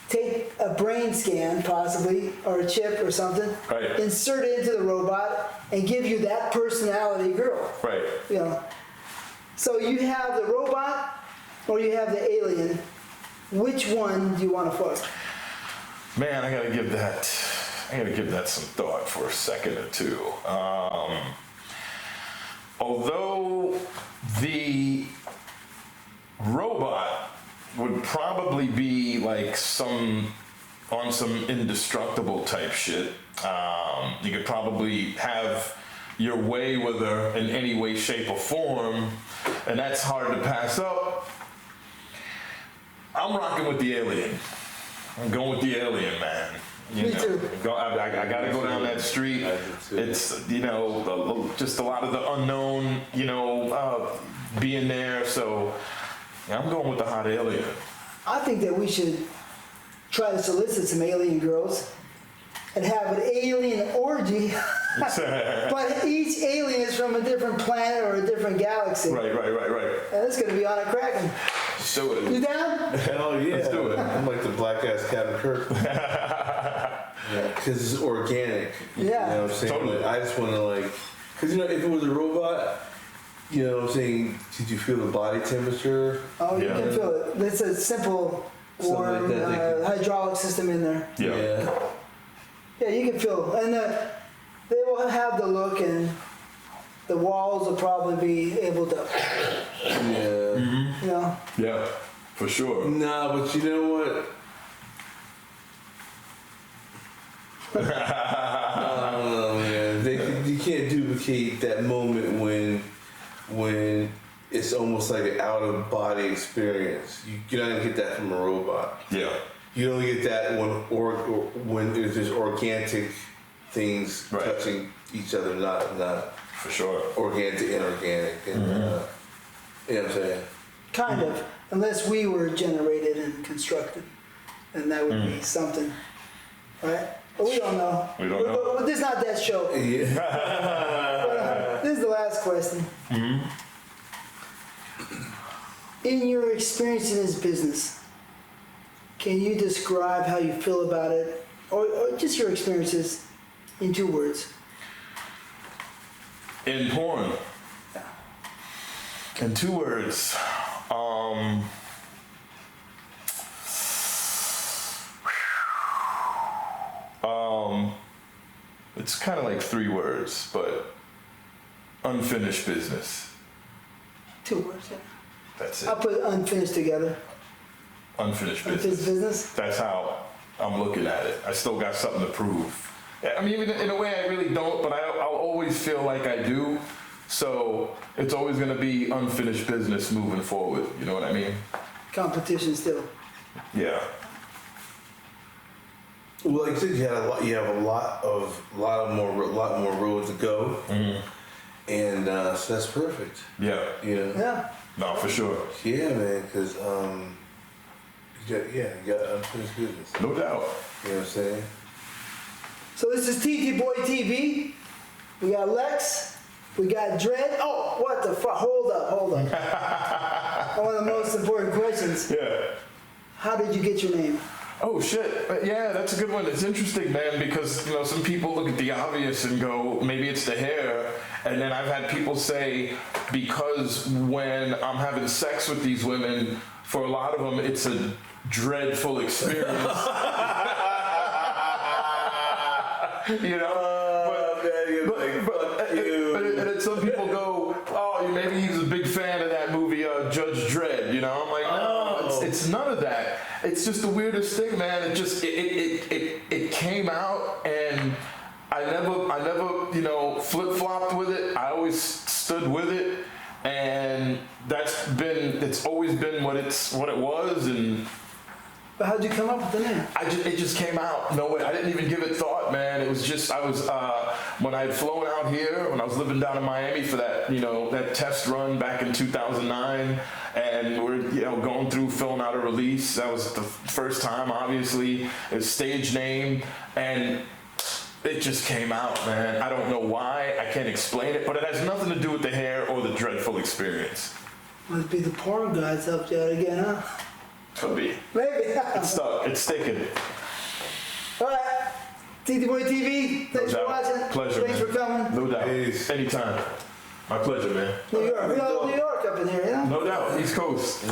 take a brain scan possibly, or a chip or something, Right. insert it into the robot, and give you that personality girl. Right. So you have the robot or you have the alien. Which one do you want to fuck? Man, I gotta give that some thought for a second or two. Although the robot would probably be like on some indestructible type shit. You could probably have your way with her in any way, shape, or form, and that's hard to pass up. I'm rocking with the alien. I'm going with the alien, man. Me too. I gotta go down that street. It's, just a lot of the unknown, being there. So yeah, I'm going with the hot alien. I think that we should try to solicit some alien girls and have an alien orgy. But each alien is from a different planet or a different galaxy. Right. And it's going to be on a Kraken. Do it. You down? Hell yeah. Let's do it. I'm like the black ass Captain Kirk. Because it's organic. Yeah. You know what I'm saying? Totally. I just want to because if it was a robot, You know what I'm saying? Did you feel the body temperature? Oh, you Yeah. can feel it. It's a simple Something warm like that, hydraulic system in there. Yeah. Yeah, you can feel, and they will have the look, and the walls will probably be able to, Yeah. you know. Yeah, for sure. Nah, but you know what? I don't know, man. You can't duplicate that moment when it's almost like an out of body experience. You're not gonna get that from a robot. Yeah. You don't get that when there's just organic things Right. touching each other, not For sure. organic to inorganic. And, you know what I'm saying? Kind of, unless we were generated and constructed, and that would be something, right? But we don't know. We don't know. But this is not that show. Yeah. But, this is the last question. In your experience in this business, can you describe how you feel about it, or just your experiences in 2 words? In porn. In 2 words. It's kind of like 3 words, but unfinished business. 2 words, yeah. That's it. I'll put unfinished together. Unfinished Unfinished business. business? That's how I'm looking at it. I still got something to prove. I mean, in a way, I really don't, but I'll always feel like I do. So it's always going to be unfinished business moving forward. You know what I mean? Competition still. Yeah. Well, like you said, you have a lot more road to go, and so that's perfect. Yeah. You know? Yeah. No, for sure. Yeah, man, because you got unfinished business. No doubt. You know what I'm saying? So this is TTBoy TV. We got Lex. We got Dredd. Oh, what the fuck? Hold up. One of the most important questions. Yeah. How did you get your name? Oh shit! Yeah, that's a good one. It's interesting, man, because some people look at the obvious and go, maybe it's the hair, and then I've had people say because when I'm having sex with these women, for a lot of them, it's a dreadful experience. And then some people go, oh, maybe he's a big fan of that movie, Judge Dredd. I'm like, no, it's none of that. It's just the weirdest thing, man. It just it came out, and I never flip flopped with it. I always stood with it, and it's always been what it was. And But how'd you come up with the name? it just came out. No way. I didn't even give it thought, man. It was just when I had flown out here, when I was living down in Miami for that that test run back in 2009, and we're going through filling out a release. That was the first time, obviously, a stage name, and it just came out, man. I don't know why. I can't explain it, but it has nothing to do with the hair or the dreadful experience. Must be the porn gods helped you out again, huh? Could be. Maybe. It's stuck. It's sticking. All right. TTBoy TV, thanks for watching. Pleasure, Thanks man. for coming. No doubt. Peace. Anytime. My pleasure, man. New York. We got New York up in here, No doubt. East Coast.